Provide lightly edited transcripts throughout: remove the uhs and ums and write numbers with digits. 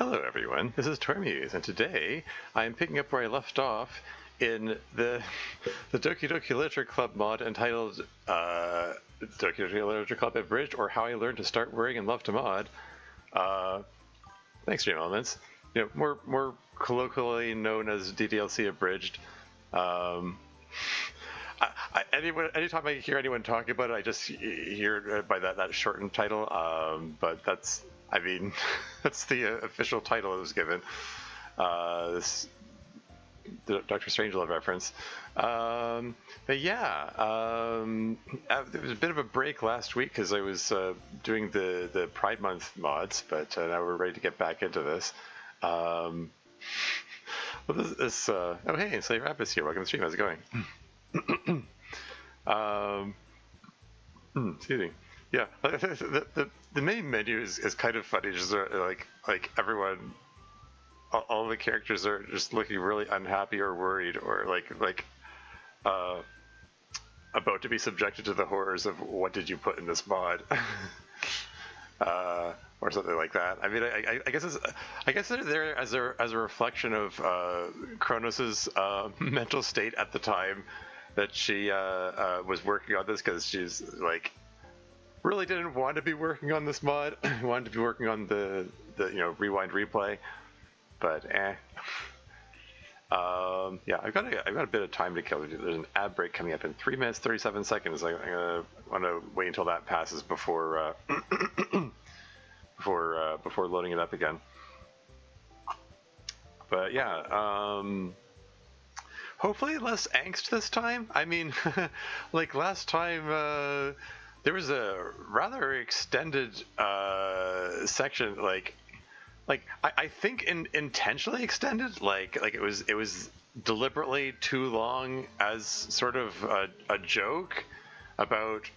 Hello everyone, this is Tormuse, and today I am picking up where I left off in the Doki Doki Literature Club mod entitled Doki Doki Literature Club Abridged, or How I Learned to Start Worrying and Love to Mod. Thanks, Stream Elements. You know, more colloquially known as DDLC Abridged. Anytime I hear anyone talking about it, I just hear it by that shortened title. But that's that's the official title it was given. This Dr. Strangelove reference. But yeah, there was a bit of a break last week because I was doing the Pride Month mods, but now we're ready to get back into this. Oh hey, Slay Rapis here. Welcome to the stream. How's it going? Excuse me. Yeah, the main menu is kind of funny. Just like everyone, all the characters are just looking really unhappy or worried or like about to be subjected to the horrors of what did you put in this mod, or something like that. I mean, I guess they're there as a reflection of Chronos's mental state at the time that she was working on this, because she's like really didn't want to be working on this mod. Wanted to be working on the rewind replay, but yeah, I've got a bit of time to kill. There's an ad break coming up in 3 minutes 37 seconds. I'm gonna want to wait until that passes before before loading it up again. But yeah, hopefully less angst this time. I mean, like last time, there was a rather extended section, like I think intentionally extended, like it was deliberately too long as sort of a joke about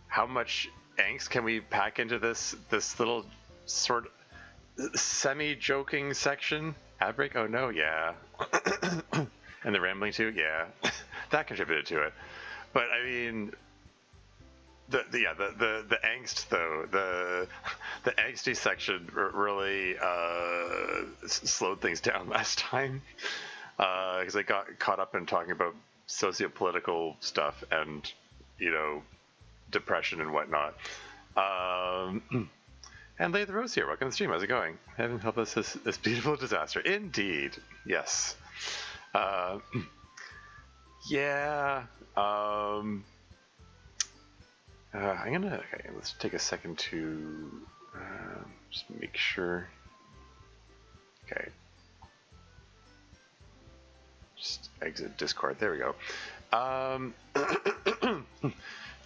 how much angst can we pack into this little sort of semi-joking section. Ad break? Oh no, yeah. And the rambling too, yeah. That contributed to it. But I mean, the angst though, the angsty section really slowed things down last time, because I got caught up in talking about sociopolitical stuff and depression and whatnot. And Lay the Rose here. Welcome to the stream. How's it going? Heaven help us this beautiful disaster. Indeed, yes. Yeah. Okay, let's take a second to just make sure. Okay. Just exit Discord. There we go.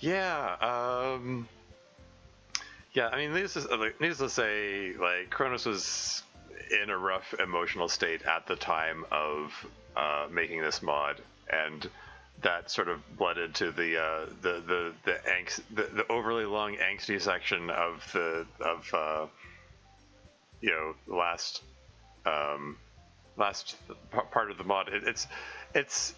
Yeah. Yeah. I mean, needless to say, like Chronos was in a rough emotional state at the time of making this mod, and that sort of bled into the angst, the overly long angsty section of the last part of the mod. It's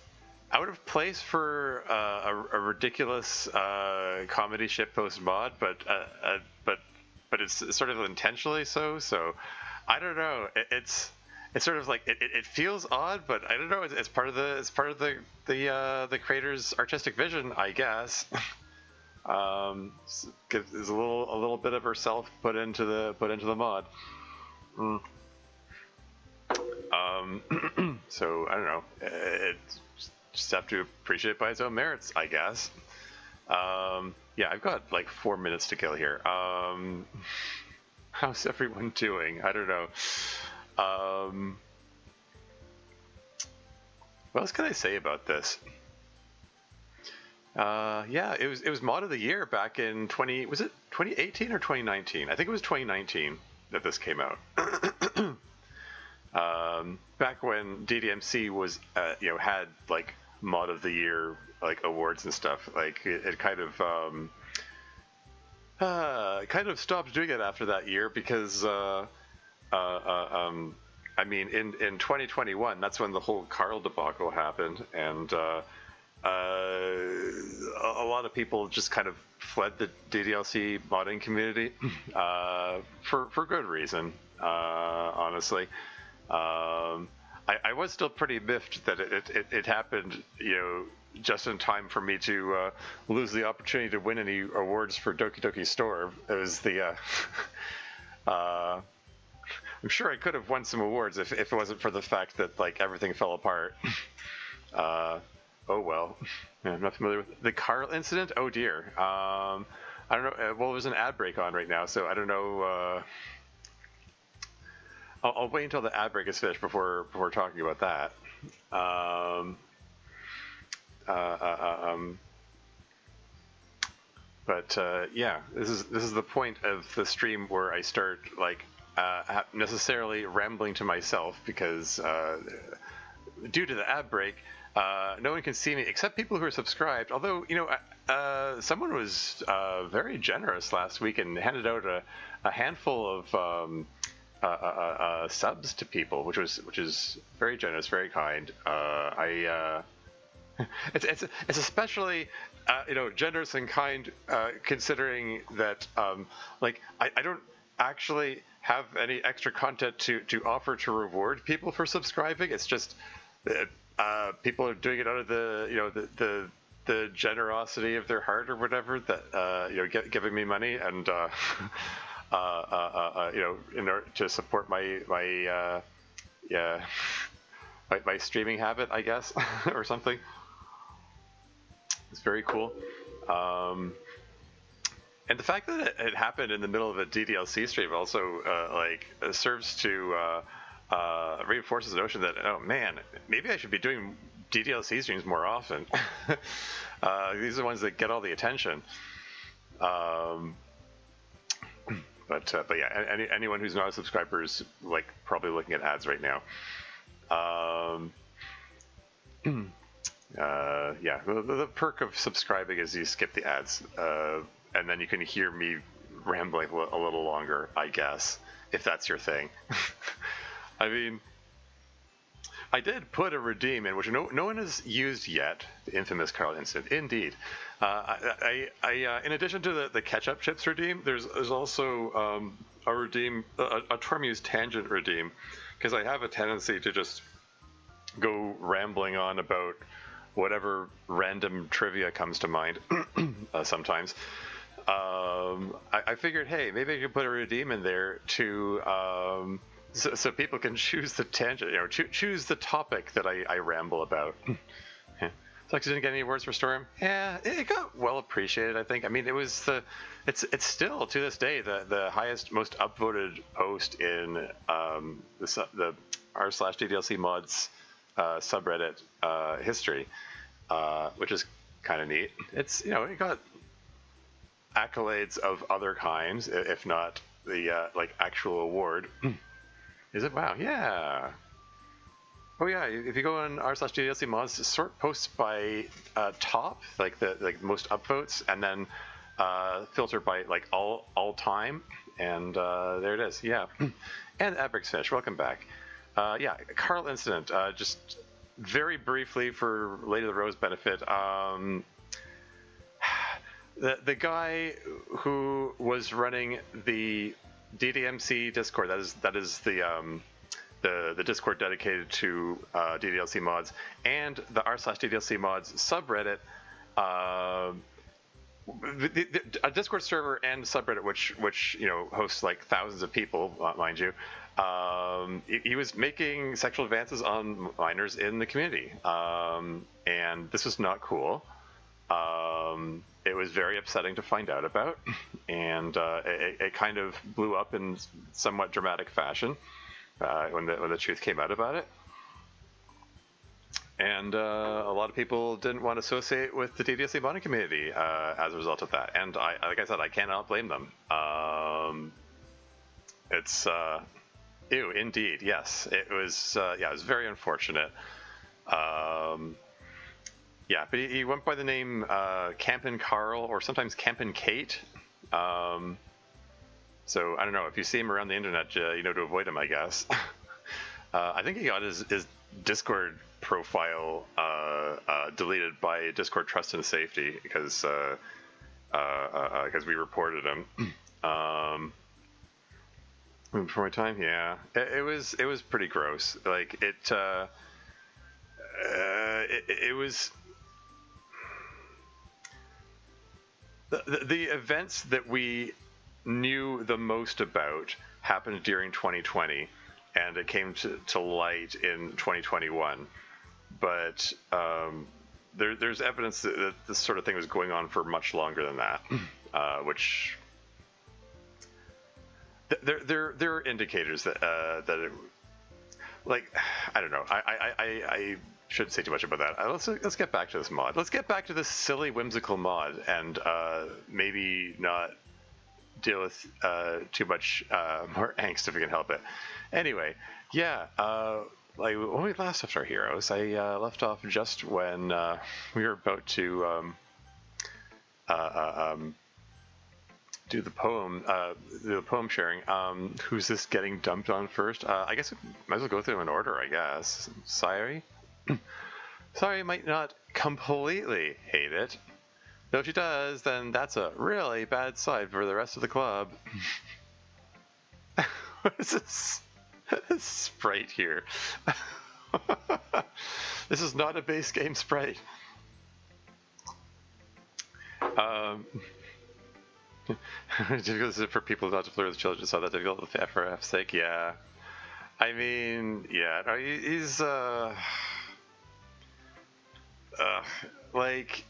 out of place for a ridiculous comedy shitpost mod, but it's sort of intentionally so. So I don't know. It's sort of like it feels odd, but I don't know. It's part of the creator's artistic vision, I guess. There's a little bit of herself put into the mod. So I don't know. It just have to appreciate it by its own merits, I guess. Yeah, I've got like 4 minutes to kill here. How's everyone doing? I don't know. What else can I say about this? Yeah, it was mod of the year back in 2018 or 2019? I think it was 2019 that this came out. Back when DDMC was had like mod of the year like awards and stuff. Like it kind of stopped doing it after that year because I mean, in 2021, that's when the whole Carl debacle happened, and a lot of people just kind of fled the DDLC modding community for good reason. honestly. I was still pretty miffed that it happened, just in time for me to lose the opportunity to win any awards for Doki Doki Store. It was the I'm sure I could have won some awards if it wasn't for the fact that like everything fell apart. Oh well. Yeah, I'm not familiar with the Carl incident. Oh dear. I don't know. Well, there's an ad break on right now, so I don't know. I'll wait until the ad break is finished before talking about that. But yeah, this is the point of the stream where I start like necessarily rambling to myself because due to the ad break, no one can see me except people who are subscribed. Although someone was very generous last week and handed out a handful of subs to people, which is very generous, very kind. It's especially generous and kind considering that like I don't actually have any extra content to offer to reward people for subscribing. It's just people are doing it out of the generosity of their heart or whatever, that giving me money and in order to support my streaming habit, I guess, or something. It's very cool. And the fact that it happened in the middle of a DDLC stream also serves to reinforces the notion that, oh man, maybe I should be doing DDLC streams more often. These are the ones that get all the attention. But yeah, anyone who's not a subscriber is like probably looking at ads right now. Yeah, the perk of subscribing is you skip the ads, and then you can hear me rambling a little longer, I guess, if that's your thing. I mean, I did put a redeem in, which no one has used yet, the infamous Carl incident. Indeed. I in addition to the ketchup chips redeem, there's also a redeem, a Tormuse tangent redeem, because I have a tendency to just go rambling on about whatever random trivia comes to mind sometimes. I figured, hey, maybe I could put a redeem in there to so people can choose the tangent, choose the topic that I ramble about. So I didn't get any awards for Storm. Yeah, it got well appreciated, I think. I mean, it's still to this day the highest, most upvoted post in the r/DDLC mods subreddit history, which is kind of neat. It's it got accolades of other kinds, if not the actual award. Is it? Wow, yeah. Oh yeah, if you go on r/DDLC mods, sort posts by top, like the most upvotes, and then filter by like all time, and there it is. Yeah, and Ebric's finished. Welcome back. Yeah, Carl incident. Just very briefly for Lady of the Rose benefit. The guy who was running the DDMC Discord, that is the Discord dedicated to DDLC mods, and the r/DDLC mods subreddit, a Discord server and subreddit which hosts like thousands of people, mind you. He was making sexual advances on minors in the community, and this was not cool. It was very upsetting to find out about, and it kind of blew up in somewhat dramatic fashion when the truth came out about it. And a lot of people didn't want to associate with the DDLC modding community as a result of that. And like I said, I cannot blame them. It's ew, indeed, yes. It was it was very unfortunate. Yeah, but he went by the name Campin' Carl, or sometimes Campin' Kate. So I don't know, if you see him around the internet, you know to avoid him, I guess. I think he got his Discord profile deleted by Discord Trust and Safety because we reported him. Before my time, yeah, it was pretty gross. Like it was the events that we knew the most about happened during 2020, and it came to light in 2021. But there's evidence that this sort of thing was going on for much longer than that, which there are indicators that that it, like, I don't know. I shouldn't say too much about that. Let's get back to this mod. Let's get back to this silly, whimsical mod, and maybe not deal with too much more angst if we can help it. Anyway, yeah. Like when we last left our heroes, I left off just when we were about to do the poem sharing. Who's this getting dumped on first? I guess we might as well go through them in order, I guess. Sayuri? Sayuri might not completely hate it. Though if she does, then that's a really bad sign for the rest of the club. What is this sprite here? This is not a base game sprite. This is for people not to flirt with children, so that difficult for F's sake. Yeah, I mean, yeah, no, he's like,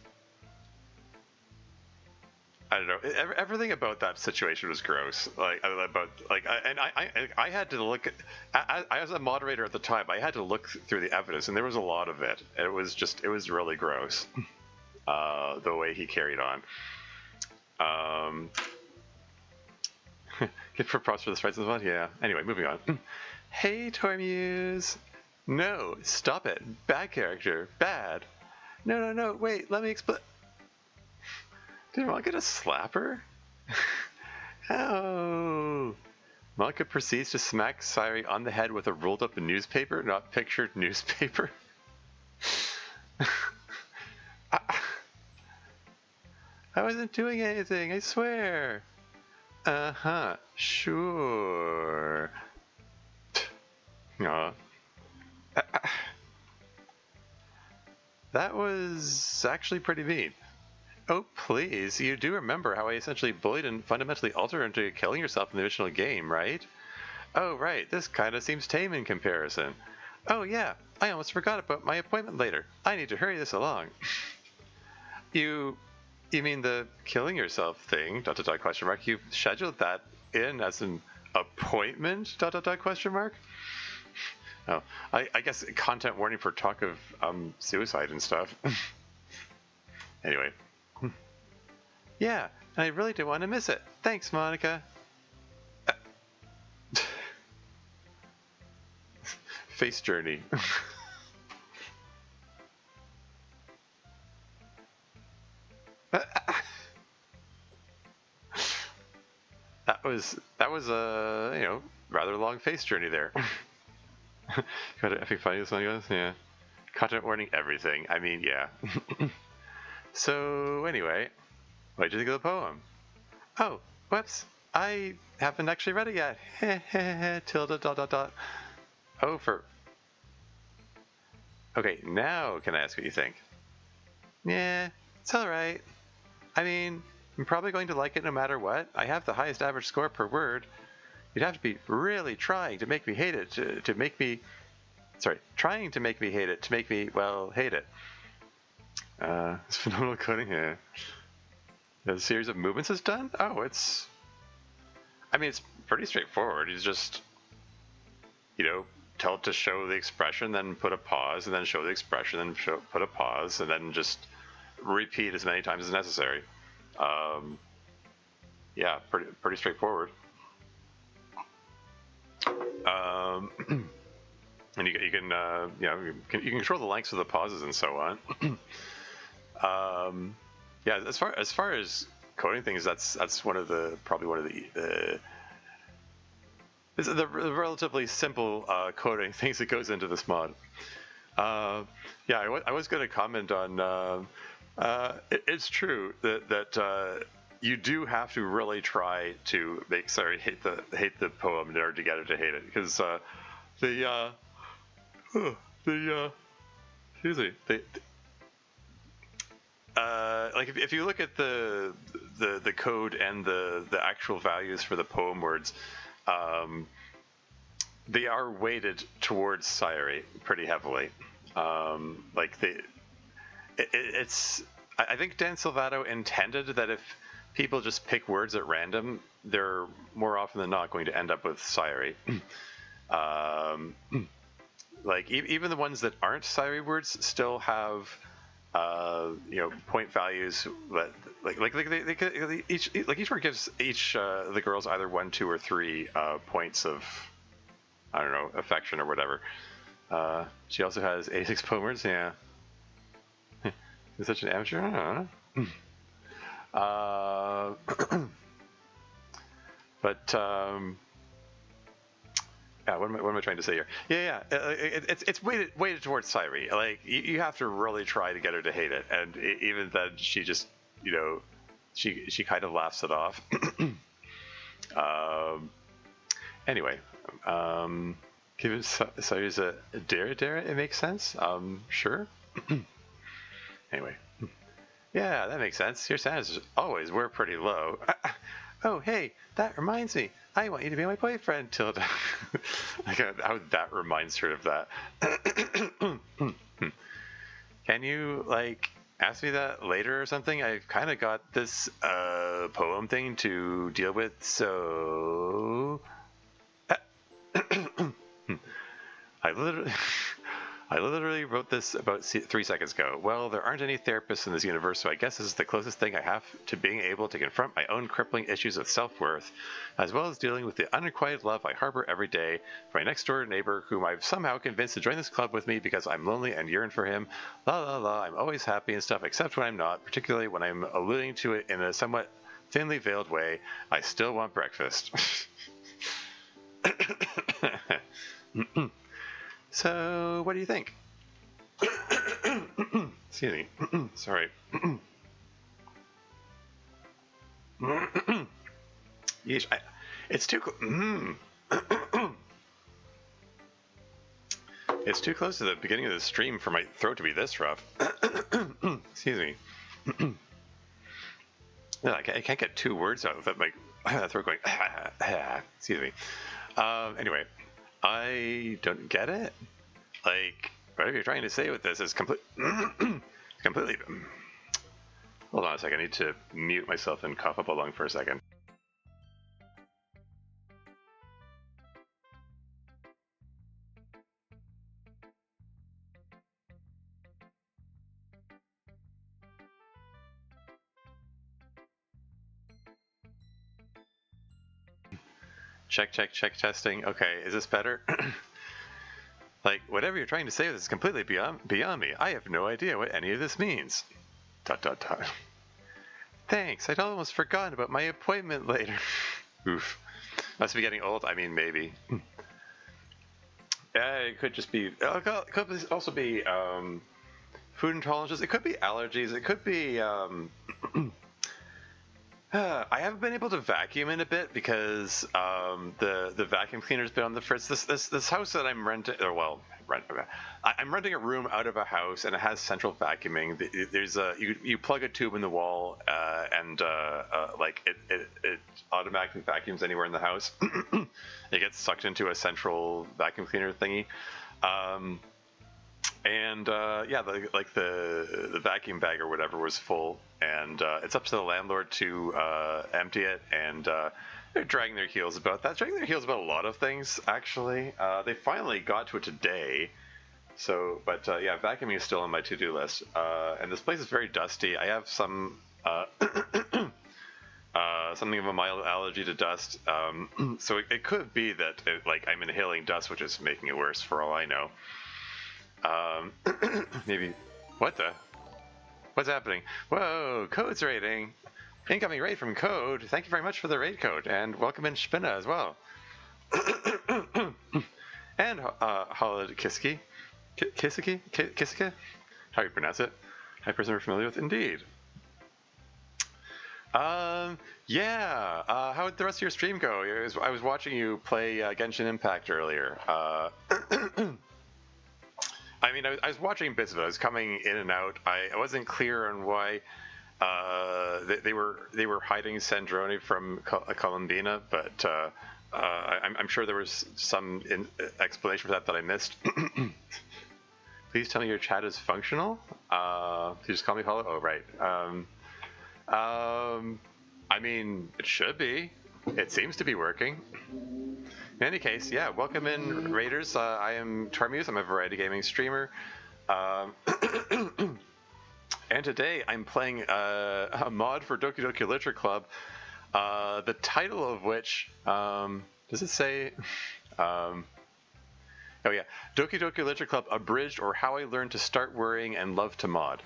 I don't know. Everything about that situation was gross. Like I had to look at, I as a moderator at the time, I had to look through the evidence, and there was a lot of it. It was really gross, the way he carried on. Get for props for the sprites in the mod? Yeah. Anyway, moving on. Hey, Tormuse. No, stop it. Bad character. Bad. No. Wait, let me explain. Did Monica just slap her? Oh. Monica proceeds to smack Sayuri on the head with a rolled up newspaper, not pictured newspaper. I wasn't doing anything, I swear. Uh-huh, sure. Aw. That was actually pretty mean. Oh, please, you do remember how I essentially bullied and fundamentally altered her into killing yourself in the original game, right? Oh, right, this kinda seems tame in comparison. Oh, yeah, I almost forgot about my appointment later. I need to hurry this along. You mean the killing yourself thing, ... question mark? You've scheduled that in as an appointment, ... question mark? Oh, I guess content warning for talk of suicide and stuff. Anyway. Yeah, and I really didn't want to miss it. Thanks, Monica. Face journey. That was a rather long face journey there. Got it epic funny this one goes, yeah. Content warning everything. I mean, yeah. So anyway, what did you think of the poem? Oh, whoops! I haven't actually read it yet. Tilde ... Oh, for. Okay, now can I ask what you think? Yeah, it's all right. I mean, I'm probably going to like it no matter what. I have the highest average score per word. You'd have to be really trying to make me hate it to make me... Sorry, trying to make me hate it to make me, well, hate it. It's phenomenal coding here. The series of movements is done? Oh, it's... I mean, it's pretty straightforward. He's just, tell it to show the expression, then put a pause, and then show the expression, then put a pause, and then just repeat as many times as necessary. Yeah, pretty straightforward. And you can you can control the lengths of the pauses and so on. Yeah, as far as coding things, that's probably one of the it's the relatively simple coding things that goes into this mod. Yeah, I was going to comment on. It's true that you do have to really try to hate the poem in order to get her to hate it, because excuse me, like if you look at the code and the actual values for the poem words, they are weighted towards Sayuri pretty heavily. Like I think Dan Silvato intended that if people just pick words at random, they're more often than not going to end up with Sayuri. Like even the ones that aren't Sayuri words still have point values that each word gives the girls either 1, 2, or 3 points of, I don't know, affection or whatever. She also has 86 poem words. Yeah. Is such an amateur? I don't know. But yeah, what am I trying to say here? Yeah. It's weighted towards Sayuri. Like you have to really try to get her to hate it, and even then, she just she kind of laughs it off. Anyway, given Sayuri's a Dara, it makes sense. Sure. Anyway, yeah, that makes sense. Your standards always were pretty low. Oh, hey, that reminds me. I want you to be my boyfriend, Tilda. Like how that reminds her of that. Can you, like, ask me that later or something? I've kind of got this poem thing to deal with, so... I literally wrote this about 3 seconds ago. Well, there aren't any therapists in this universe, so I guess this is the closest thing I have to being able to confront my own crippling issues of self-worth, as well as dealing with the unrequited love I harbor every day for my next-door neighbor, whom I've somehow convinced to join this club with me because I'm lonely and yearn for him. La la la, I'm always happy and stuff, except when I'm not, particularly when I'm alluding to it in a somewhat thinly veiled way. I still want breakfast. So, what do you think? Excuse me. Sorry. Yeesh, it's too it's too close to the beginning of the stream for my throat to be this rough. Excuse me. No, I can't get 2 words out without my throat going. Excuse me. Anyway. I don't get it. Like, whatever you're trying to say with this is completely... Hold on a second, I need to mute myself and cough up a lung for a second. Check, testing. Okay, is this better? Like, whatever you're trying to say is completely beyond me. I have no idea what any of this means. ... Thanks, I'd almost forgotten about my appointment later. Oof. Must be getting old. I mean, maybe. Yeah, it could just be... It could also be food intolerances. It could be allergies. It could be... I haven't been able to vacuum in a bit because the vacuum cleaner's been on the fritz. This house that I'm renting, I'm renting a room out of a house, and it has central vacuuming. There's you plug a tube in the wall, and like it automatically vacuums anywhere in the house. It gets sucked into a central vacuum cleaner thingy. And yeah, the vacuum bag or whatever was full, and it's up to the landlord to empty it, and they're dragging their heels about that. Dragging their heels about a lot of things, actually. They finally got to it today, so, but yeah, vacuuming is still on my to-do list. And this place is very dusty. I have some something of a mild allergy to dust, so it could be that like I'm inhaling dust, which is making it worse for all I know. Maybe. What's happening? Whoa, code's raiding. Incoming raid from Code. Thank you very much for the raid code, and welcome in Spinna as well. And Holod Kiski. How do you pronounce it? I presume we're familiar with. Indeed. Yeah. How did the rest of your stream go? I was watching you play Genshin Impact earlier. I mean, I was watching bits of it. I was coming in and out. I wasn't clear on why they were hiding Sandrone from Columbina, but I'm sure there was some explanation for that I missed. Please tell me your chat is functional. You just call me Paulo. Oh, right. I mean, it should be. It seems to be working. In any case, yeah, welcome in, Raiders. I am Tarmuse. I'm a variety gaming streamer. And today I'm playing a mod for Doki Doki Literature Club, the title of which, does it say? Oh yeah, Doki Doki Literature Club Abridged, or How I Learned to Start Worrying and Love to Mod.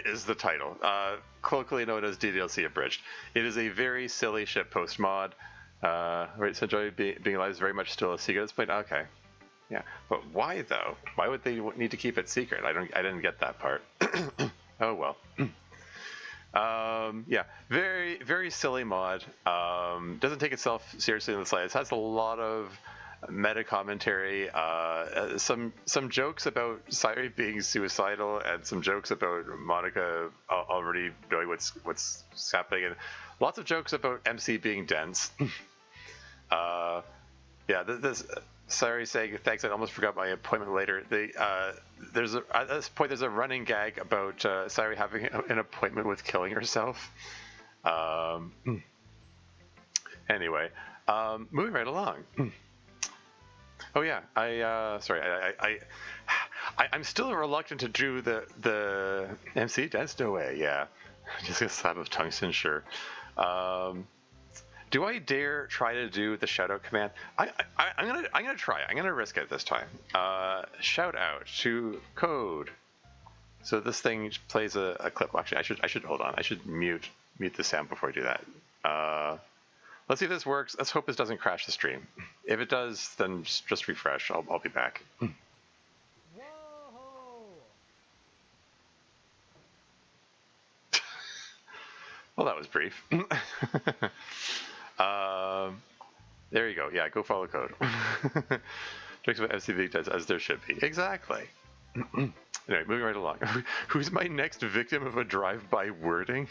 Is the title, colloquially known as DDLC Abridged. It is a very silly shitpost mod. Right, so enjoy being alive is very much still a secret at this point. Okay, yeah, but why though? Why would they need to keep it secret? I didn't get that part. Oh well. Yeah, very silly mod. Doesn't take itself seriously in the slightest. Has a lot of meta commentary, some jokes about Sayuri being suicidal, and some jokes about Monica already knowing what's happening, and lots of jokes about MC being dense. Yeah, this Sayuri saying thanks. I almost forgot my appointment later. There's at this point there's a running gag about Sayuri having an appointment with killing herself. Anyway, moving right along. Oh yeah, I'm still reluctant to do the MC dance. No way. Yeah, just a slab of tungsten. Sure. Do I dare try to do the shout out command? I'm gonna try. I'm gonna risk it this time. Shout out to code. So this thing plays a clip. Actually, I should hold on. I should mute the sound before I do that. Let's see if this works. Let's hope this doesn't crash the stream. If it does, then just refresh. I'll be back. Well, that was brief. There you go. Yeah, go follow code. Jokes about FCV does as there should be. Exactly. Anyway, moving right along. Who's my next victim of a drive-by wording?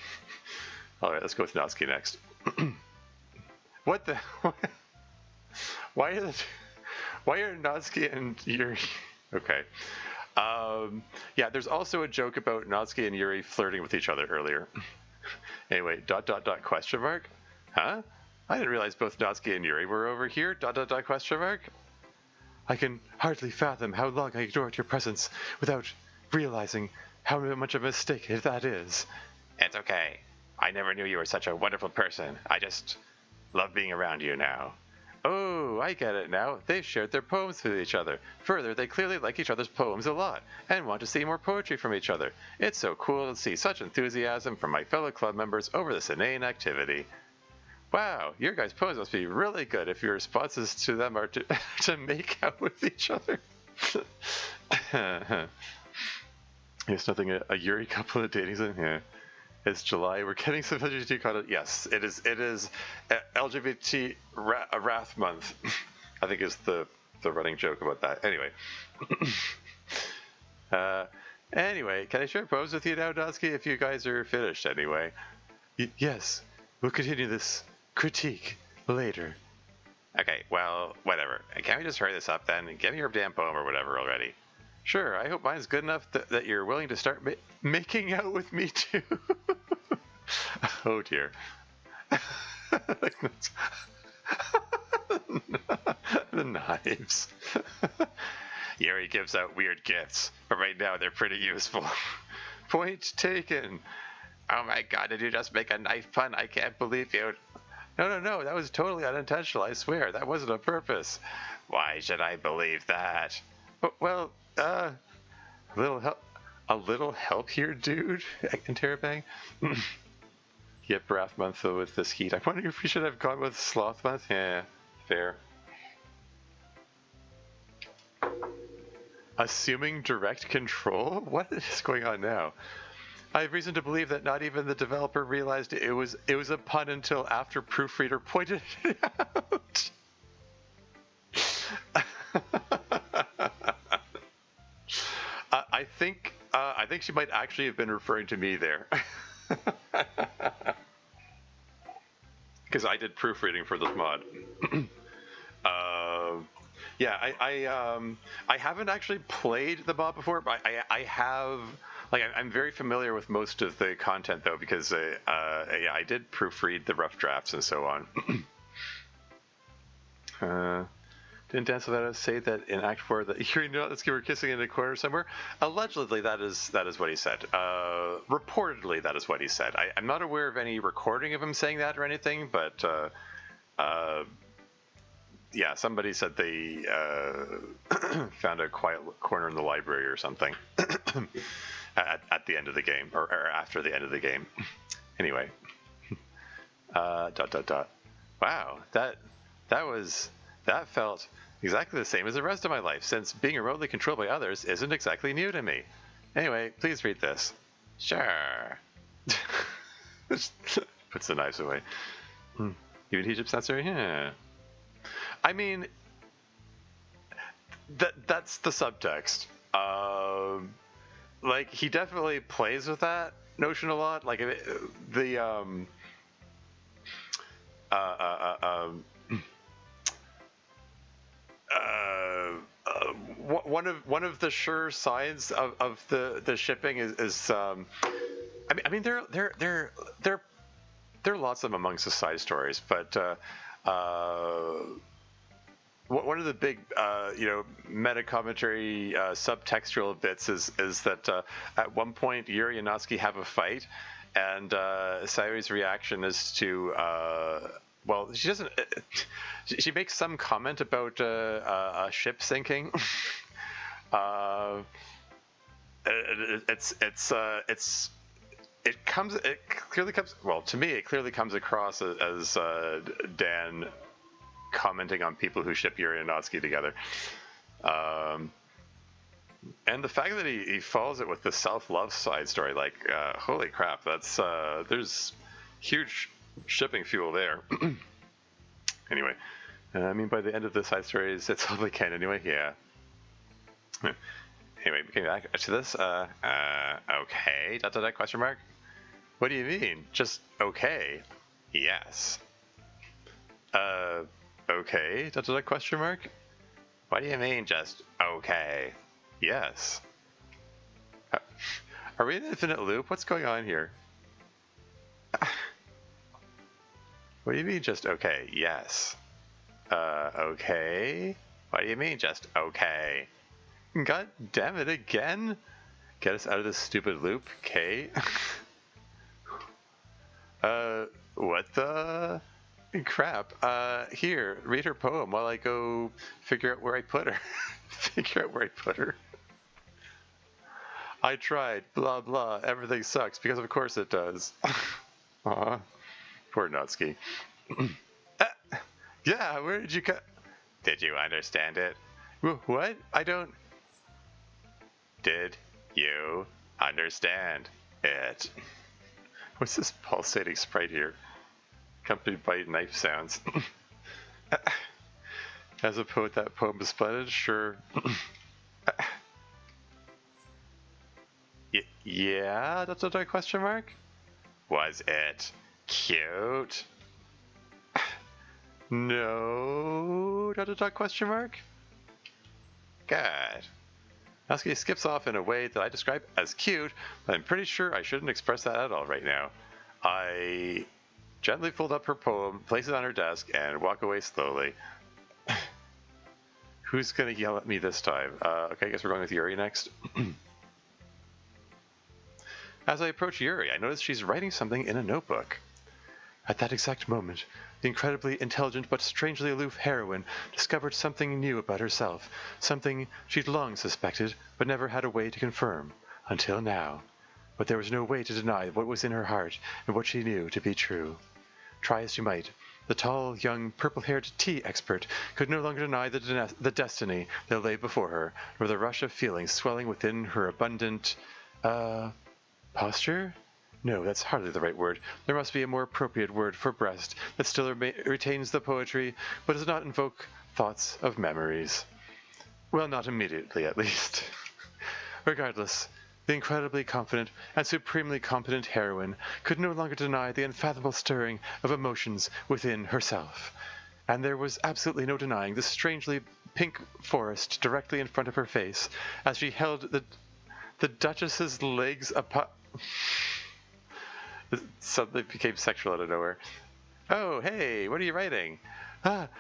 All right, let's go with Natsuki next. What the? Why are Natsuki and Yuri? Okay. Yeah, there's also a joke about Natsuki and Yuri flirting with each other earlier. Anyway, ... question mark? Huh? I didn't realize both Natsuki and Yuri were over here. ... question mark? I can hardly fathom how long I ignored your presence without realizing how much of a mistake that is. It's okay. I never knew you were such a wonderful person. I just love being around you now. Oh, I get it now. They've shared their poems with each other. Further, they clearly like each other's poems a lot and want to see more poetry from each other. It's so cool to see such enthusiasm from my fellow club members over this inane activity. Wow, your guys' poems must be really good if your responses to them are to make out with each other. It's nothing a Yuri couple of dating in here. It's July. We're getting some LGBT content. Yes, it is. It is LGBT Wrath Month. I think is the running joke about that. Anyway. Anyway, can I share poems with you now, Dosky? If you guys are finished, anyway. Yes, we'll continue this critique later. Okay, well, whatever. Can't we just hurry this up then? Give me your damn poem or whatever already. Sure, I hope mine's good enough that you're willing to start making out with me too. Oh dear. The knives. Yuri gives out weird gifts, but right now they're pretty useful. Point taken. Oh my god, did you just make a knife pun? I can't believe you. No, that was totally unintentional, I swear. That wasn't on purpose. Why should I believe that? Well, a little help here, dude? Interrobang. Yep, Wrath Month with this heat. I wonder if we should have gone with Sloth Month. Yeah, fair. Assuming direct control? What is going on now? I have reason to believe that not even the developer realized it was a pun until after Proofreader pointed it out. I think she might actually have been referring to me there, because I did proofreading for this mod. Yeah, I haven't actually played the mod before, but I have. Like, I'm very familiar with most of the content, though, because yeah, I did proofread the rough drafts and so on. Didn't Dance Without Us say that in Act 4 that you know this kid were kissing in a corner somewhere? Allegedly, that is what he said. Reportedly, that is what he said. I'm not aware of any recording of him saying that or anything, but yeah, somebody said they found a quiet corner in the library or something at the end of the game, or after the end of the game. Anyway, Wow, that felt exactly the same as the rest of my life, since being remotely controlled by others isn't exactly new to me. Anyway, please read this. Sure. Puts the knives away. Even Egypt sensor? Yeah. I mean, that's the subtext. Like, he definitely plays with that notion a lot. Like, one of the sure signs of the shipping is I mean there are lots of them amongst the side stories, but one of the big meta commentary subtextual bits is that at one point Yuri and Natsuki have a fight, and Sayori's reaction is to well, she doesn't. She makes some comment about a ship sinking. It clearly comes. Well, to me, it clearly comes across as Dan commenting on people who ship Yuri and Natsuki together. And the fact that he follows it with the self-love side story, like, holy crap, that's there's huge shipping fuel there. Anyway, I mean, by the end of the side stories, it's all they can anyway. Yeah. Anyway, getting back to this. Okay. ... question mark. What do you mean? Just okay? Yes. Okay. ... question mark. What do you mean? Just okay? Yes. Are we in an infinite loop? What's going on here? What do you mean, just okay? Yes. Okay? What do you mean, just okay? God damn it, again? Get us out of this stupid loop, okay? What the crap? Here, read her poem while I go figure out where I put her. I tried, blah blah, everything sucks, because of course it does. Aw. Poor Natsuki. Yeah, where did you cut? Did you understand it? What? I don't. Did you understand it? What's this pulsating sprite here? Accompanied by knife sounds. As a poet, that poem is splendid? Sure. Yeah? That's a question mark? Was it cute? No? Question mark? Good. Natsuki skips off in a way that I describe as cute, but I'm pretty sure I shouldn't express that at all right now. I gently fold up her poem, place it on her desk, and walk away slowly. Who's gonna yell at me this time? Okay, I guess we're going with Yuri next. As I approach Yuri, I notice she's writing something in a notebook. At that exact moment, the incredibly intelligent but strangely aloof heroine discovered something new about herself, something she'd long suspected but never had a way to confirm, until now. But there was no way to deny what was in her heart and what she knew to be true. Try as she might, the tall, young, purple-haired tea expert could no longer deny the destiny that lay before her, nor the rush of feelings swelling within her abundant, Posture? No, that's hardly the right word. There must be a more appropriate word for breast that still retains the poetry, but does not invoke thoughts of memories. Well, not immediately, at least. Regardless, the incredibly confident and supremely competent heroine could no longer deny the unfathomable stirring of emotions within herself. And there was absolutely no denying the strangely pink forest directly in front of her face as she held the Duchess's legs apart. It suddenly became sexual out of nowhere. Oh, hey, what are you writing? What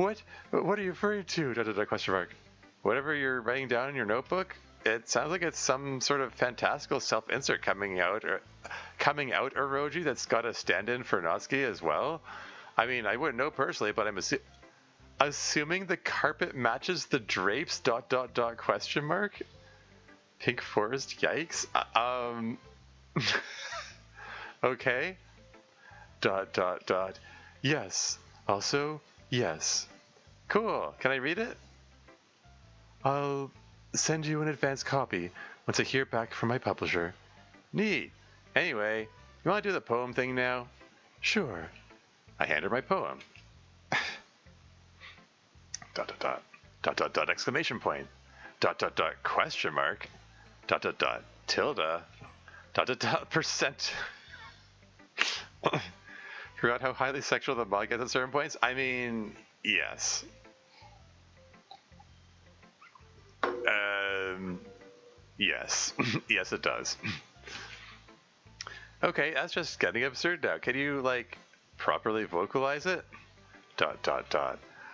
are you referring to? Question mark. Whatever you're writing down in your notebook, it sounds like it's some sort of fantastical self-insert coming out emoji that's got a stand-in for Natsuki as well. I mean, I wouldn't know personally, but I'm assuming the carpet matches the drapes. ... Question mark. Pink forest. Yikes. Okay. ... Yes. Also, yes. Cool. Can I read it? I'll send you an advance copy once I hear back from my publisher. Neat. Anyway, you want to do the poem thing now? Sure. I hand her my poem. ... Exclamation point. ... Question mark. ... Tilde. ... Percent. Forgot how highly sexual the manga gets at certain points? I mean, yes. Yes. Yes, it does. Okay, that's just getting absurd now. Can you, properly vocalize it? ...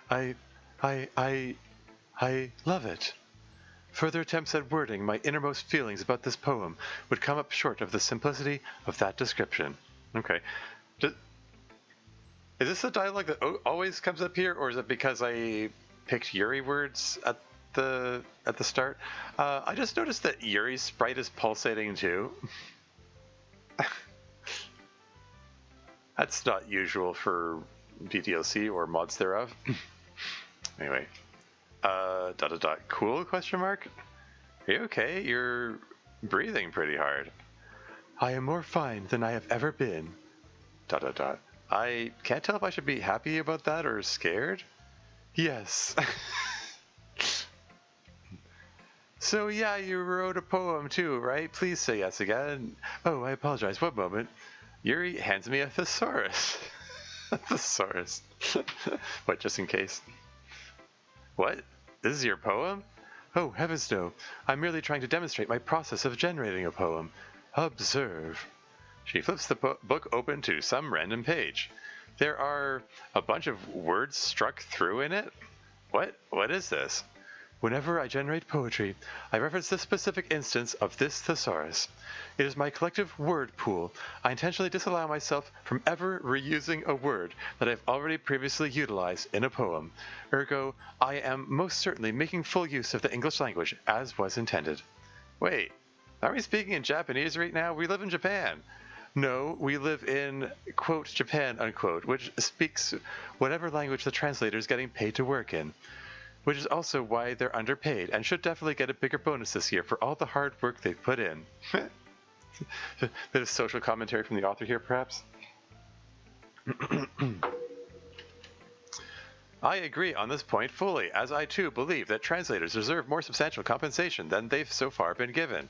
I love it. Further attempts at wording my innermost feelings about this poem would come up short of the simplicity of that description. Okay. Is this the dialogue that always comes up here, or is it because I picked Yuri words at the start? I just noticed that Yuri's sprite is pulsating too. That's not usual for DDLC or mods thereof. Anyway. ... Cool? Question mark. Are you okay? You're breathing pretty hard. I am more fine than I have ever been. ... I can't tell if I should be happy about that or scared. Yes. So yeah, you wrote a poem too, right? Please say yes again. Oh, I apologize. One moment. Yuri hands me a thesaurus. A thesaurus. What, just in case? What? This is your poem? Oh, heavens no. I'm merely trying to demonstrate my process of generating a poem. Observe. She flips the book open to some random page. There are a bunch of words struck through in it? What is this? Whenever I generate poetry, I reference this specific instance of this thesaurus. It is my collective word pool. I intentionally disallow myself from ever reusing a word that I've already previously utilized in a poem. Ergo, I am most certainly making full use of the English language as was intended. Wait, are we speaking in Japanese right now? We live in Japan. No, we live in, quote, Japan, unquote, which speaks whatever language the translator is getting paid to work in. Which is also why they're underpaid and should definitely get a bigger bonus this year for all the hard work they've put in. Bit of social commentary from the author here, perhaps? I agree on this point fully, as I too believe that translators deserve more substantial compensation than they've so far been given.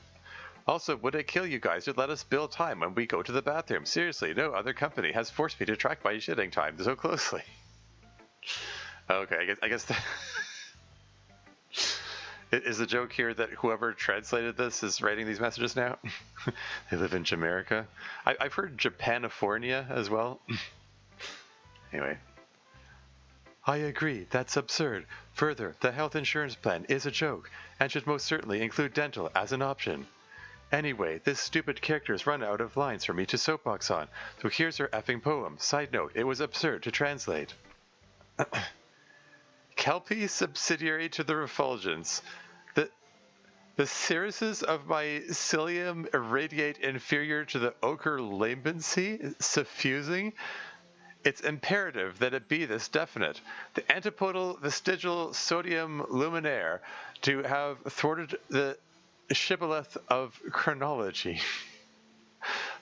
Also, would it kill you guys to let us bill time when we go to the bathroom? Seriously, no other company has forced me to track my shitting time so closely. Okay, I guess that... Is the joke here that whoever translated this is writing these messages now? They live in Jamaica. I've heard Japanifornia as well. Anyway. I agree, that's absurd. Further, the health insurance plan is a joke, and should most certainly include dental as an option. Anyway, this stupid character's run out of lines for me to soapbox on, so here's her effing poem. Side note, it was absurd to translate. Kelpie subsidiary to the refulgence. The cirruses of my cilium irradiate inferior to the ochre lambency, suffusing. It's imperative that it be this definite. The antipodal vestigial sodium luminaire to have thwarted the shibboleth of chronology.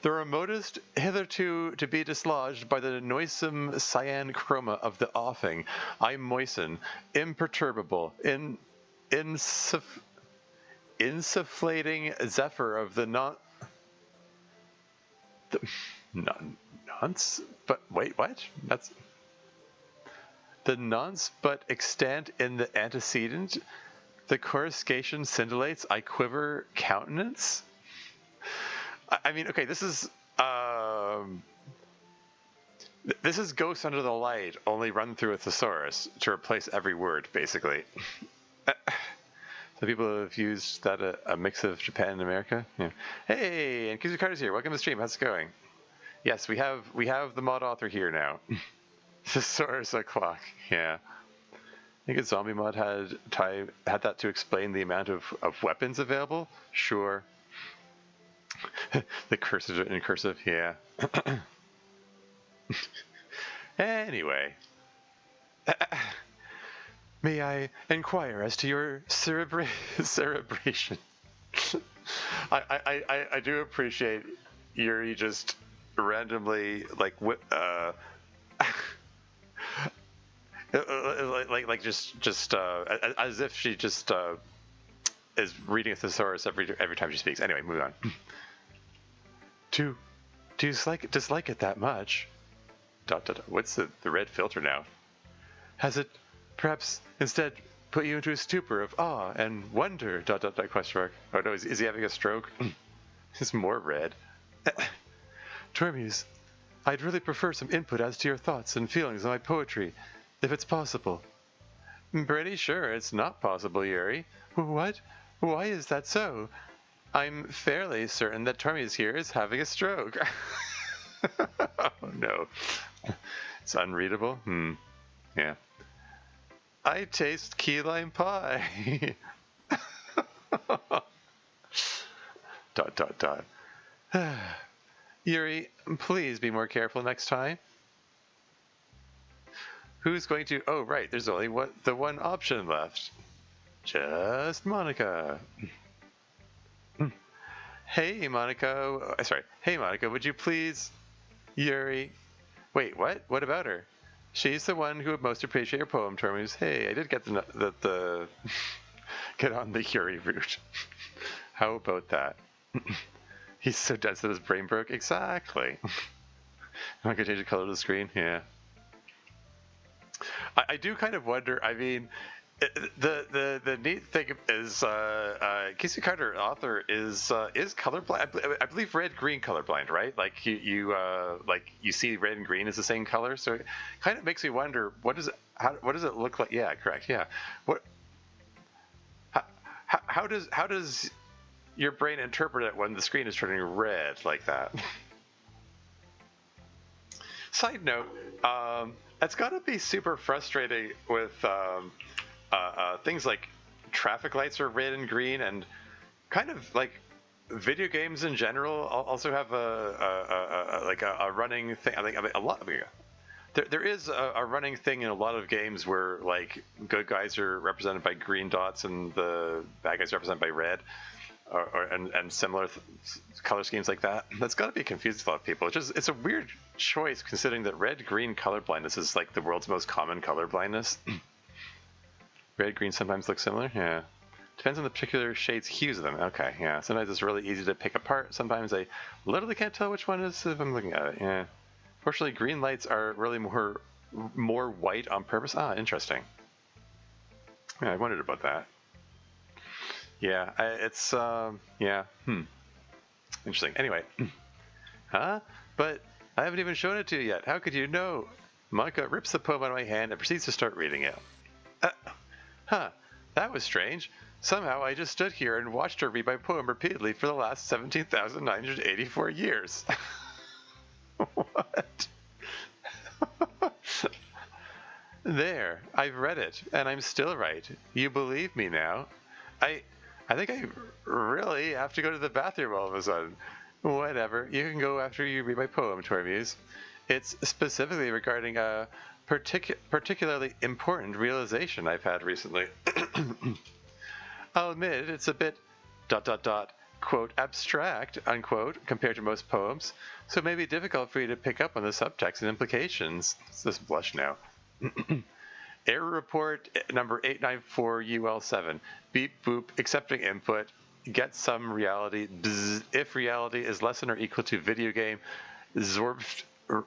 The remotest hitherto to be dislodged by the noisome cyan chroma of the offing, I moisten, imperturbable, insufflating zephyr of the nonce, but wait, what? That's the nonce, but extant in the antecedent. The coruscation scintillates, I quiver countenance. I mean, okay, this is Ghost Under the Light, only run through a thesaurus to replace every word, basically. So people have used that a mix of Japan and America. Yeah. Hey, and Kizu Carter's here. Welcome to the stream. How's it going? Yes, we have the mod author here now. Thesaurus o'clock. Yeah. I think a zombie mod had that to explain the amount of weapons available. Sure. The cursive in cursive. Yeah. Anyway. May I inquire as to your cerebration? I do appreciate Yuri just randomly as if she just is reading a thesaurus every time she speaks. Anyway, move on. Do you dislike it that much? ... What's the red filter now? Has it perhaps instead put you into a stupor of awe and wonder? ... Question mark. Oh no, is he having a stroke? It's more red. Tormuse, I'd really prefer some input as to your thoughts and feelings on my poetry, if it's possible. Pretty sure it's not possible, Yuri. What? Why is that so? I'm fairly certain that Tormuse here is having a stroke. Oh no. It's unreadable? Yeah. I taste key lime pie. ... Yuri, please be more careful next time. Who's going to... Oh, right, there's only the one option left. Just Monica. Hey, Monica. Hey, Monica, would you please... Yuri. Wait, what? What about her? She's the one who would most appreciate your poem, Tormuse. Hey, I did get the get on the Yuri route. How about that? He's so dense that his brain broke. Exactly. Am I gonna change the color of the screen? Yeah. I do kind of wonder. I mean, the neat thing is Casey Carter, author, is colorblind. I believe red-green colorblind, right? Like you see red and green is the same color, so it kind of makes me wonder what does it look like? Yeah, correct. Yeah. How does your brain interpret it when the screen is turning red like that? Side note, it's got to be super frustrating with things like traffic lights are red and green, and kind of like video games in general also have a running thing. I think a lot of there is a running thing in a lot of games where like good guys are represented by green dots and the bad guys are represented by red, and similar color schemes like that. That's got to be confusing to a lot of people. It's a weird choice considering that red-green color blindness is like the world's most common color blindness. Red-green sometimes look similar. Yeah. Depends on the particular shades, hues of them. Okay, yeah. Sometimes it's really easy to pick apart. Sometimes I literally can't tell which one is if I'm looking at it. Yeah. Fortunately, green lights are really more white on purpose. Ah, interesting. Yeah, I wondered about that. Yeah, it's yeah. Interesting. Anyway, huh? But I haven't even shown it to you yet. How could you know? Monica rips the poem out of my hand and proceeds to start reading it. That was strange. Somehow I just stood here and watched her read my poem repeatedly for the last 17,984 years. What? There, I've read it, and I'm still right. You believe me now? I think I really have to go to the bathroom all of a sudden. Whatever, you can go after you read my poem, Tormuse. It's specifically regarding a particularly important realization I've had recently. I'll admit it's a bit ... quote, abstract, unquote, compared to most poems, so it may be difficult for you to pick up on the subtext and implications. It's this blush now. Error report number 894UL7. Beep boop, accepting input. Get some reality. Bzz, if reality is less than or equal to video game. Zorped.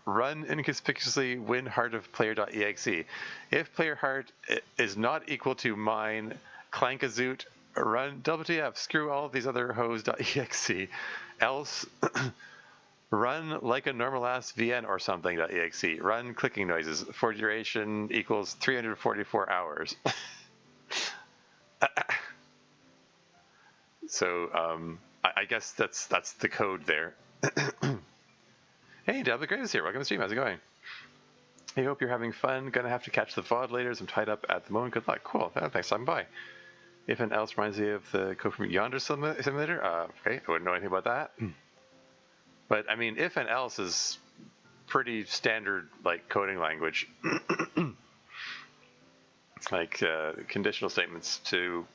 Run inconspicuously win heart of player.exe. If player heart is not equal to mine, clankazoot, run WTF, screw all of these other hoes.exe. Else, run like a normal ass VN or something.exe. Run clicking noises for duration equals 344 hours. So I guess that's the code there. Hey, Deb, the Greatest here. Welcome to the stream. How's it going? I hope you're having fun. Gonna have to catch the VOD later as I'm tied up at the moment. Good luck. Cool. Thanks for stopping by. If and else reminds me of the code from Yonder Simulator. Okay, I wouldn't know anything about that. But I mean, if and else is pretty standard, like, coding language. Like conditional statements to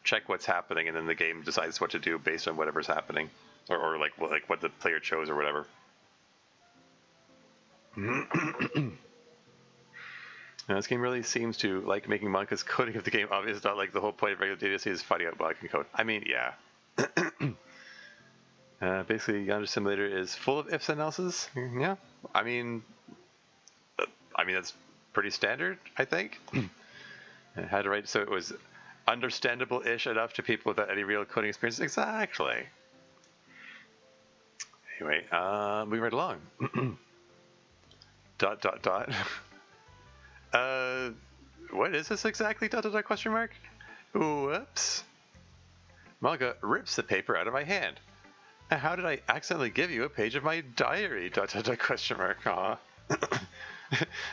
check what's happening, and then the game decides what to do based on whatever's happening, or like what the player chose or whatever. Now, this game really seems to like making Monka's coding of the game obvious. Not like the whole point of regular DDLC is finding out what I can code. I mean, yeah. Basically, Yonder Simulator is full of ifs and elses. Yeah, I mean that's pretty standard, I think. I had to write so it was understandable-ish enough to people without any real coding experience. Exactly. Anyway, moving right along. ... What is this exactly? ... question mark. Whoops. Malga rips the paper out of my hand. How did I accidentally give you a page of my diary? ... question mark. Aw.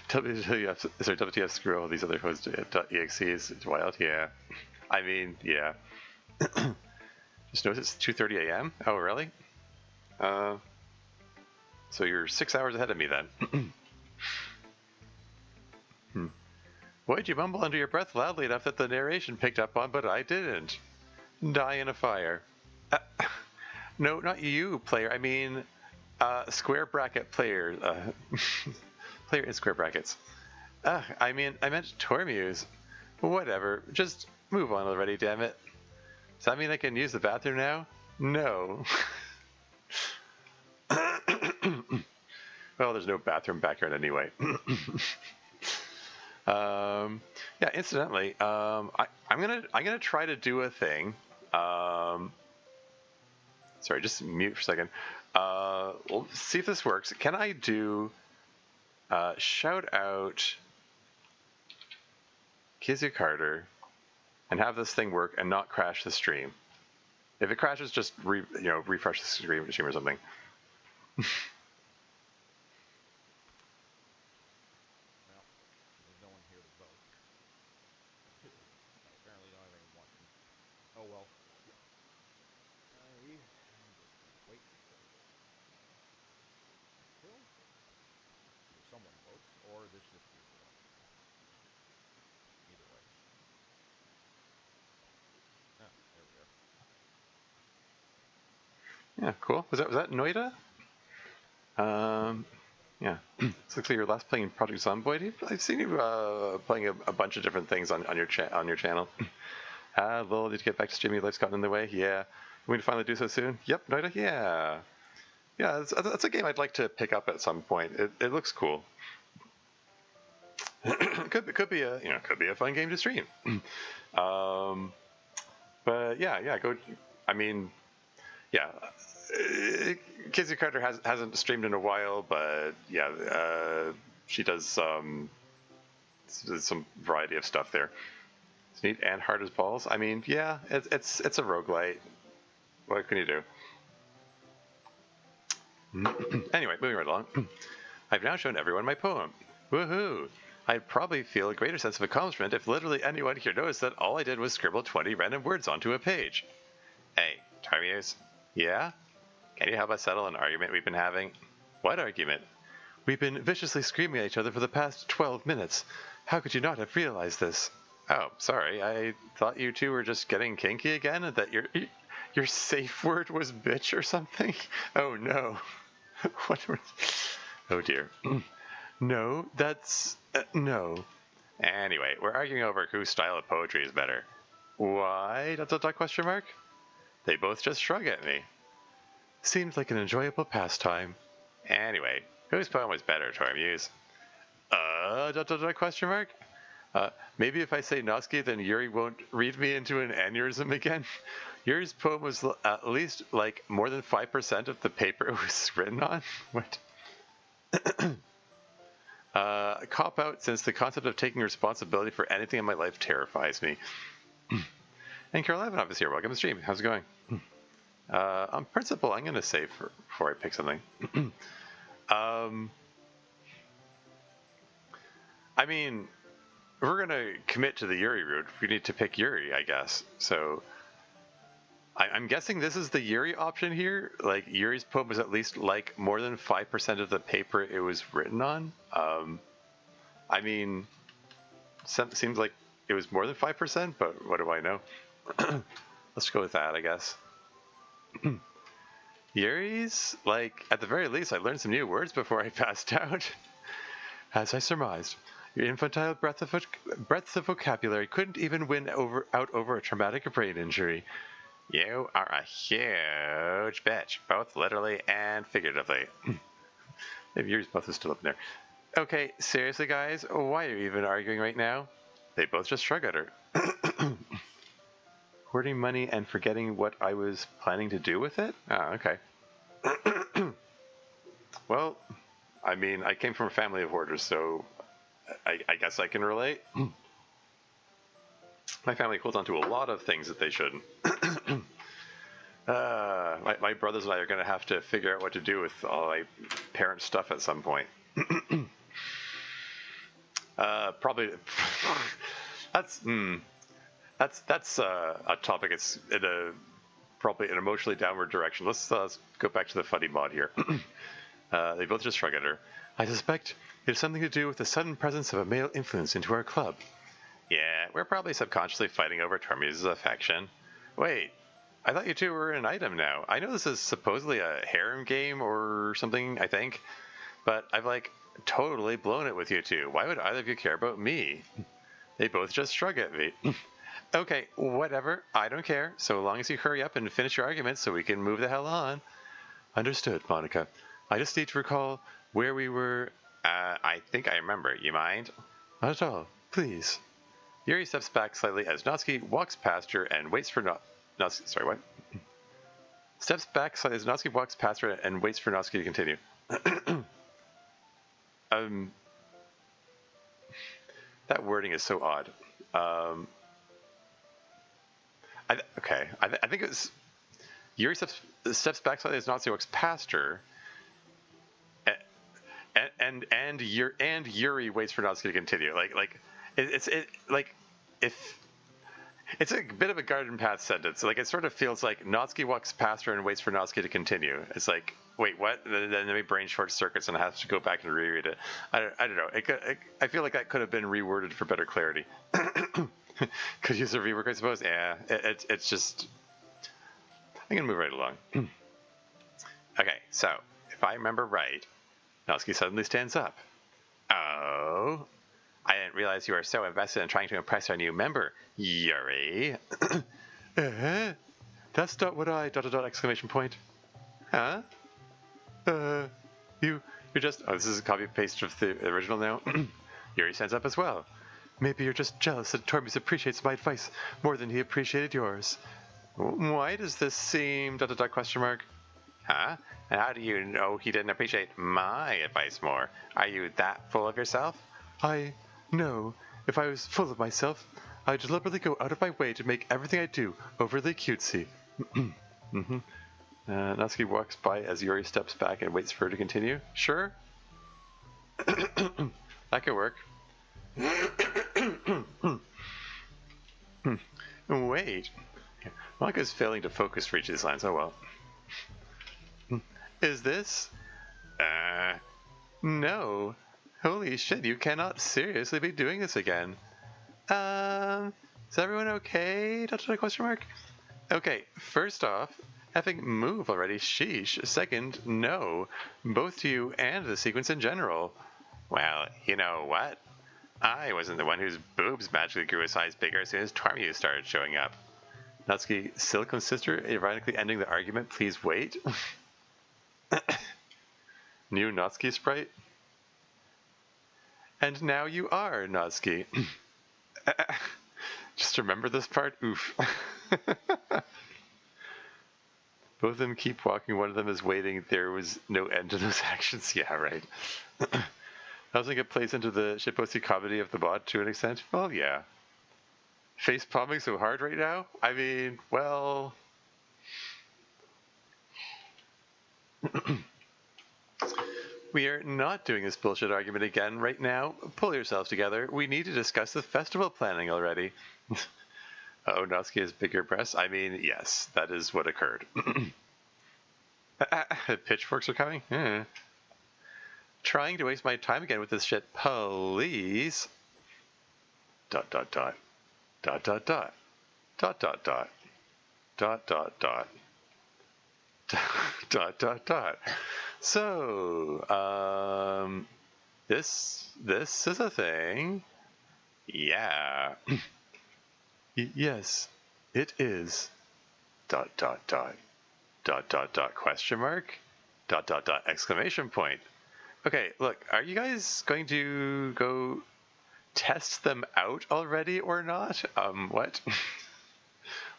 WTF, screw all these other hosts.exes. It's wild. Yeah. I mean, yeah. Just noticed it's 2:30 a.m. Oh, really? So you're 6 hours ahead of me then. Why did you mumble under your breath loudly enough that the narration picked up on, but I didn't? Die in a fire. No, not you, player. I mean, square bracket player. Player in square brackets. I meant Tormuse. Whatever. Just move on already, damn it. Does that mean I can use the bathroom now? No. Well, there's no bathroom backyard anyway. Yeah. Incidentally, I'm gonna try to do a thing. Sorry, just mute for a second. We'll see if this works. Can I do shout out Kizzy Carter and have this thing work and not crash the stream? If it crashes, just refresh the stream or something. Yeah, cool. Was that Noida? Yeah. This looks like your last playing Project Zomboid. I've seen you playing a bunch of different things on your channel. Lol, need to get back to streaming. Life's gotten in the way. Yeah. We need to finally do so soon. Yep, Noida. Yeah. Yeah, that's a game I'd like to pick up at some point. It looks cool. could be a fun game to stream. But yeah, go. I mean, yeah. Kizzy Carter hasn't streamed in a while, but yeah, she does some variety of stuff there. It's neat and hard as balls. I mean, yeah, it's a roguelite. What can you do? Anyway, moving right along. I've now shown everyone my poem. Woohoo! I'd probably feel a greater sense of accomplishment if literally anyone here noticed that all I did was scribble 20 random words onto a page. Hey, Tarmius. Yeah? Can you help us settle an argument we've been having? What argument? We've been viciously screaming at each other for the past 12 minutes. How could you not have realized this? Oh, sorry. I thought you two were just getting kinky again and that Your safe word was bitch or something? Oh no. What was... Oh dear. No, that's... no. Anyway, we're arguing over whose style of poetry is better. Why? Question mark? They both just shrug at me. Seemed like an enjoyable pastime. Anyway, whose poem was better to our muse? Question mark? Maybe if I say Noski, then Yuri won't read me into an aneurysm again? Yuri's poem was at least, like, more than 5% of the paper it was written on? What? Cop out, since the concept of taking responsibility for anything in my life terrifies me. And Carol Ivanov is here. Welcome to the stream. How's it going? On principle, I'm going to save before I pick something. I mean, if we're going to commit to the Yuri route, we need to pick Yuri, I guess. So I'm guessing this is the Yuri option here. Like, Yuri's poem was at least, like, more than 5% of the paper it was written on. I mean, seems like it was more than 5%, but what do I know? Let's go with that, I guess. Yuri's, like, at the very least, I learned some new words before I passed out. As I surmised, your infantile breadth of vocabulary couldn't even win out over a traumatic brain injury. You are a huge bitch, both literally and figuratively. Maybe Yuri's both is still up in there. Okay, seriously, guys, why are you even arguing right now? They both just shrug at her. Hoarding money and forgetting what I was planning to do with it? Ah, okay. Well, I mean, I came from a family of hoarders, so I guess I can relate. My family holds on to a lot of things that they shouldn't. My brothers and I are going to have to figure out what to do with all my parents' stuff at some point. Probably... That's a topic. It's in probably an emotionally downward direction. Let's go back to the funny mod here. They both just shrug at her. I suspect it has something to do with the sudden presence of a male influence into our club. Yeah, we're probably subconsciously fighting over Tormuse's affection. Wait, I thought you two were an item now. I know this is supposedly a harem game or something, I think, but I've, like, totally blown it with you two. Why would either of you care about me? They both just shrug at me. Okay, whatever. I don't care, so long as you hurry up and finish your argument so we can move the hell on. Understood, Monica. I just need to recall where we were. I think I remember. You mind? Not at all. Please. Yuri steps back slightly as Natsuki walks past her and waits for Natsuki. Sorry, what? Steps back slightly as Natsuki walks past her and waits for Natsuki to continue. That wording is so odd. I think it was Yuri steps back slightly as Natsuki walks past her, and Yuri waits for Natsuki to continue. It's a bit of a garden path sentence. Like, it sort of feels like Natsuki walks past her and waits for Natsuki to continue. It's like, wait, what? Then my brain short circuits and I have to go back and reread it. I don't know. I feel like that could have been reworded for better clarity. Could use a rework, I suppose. Yeah, it's just... I'm going to move right along. Okay, so, if I remember right, Natsuki suddenly stands up. Oh, I didn't realize you were so invested in trying to impress our new member, Yuri. That's not what I... ... exclamation point. Huh? You're just... Oh, this is a copy-paste of the original now. Yuri stands up as well. Maybe you're just jealous that Tormuse appreciates my advice more than he appreciated yours. Why does this seem... ... question mark? Huh? And how do you know he didn't appreciate my advice more? Are you that full of yourself? No. If I was full of myself, I'd deliberately go out of my way to make everything I do overly cutesy. Natsuki walks by as Yuri steps back and waits for her to continue. Sure? That could work. Wait. Monica's failing to focus for each of these lines. Oh well. Is this? No. Holy shit, you cannot seriously be doing this again. Is everyone okay? Question mark? Okay, first off, effing move already, sheesh. Second, no. Both to you and the sequence in general. Well, you know what? I wasn't the one whose boobs magically grew a size bigger as soon as Tormuse started showing up. Natsuki, Silicon Sister, ironically ending the argument, please wait. New Natsuki sprite? And now you are Natsuki. Just remember this part? Oof. Both of them keep walking, one of them is waiting. There was no end to those actions. Yeah, right. I think it plays into the shitposty comedy of the bot to an extent. Well, yeah. Face palming so hard right now? I mean, well... We are not doing this bullshit argument again right now. Pull yourselves together. We need to discuss the festival planning already. Oh, Natsuki has bigger breasts? I mean, yes, that is what occurred. Pitchforks are coming? Trying to waste my time again with this shit, please. ... Dot, dot, dot. Dot, dot, dot. Dot, dot, dot. Dot, dot, dot. Dot, dot, dot. So, this is a thing. Yeah. Yes, it is. ... Dot, dot, dot. Dot, dot, dot, question mark? Dot, dot, dot, exclamation point. Okay, look, are you guys going to go test them out already or not? What?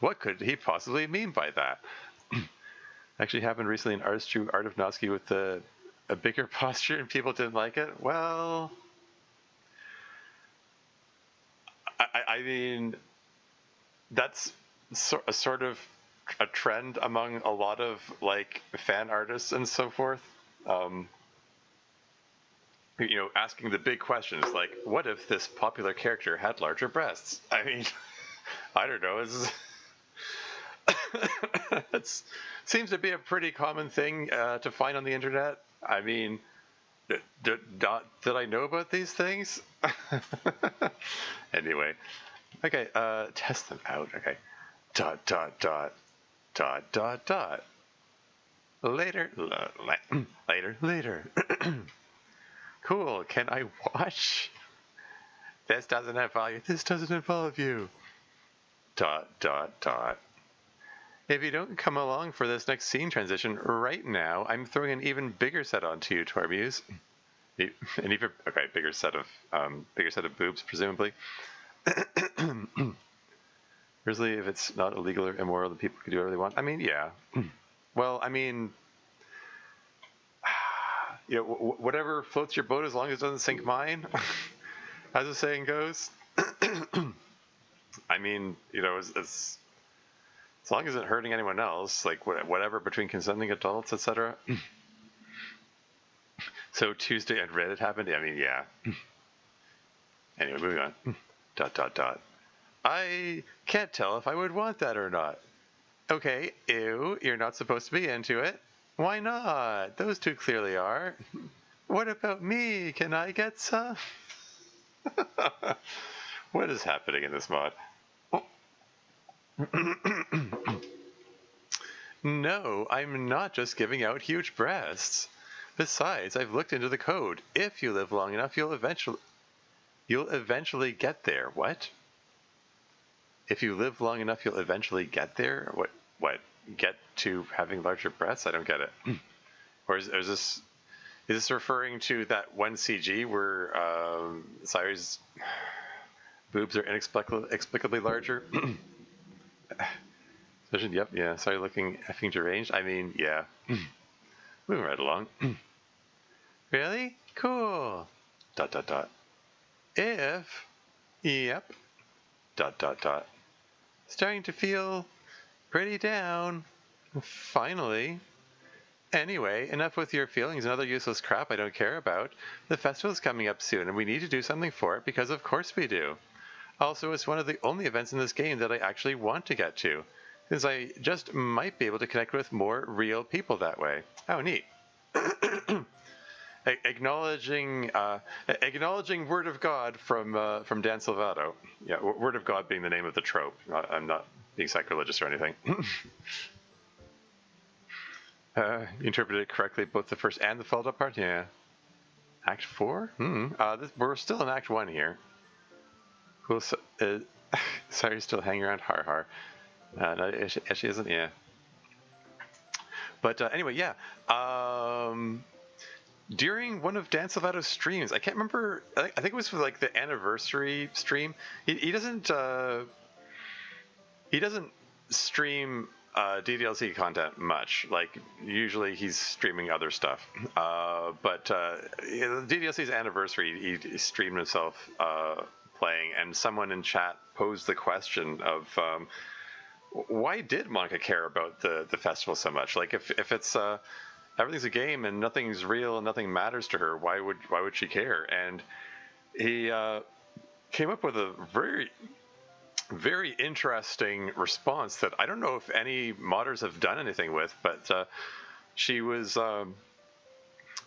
What could he possibly mean by that? Actually happened recently in Artist True Art of Natsuki with a bigger posture and people didn't like it. Well, I mean, that's sort of a trend among a lot of like fan artists and so forth. You know, asking the big questions like, what if this popular character had larger breasts? I mean, I don't know. It seems to be a pretty common thing to find on the internet. I mean, did I know about these things? Anyway, okay, test them out. Okay, ... Dot, dot. Later. Cool, can I watch? This doesn't involve you. This doesn't involve you. ... Dot, dot. If you don't come along for this next scene transition right now, I'm throwing an even bigger set onto you, Tormuse. Okay, bigger set of boobs, presumably. Usually, if it's not illegal or immoral, then people can do whatever they want. I mean, yeah. Well, I mean, you know, whatever floats your boat as long as it doesn't sink mine, as the saying goes. I mean, you know, as long as it's hurting anyone else, like whatever between consenting adults, etc. So Tuesday on Reddit happened. I mean, yeah. Anyway, moving on. ... Dot. I can't tell if I would want that or not. Okay, ew, you're not supposed to be into it. Why not? Those two clearly are. What about me? Can I get some? What is happening in this mod? No, I'm not just giving out huge breasts. Besides, I've looked into the code. If you live long enough, you'll eventually get there. What? If you live long enough, you'll eventually get there? What? Get to having larger breasts? I don't get it. Or is this referring to that one CG where Sayuri's boobs are inexplicably larger? Yep, yeah, sorry, looking effing deranged. I mean, yeah. Moving right along. Really? Cool. ... Dot. If... Yep. ... Dot. Starting to feel pretty down. Finally. Anyway, enough with your feelings and other useless crap I don't care about. The festival's coming up soon, and we need to do something for it because of course we do. Also, it's one of the only events in this game that I actually want to get to, since I just might be able to connect with more real people that way. Oh, neat. Acknowledging Word of God from Dan Silvato. Yeah, Word of God being the name of the trope. I'm not being sacrilegious or anything. You interpreted it correctly, both the first and the followed up part. Yeah. Act 4? We're still in Act 1 here. Cool. So, sorry, still hanging around. Har har. No, she isn't. Yeah. But anyway, yeah. During one of Dan Salvato's streams, I can't remember. I think it was for like the anniversary stream. He doesn't stream DDLC content much. Like usually he's streaming other stuff. But DDLC's anniversary, he streamed himself playing, and someone in chat posed the question of why did Monica care about the festival so much? Like if it's everything's a game and nothing's real and nothing matters to her, why would she care? And he came up with a very, very interesting response that I don't know if any modders have done anything with, but she was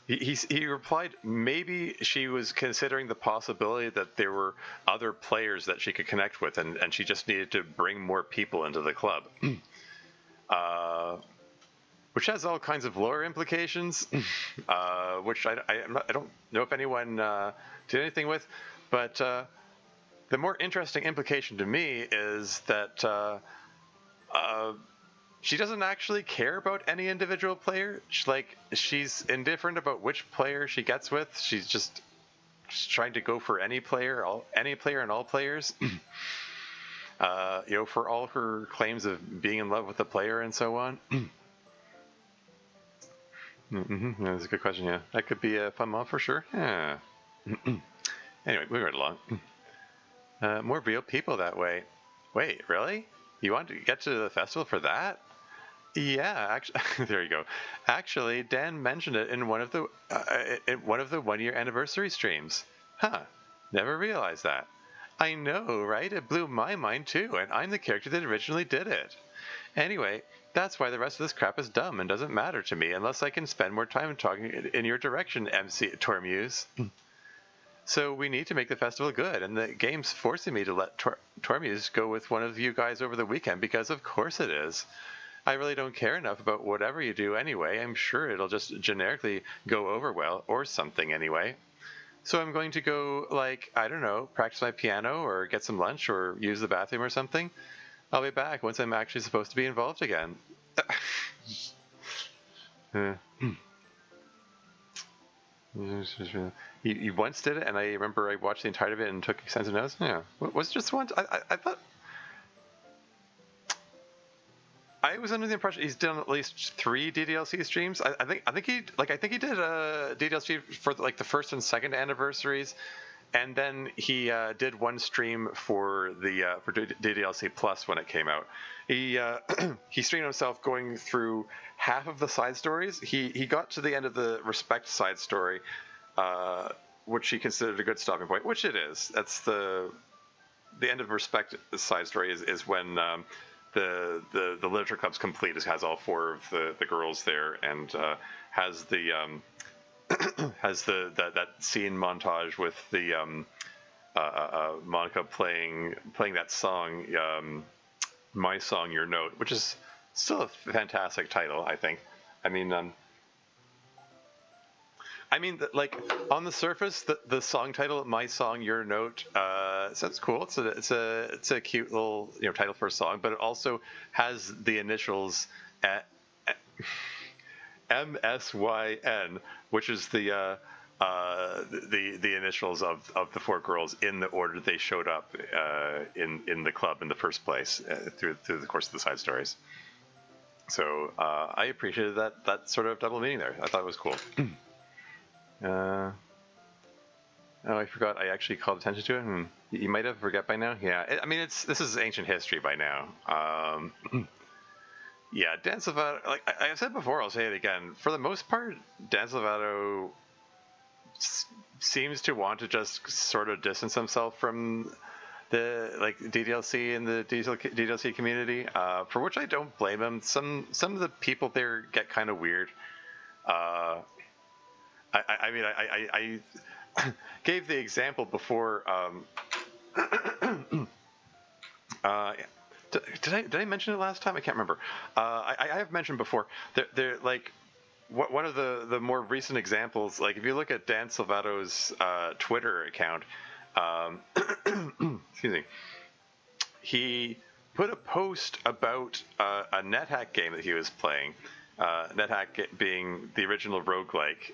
he replied maybe she was considering the possibility that there were other players that she could connect with, and she just needed to bring more people into the club. Which has all kinds of lore implications, which I don't know if anyone did anything with, but the more interesting implication to me is that she doesn't actually care about any individual player. She's indifferent about which player she gets with. She's just trying to go for any player and all players. For all her claims of being in love with the player and so on. Mm-hmm. That's a good question. Yeah, that could be a fun mod for sure. Yeah. Anyway, moving right along. More real people that way. Wait, really? You want to get to the festival for that? Yeah, actually, there you go. Actually, Dan mentioned it in one of the 1 year anniversary streams. Huh? Never realized that. I know, right? It blew my mind too, and I'm the character that originally did it. Anyway, that's why the rest of this crap is dumb and doesn't matter to me unless I can spend more time talking in your direction, MC Tormuse. So we need to make the festival good, and the game's forcing me to let Tormuse go with one of you guys over the weekend because of course it is. I really don't care enough about whatever you do anyway. I'm sure it'll just generically go over well, or something anyway. So I'm going to go, I don't know, practice my piano or get some lunch or use the bathroom or something. I'll be back once I'm actually supposed to be involved again. You once did it, and I remember I watched the entirety of it and took extensive notes. Yeah, was it just once? I thought I was under the impression he's done at least 3 DDLC streams. I think he did a DDLC for the first and second anniversaries, and then he did one stream for the for DDLC Plus when it came out. He he streamed himself going through half of the side stories. He got to the end of the Respect side story, which he considered a good stopping point, which it is. That's the end of Respect side story is when the literature club's complete. It has all 4 of the girls there, and has the has that scene montage with the Monica playing that song, My Song Your Note, which is still a fantastic title, I think. I mean, on the surface, the song title, My Song Your Note, sounds cool. It's a cute little title for a song, but it also has the initials MSYN, which is the initials of the 4 girls in the order they showed up in the club in the first place through the course of the side stories. So I appreciated that sort of double meaning there. I thought it was cool. I forgot I actually called attention to it. You might have forgot by now. Yeah, I mean this is ancient history by now. Yeah, Dan Salvato, like I said before, I'll say it again. For the most part, Dan Salvato seems to want to just sort of distance himself from the DDLC and the DDLC community, for which I don't blame him. Some of the people there get kind of weird. I gave the example before. Did I mention it last time? I can't remember. I have mentioned before. They're like one of the more recent examples. Like if you look at Dan Salvato's Twitter account, excuse me, he put a post about a NetHack game that he was playing. NetHack being the original roguelike.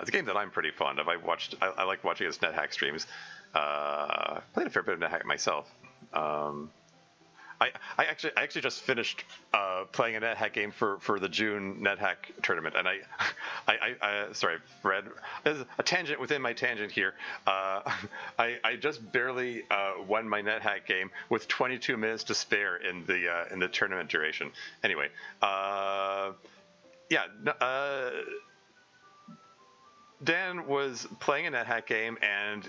It's a game that I'm pretty fond of. I like watching his NetHack streams. Played a fair bit of NetHack myself. I actually just finished playing a NetHack game for the June NetHack tournament, and sorry, Fred, there's a tangent within my tangent here. I just barely won my NetHack game with 22 minutes to spare in the tournament duration. Anyway, Dan was playing a NetHack game, and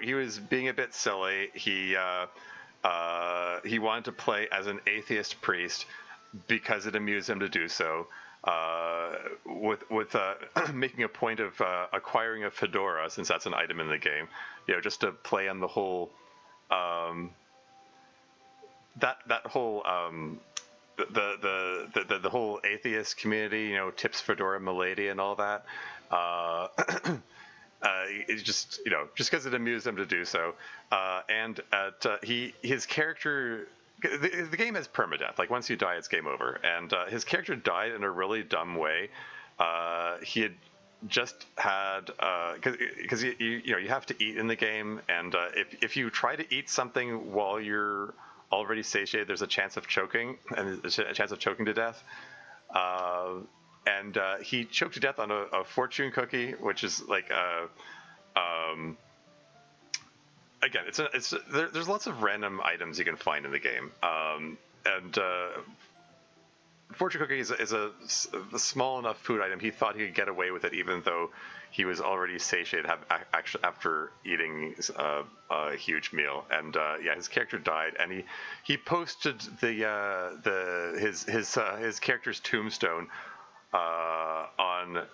he was being a bit silly. He wanted to play as an atheist priest because it amused him to do so, with making a point of acquiring a fedora, since that's an item in the game, just to play on the whole that whole the whole atheist community, tips fedora milady and all that. It's just because it amused him to do so, and his character, the game has permadeath. Like once you die, it's game over. And his character died in a really dumb way. He had just had because you have to eat in the game, and if you try to eat something while you're already satiated, there's a chance of choking, and a chance of choking to death. And he choked to death on a fortune cookie, which is like again, there's lots of random items you can find in the game, and fortune cookie is a small enough food item. He thought he could get away with it, even though he was already satiated after eating a huge meal. And his character died, and he posted his character's tombstone on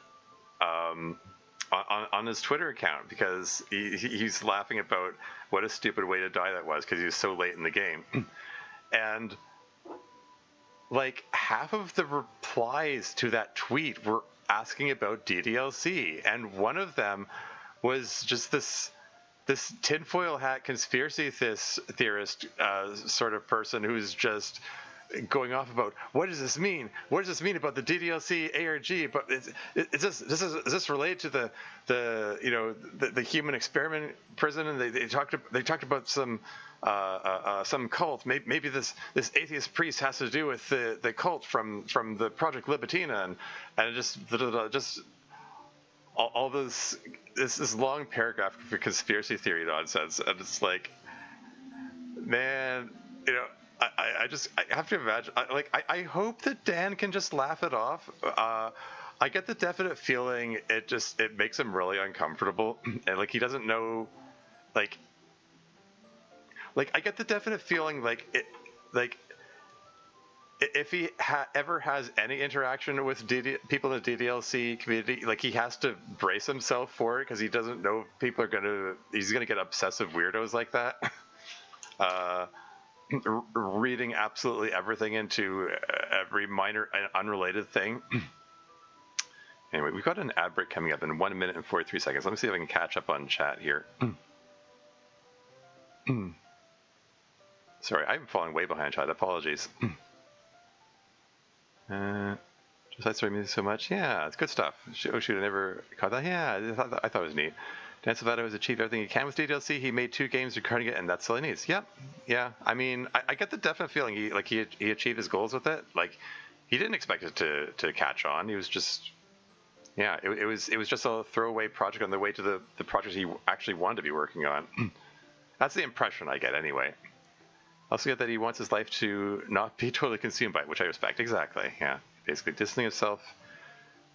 his Twitter account, because he's laughing about what a stupid way to die that was, because he was so late in the game. And like half of the replies to that tweet were asking about DDLC, and one of them was just this tinfoil hat conspiracy theorist sort of person who's just going off about what does this mean? What does this mean about the DDLC ARG? But is this related to the human experiment prison? And they talked about some cult. Maybe this atheist priest has to do with the cult from the Project Libitina, and it just all this long paragraph of conspiracy theory nonsense, and it's like, man, I have to imagine. I hope that Dan can just laugh it off. I get the definite feeling it makes him really uncomfortable, and like he doesn't know, like I get the definite feeling if he ever has any interaction with people in the DDLC community, like he has to brace himself for it, because he doesn't know if he's gonna get obsessive weirdos like that. Reading absolutely everything into every minor and unrelated thing. Anyway, we've got an ad break coming up in 1 minute and 43 seconds. Let me see if I can catch up on chat here. Sorry, I'm falling way behind chat. Apologies. Just I started music so much. Yeah, it's good stuff. Oh shoot, I never caught that. Yeah, I thought it was neat. Dan Salvato has achieved everything he can with DDLC. He made 2 games regarding it, and that's all he needs. Yep. Yeah. I mean, I get the definite feeling he achieved his goals with it. Like, he didn't expect it to catch on. He was just, yeah. It was just a throwaway project on the way to the project he actually wanted to be working on. That's the impression I get, anyway. I also get that he wants his life to not be totally consumed by it, which I respect. Exactly. Yeah. Basically, distancing himself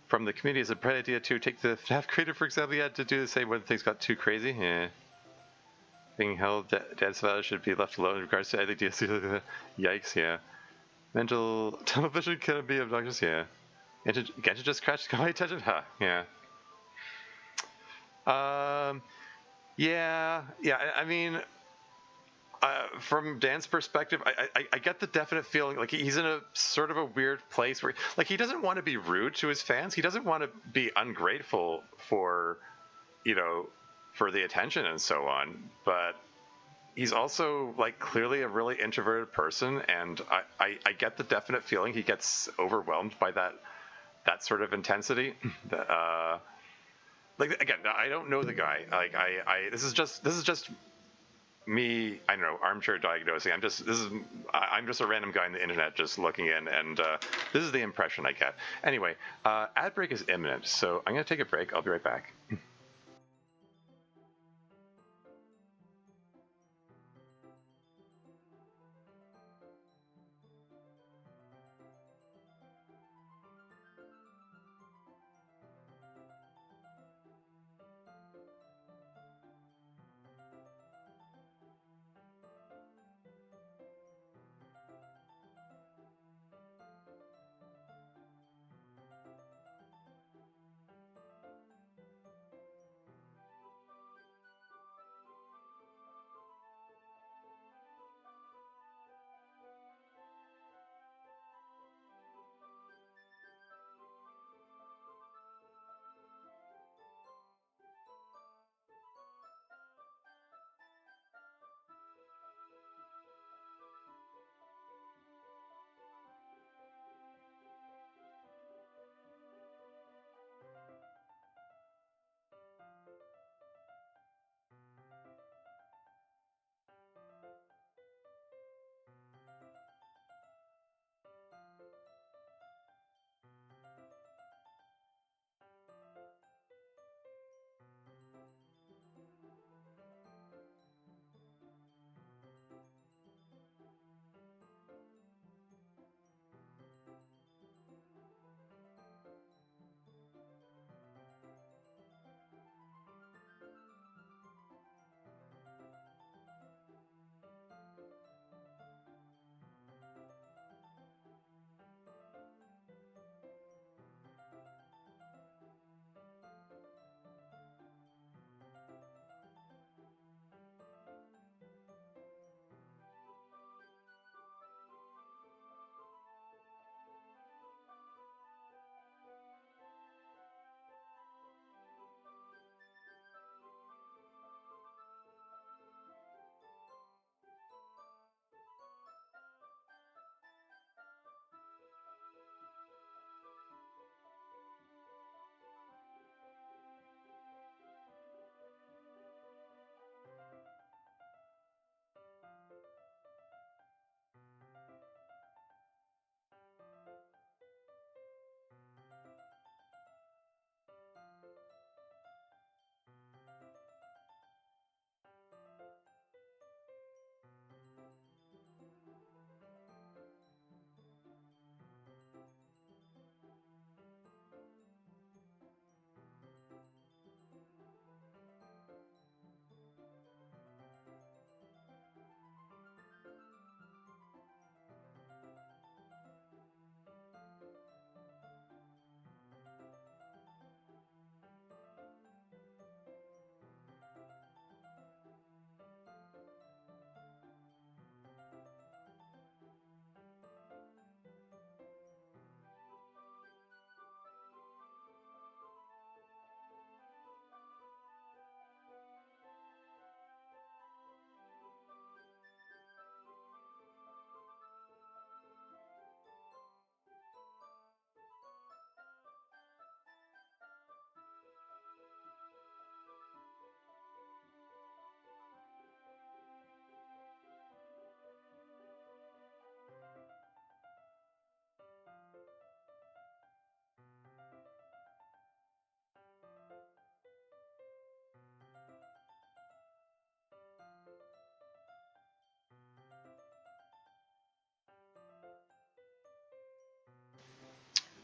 from the community is a bright idea to take the FNAF creator, for example. He had to do the same when things got too crazy. Yeah. Being held, Dan Salvato should be left alone in regards to either DLC. Yikes, yeah. Mental television can be obnoxious, yeah. Genshin just crashed my attention, huh? Yeah. Yeah. I mean, from Dan's perspective, I get the definite feeling like he's in a sort of a weird place where like he doesn't want to be rude to his fans. He doesn't want to be ungrateful for, you know, for the attention and so on. But he's also like clearly a really introverted person, and I get the definite feeling he gets overwhelmed by that sort of intensity. Like again, I don't know the guy. Like this is just me, I don't know, armchair diagnosing. I'm just a random guy on the internet just looking in, and this is the impression I get. Anyway, ad break is imminent, so I'm gonna take a break. I'll be right back.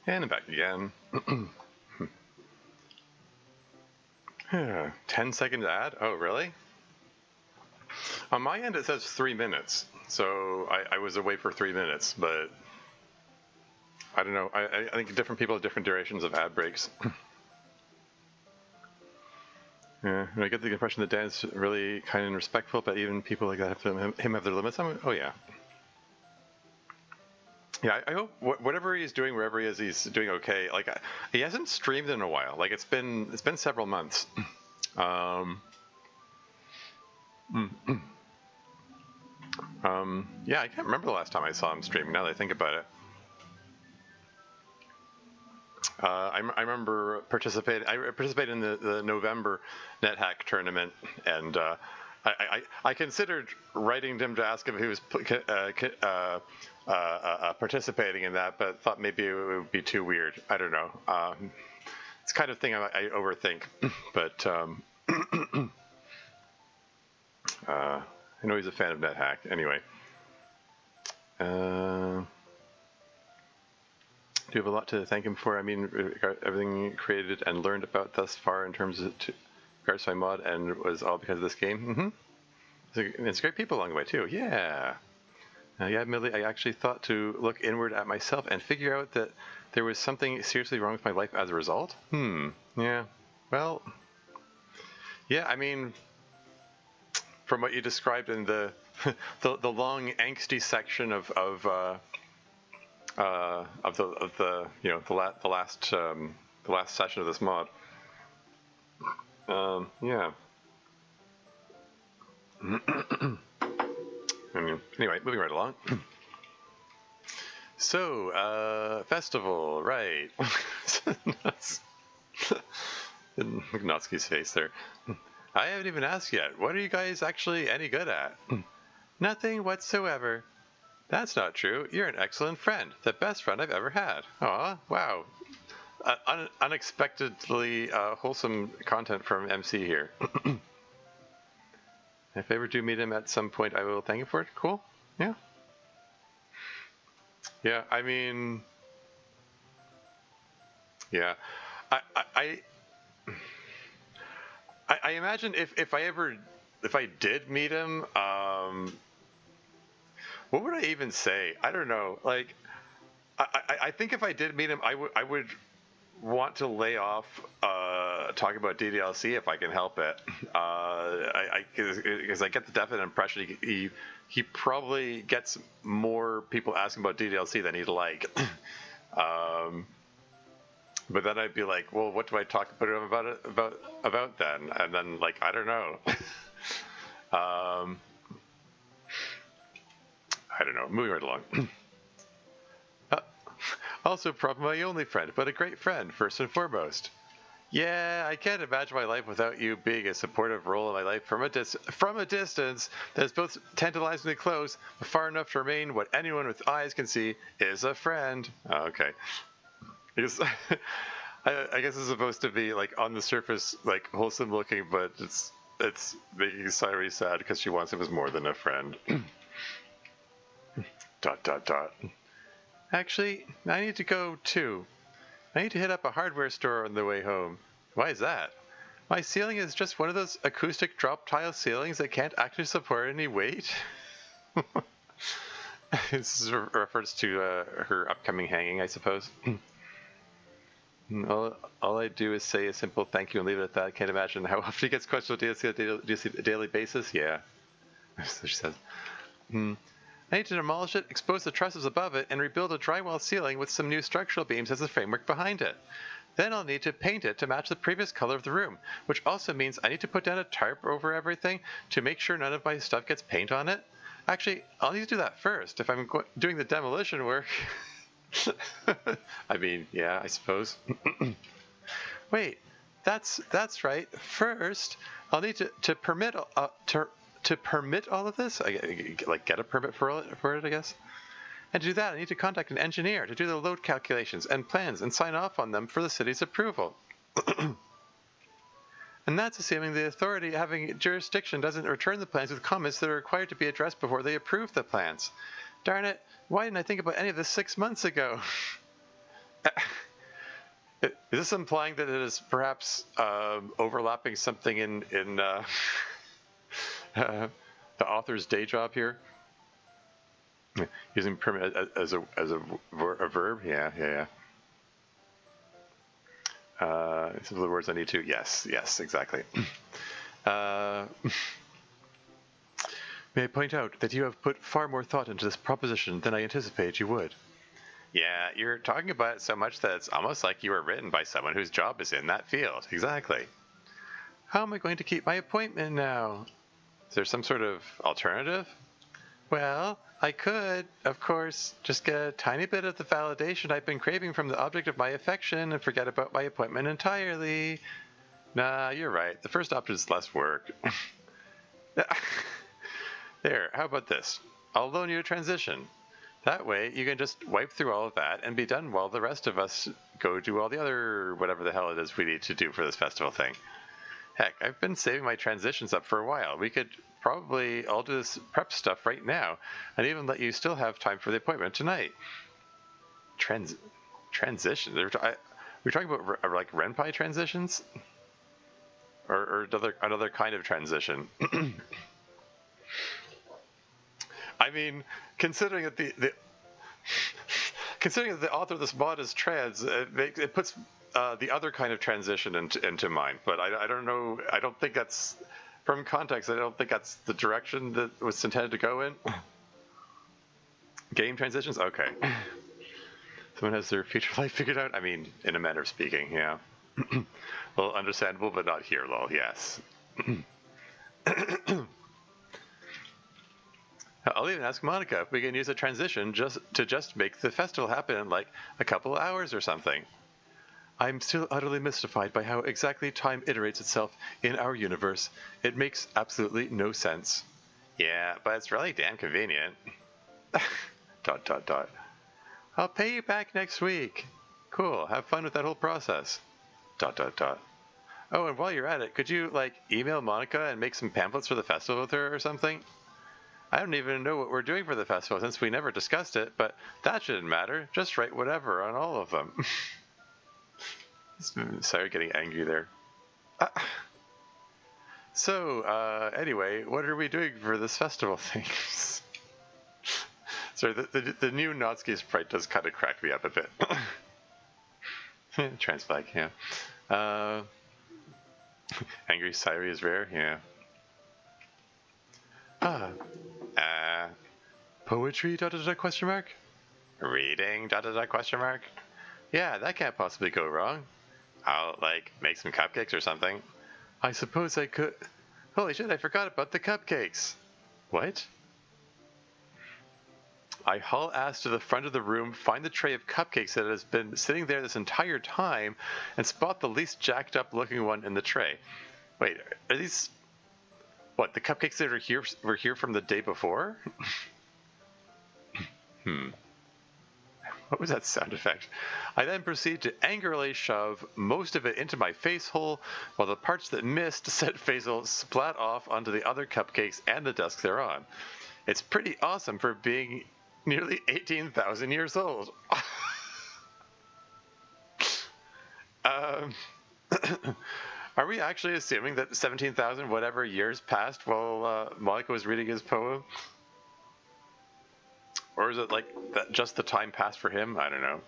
And I'm back again. 10-second ad? Oh, really? On my end, it says 3 minutes. So I was away for 3 minutes, but I don't know. I think different people have different durations of ad breaks. Yeah, and I get the impression that Dan's really kind and respectful, but even people like that have to him have their limits. Oh yeah. Yeah, I hope whatever he's doing, wherever he is, he's doing okay. Like he hasn't streamed in a while. Like it's been several months. Um, yeah, I can't remember the last time I saw him stream. Now that I think about it, I remember participating. I participated in the November NetHack tournament, and I considered writing to him to ask him if he was participating in that, but thought maybe it would be too weird. I don't know. It's the kind of thing I overthink, but I know he's a fan of NetHack. Anyway, do you have a lot to thank him for? I mean, everything created and learned about thus far in terms of regards to my mod, and it was all because of this game. It's great people along the way too. Yeah. Yeah, admittedly, I actually thought to look inward at myself and figure out that there was something seriously wrong with my life as a result. Yeah. Well. Yeah, I mean, from what you described in the the long angsty section of the you know the last session of this mod. Yeah. Anyway, moving right along. So, festival, right? Natsuki's face there. I haven't even asked yet. What are you guys actually any good at? Nothing whatsoever. That's not true. You're an excellent friend. The best friend I've ever had. Aw, wow. Unexpectedly wholesome content from MC here. If I ever do meet him at some point, I will thank him for it. Cool. Yeah. Yeah, I mean... Yeah. I imagine if I did meet him, what would I even say? I don't know. Like, I think if I did meet him, I would want to lay off talking about DDLC if I can help it. Because I get the definite impression he probably gets more people asking about DDLC than he'd like. But then I'd be like, well, what do I talk about then? And then like I don't know. I don't know. Moving right along. Also, probably my only friend, but a great friend first and foremost. Yeah, I can't imagine my life without you being a supportive role in my life from a distance that is both tantalizingly close, but far enough to remain what anyone with eyes can see is a friend. Oh, okay. Because I guess it's supposed to be like on the surface like wholesome looking, but it's making Sairi sad because she wants him as more than a friend. ... Actually, I need to go too. I need to hit up a hardware store on the way home. Why is that? My ceiling is just one of those acoustic drop tile ceilings that can't actually support any weight. This is a reference to her upcoming hanging, I suppose. All I do is say a simple thank you and leave it at that. I can't imagine how often he gets questioned on a daily basis. Yeah. So she says. I need to demolish it, expose the trusses above it, and rebuild a drywall ceiling with some new structural beams as the framework behind it. Then I'll need to paint it to match the previous color of the room, which also means I need to put down a tarp over everything to make sure none of my stuff gets paint on it. Actually, I'll need to do that first if I'm doing the demolition work. I mean, yeah, I suppose. Wait, that's right. First, I'll need to permit to permit all of this, like get a permit for it, I guess. And to do that, I need to contact an engineer to do the load calculations and plans and sign off on them for the city's approval. And that's assuming the authority having jurisdiction doesn't return the plans with comments that are required to be addressed before they approve the plans. Darn it, why didn't I think about any of this 6 months ago? Is this implying that it is perhaps overlapping something in the author's day job here? Using permit as a verb? Yeah. Some of the words I need to. Yes, exactly. May I point out that you have put far more thought into this proposition than I anticipated you would. Yeah, you're talking about it so much that it's almost like you were written by someone whose job is in that field. Exactly. How am I going to keep my appointment now? Is there some sort of alternative? Well, I could, of course, just get a tiny bit of the validation I've been craving from the object of my affection and forget about my appointment entirely. Nah, you're right. The first option is less work. There, how about this? I'll loan you a transition. That way, you can just wipe through all of that and be done while the rest of us go do all the other whatever the hell it is we need to do for this festival thing. Heck, I've been saving my transitions up for a while. We could probably all do this prep stuff right now and even let you still have time for the appointment tonight. Transitions? We're talking about like Renpai transitions? Or another kind of transition? I mean, considering that considering that the author of this mod is trans, it puts the other kind of transition into mind. But I don't know. I don't think that's from context. I don't think that's the direction that was intended to go in. Game transitions. Okay. Someone has their future life figured out. I mean, in a manner of speaking, yeah. Well, understandable, but not here, lol. Yes. I'll even ask Monica if we can use a transition just make the festival happen in like a couple of hours or something. I'm still utterly mystified by how exactly time iterates itself in our universe. It makes absolutely no sense. Yeah, but it's really damn convenient. ... I'll pay you back next week. Cool, have fun with that whole process. ... Oh, and while you're at it, could you, like, email Monica and make some pamphlets for the festival with her or something? I don't even know what we're doing for the festival since we never discussed it, but that shouldn't matter. Just write whatever on all of them. Sorry, getting angry there. Anyway, what are we doing for this festival thing? Sorry, the new Natsuki sprite does kind of crack me up a bit. Trans flag, yeah. Angry Syrie is rare, yeah. Poetry, ... question mark? Reading, ... question mark? Yeah, that can't possibly go wrong. I'll, like, make some cupcakes or something. I suppose I could... Holy shit, I forgot about the cupcakes. What? I haul ass to the front of the room, find the tray of cupcakes that has been sitting there this entire time, and spot the least jacked up looking one in the tray. Wait, are these... What, the cupcakes that are here were here from the day before? What was that sound effect? I then proceed to angrily shove most of it into my face hole, while the parts that missed said facial splat off onto the other cupcakes and the desk they're on. It's pretty awesome for being nearly 18,000 years old. Are we actually assuming that 17,000 whatever years passed while Monica was reading his poem? Or is it like that just the time passed for him? I don't know.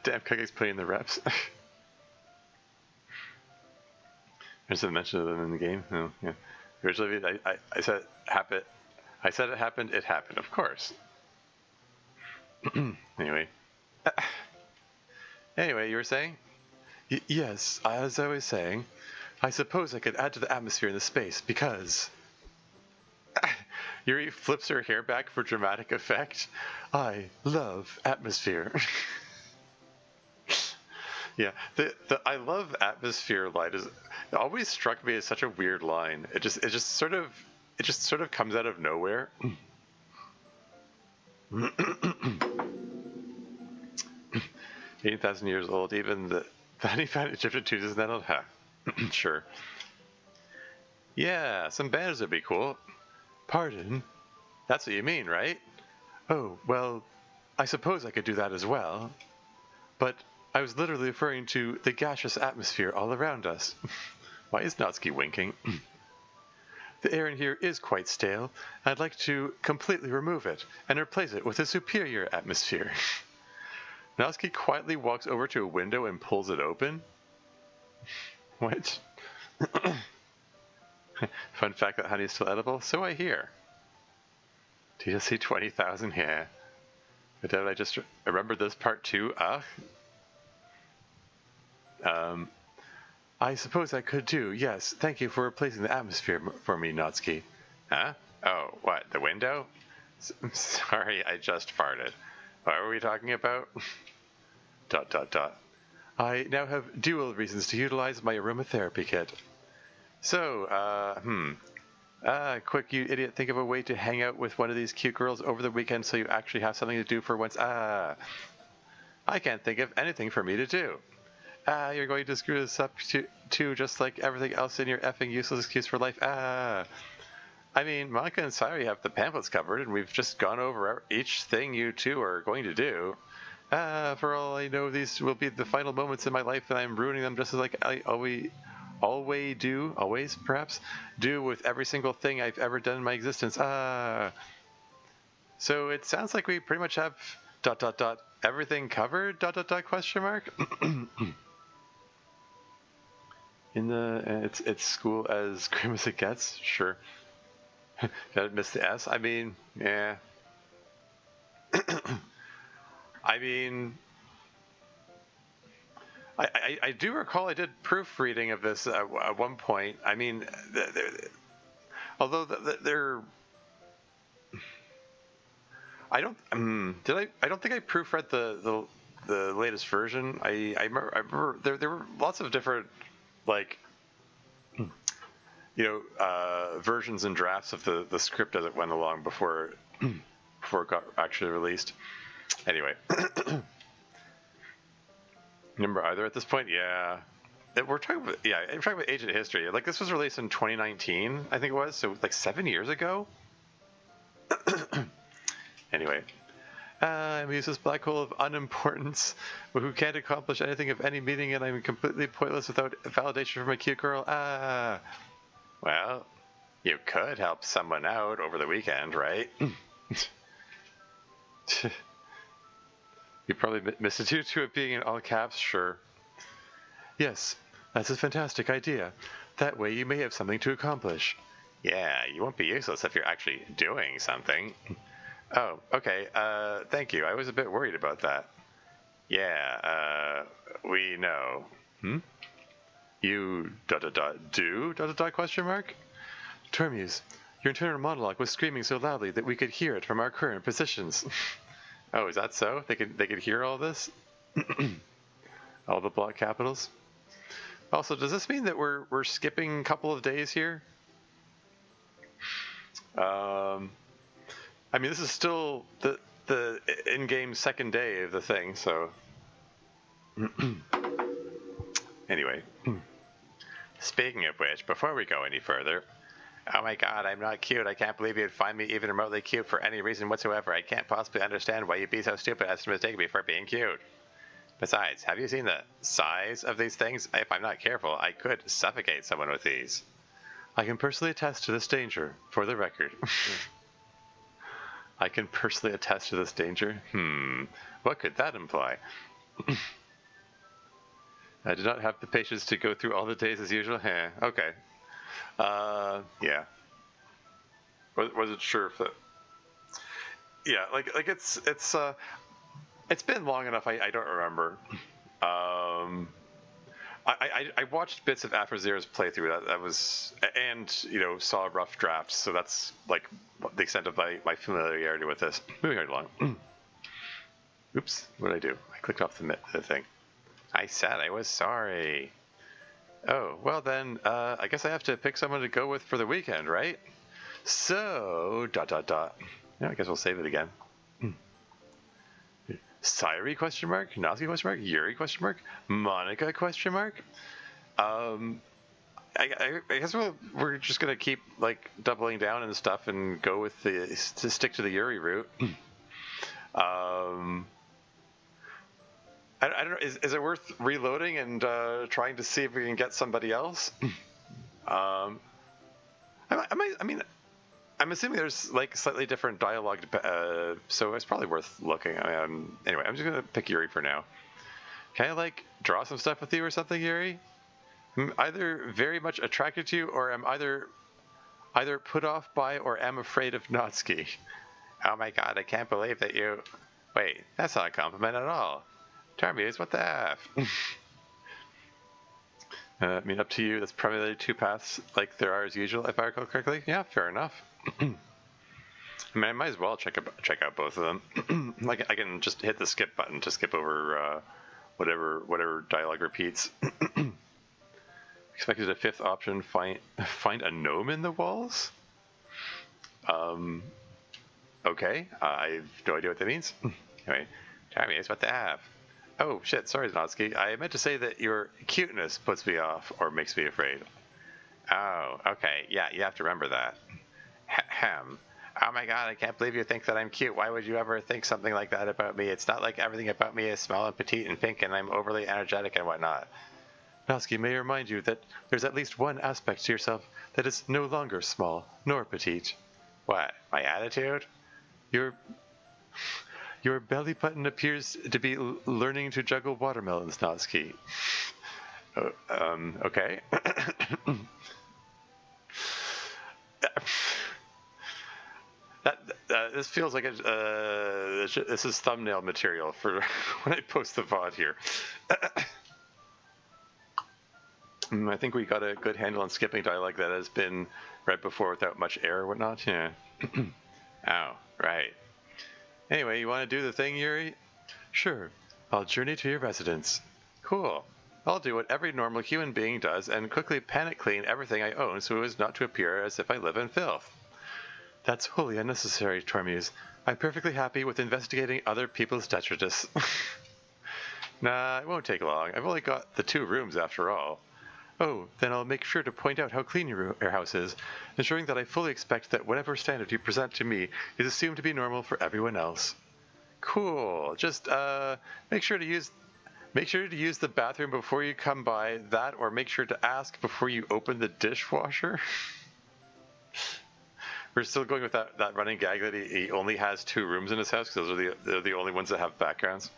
Damn cookies putting in the reps. There's a mention of them in the game. Oh, yeah. Originally, I said it happened. It happened, of course. Anyway, you were saying? Yes, as I was saying, I suppose I could add to the atmosphere in the space because... Yuri flips her hair back for dramatic effect. I love atmosphere. Yeah, the I love atmosphere line is it always struck me as such a weird line. It just sort of comes out of nowhere. 18,000 years old, even the Fanny Egyptian tooth isn't that old? Huh. Sure. Yeah, some banners would be cool. Pardon? That's what you mean, right? Oh, well, I suppose I could do that as well. But I was literally referring to the gaseous atmosphere all around us. Why is Natsuki winking? The air in here is quite stale. I'd like to completely remove it and replace it with a superior atmosphere. Natsuki quietly walks over to a window and pulls it open. What? Fun fact that honey is still edible? So I hear. DDLC 20,000, yeah. But did I just remember this part too? I suppose I could do, yes. Thank you for replacing the atmosphere for me, Natsuki. Huh? Oh, what, the window? Sorry, I just farted. What were we talking about? ... I now have dual reasons to utilize my aromatherapy kit. So, quick, you idiot, think of a way to hang out with one of these cute girls over the weekend so you actually have something to do for once. I can't think of anything for me to do. You're going to screw this up too, just like everything else in your effing useless excuse for life. I mean, Monica and Sayori have the pamphlets covered, and we've just gone over each thing you two are going to do. For all I know, these will be the final moments in my life, and I'm ruining them just as like I always do with every single thing I've ever done in my existence. So it sounds like we pretty much have ... everything covered? ... question mark. In the it's school as grim as it gets. Sure. Did I miss the S? I mean, yeah. I mean, I do recall I did proofreading of this at one point. I mean, although they're... I don't think I proofread the latest version. I remember there were lots of different, like, versions and drafts of the script as it went along before it got actually released. Anyway, remember either at this point? Yeah, we're talking about Agent History. Like, this was released in 2019, I think it was. So like 7 years ago. Anyway, I'm a useless black hole of unimportance who can't accomplish anything of any meaning, and I'm completely pointless without validation from a cute girl. Well, you could help someone out over the weekend, right? You probably missed it due to it being in all caps, sure. Yes, that's a fantastic idea. That way you may have something to accomplish. Yeah, you won't be useless if you're actually doing something. Oh, okay, thank you. I was a bit worried about that. Yeah, we know. You ... do ... question mark? Termuse, your internal monologue was screaming so loudly that we could hear it from our current positions. Oh, is that so? They could hear all this? All the block capitals? Also, does this mean that we're skipping a couple of days here? I mean, this is still the in-game second day of the thing, so... Anyway. Speaking of which, before we go any further... Oh my god, I'm not cute. I can't believe you'd find me even remotely cute for any reason whatsoever. I can't possibly understand why you'd be so stupid as to mistake me for being cute. Besides, have you seen the size of these things? If I'm not careful, I could suffocate someone with these. I can personally attest to this danger, for the record. I can personally attest to this danger? What could that imply? I do not have the patience to go through all the days as usual. Okay. Yeah. Wasn't sure if that... Yeah, like it's been long enough, I don't remember. I watched bits of AfroZero's playthrough, that was, and, saw rough drafts, so that's, like, the extent of my familiarity with this. Moving right along. Oops, what did I do? I clicked off the thing. I said I was sorry. Oh, well then, I guess I have to pick someone to go with for the weekend, right? So, ... Yeah, I guess we'll save it again. Sayori question mark? Natsuki question mark? Yuri question mark? Monica question mark? I guess we're just gonna keep, like, doubling down and stuff and go with to stick to the Yuri route. I don't know. Is it worth reloading and trying to see if we can get somebody else? I mean, I'm assuming there's, like, slightly different dialogue, so it's probably worth looking. Anyway, I'm just gonna pick Yuri for now. Can I, like, draw some stuff with you or something, Yuri? I'm either very much attracted to you, or I'm either either put off by or am afraid of Natsuki. Oh my god, I can't believe that you... Wait, that's not a compliment at all. Tarmuse, what the F? I mean, up to you. That's primarily two paths like there are as usual, if I recall correctly. Yeah, fair enough. I mean, I might as well check out both of them. Like, I can just hit the skip button to skip over whatever dialogue repeats. Expected a fifth option, find a gnome in the walls? Okay, I have no idea what that means. Anyway, Tarmuse, what the F? Oh, shit, sorry, Natsuki. I meant to say that your cuteness puts me off or makes me afraid. Oh, okay, yeah, you have to remember that. Ahem. Oh my god, I can't believe you think that I'm cute. Why would you ever think something like that about me? It's not like everything about me is small and petite and pink and I'm overly energetic and whatnot. Natsuki, may I remind you that there's at least one aspect to yourself that is no longer small nor petite. What, my attitude? Your belly button appears to be learning to juggle watermelons, Natsuki. Okay. This feels like this is thumbnail material for when I post the VOD here. I think we got a good handle on skipping dialogue that has been read before without much error or whatnot. Yeah. Oh, right. Anyway, you want to do the thing, Yuri? Sure. I'll journey to your residence. Cool. I'll do what every normal human being does and quickly panic clean everything I own so as not to appear as if I live in filth. That's wholly unnecessary, Tarmuse. I'm perfectly happy with investigating other people's detritus. Nah, it won't take long. I've only got the 2 rooms after all. Oh, then I'll make sure to point out how clean your house is, ensuring that I fully expect that whatever standard you present to me is assumed to be normal for everyone else. Cool. Just make sure to use the bathroom before you come by that, or make sure to ask before you open the dishwasher. We're still going with that running gag that he only has 2 rooms in his house because they're the only ones that have backgrounds.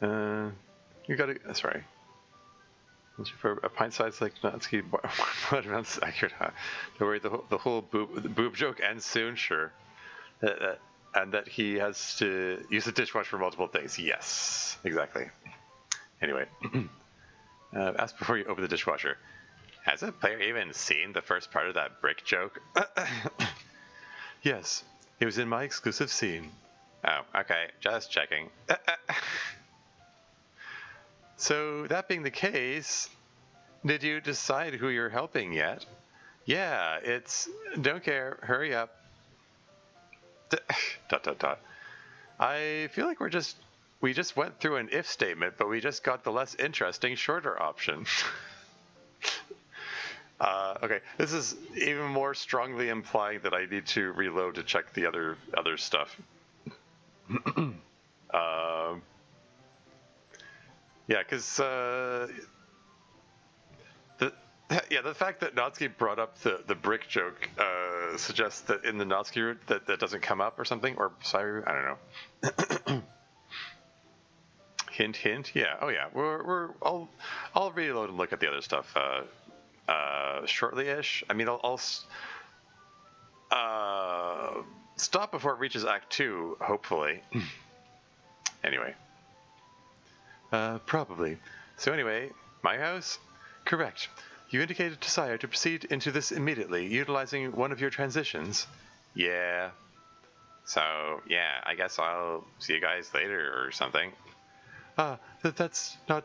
You gotta. Sorry. For a pint size like Natsuki, what accurate? Don't worry, the whole boob joke ends soon. Sure. And that he has to use the dishwasher for multiple things. Yes, exactly. Anyway, ask before you open the dishwasher. Has a player even seen the first part of that brick joke? Yes, it was in my exclusive scene. Oh, okay, just checking. So, that being the case, did you decide who you're helping yet? Yeah, it's... Don't care, hurry up. Dot dot dot. I feel like we just went through an if statement, but we just got the less interesting, shorter option. Okay, this is even more strongly implying that I need to reload to check the other stuff. Yeah, because the fact that Natsuki brought up the brick joke suggests that in the Natsuki route that doesn't come up or something, or Psy route, I don't know. Hint, hint. Yeah. Oh yeah. I'll reload and look at the other stuff shortly-ish. I mean, I'll stop before it reaches Act 2, hopefully. Anyway. Probably. So anyway, my house? Correct. You indicated desire to proceed into this immediately, utilizing one of your transitions. Yeah. So, yeah, I guess I'll see you guys later or something. That's not...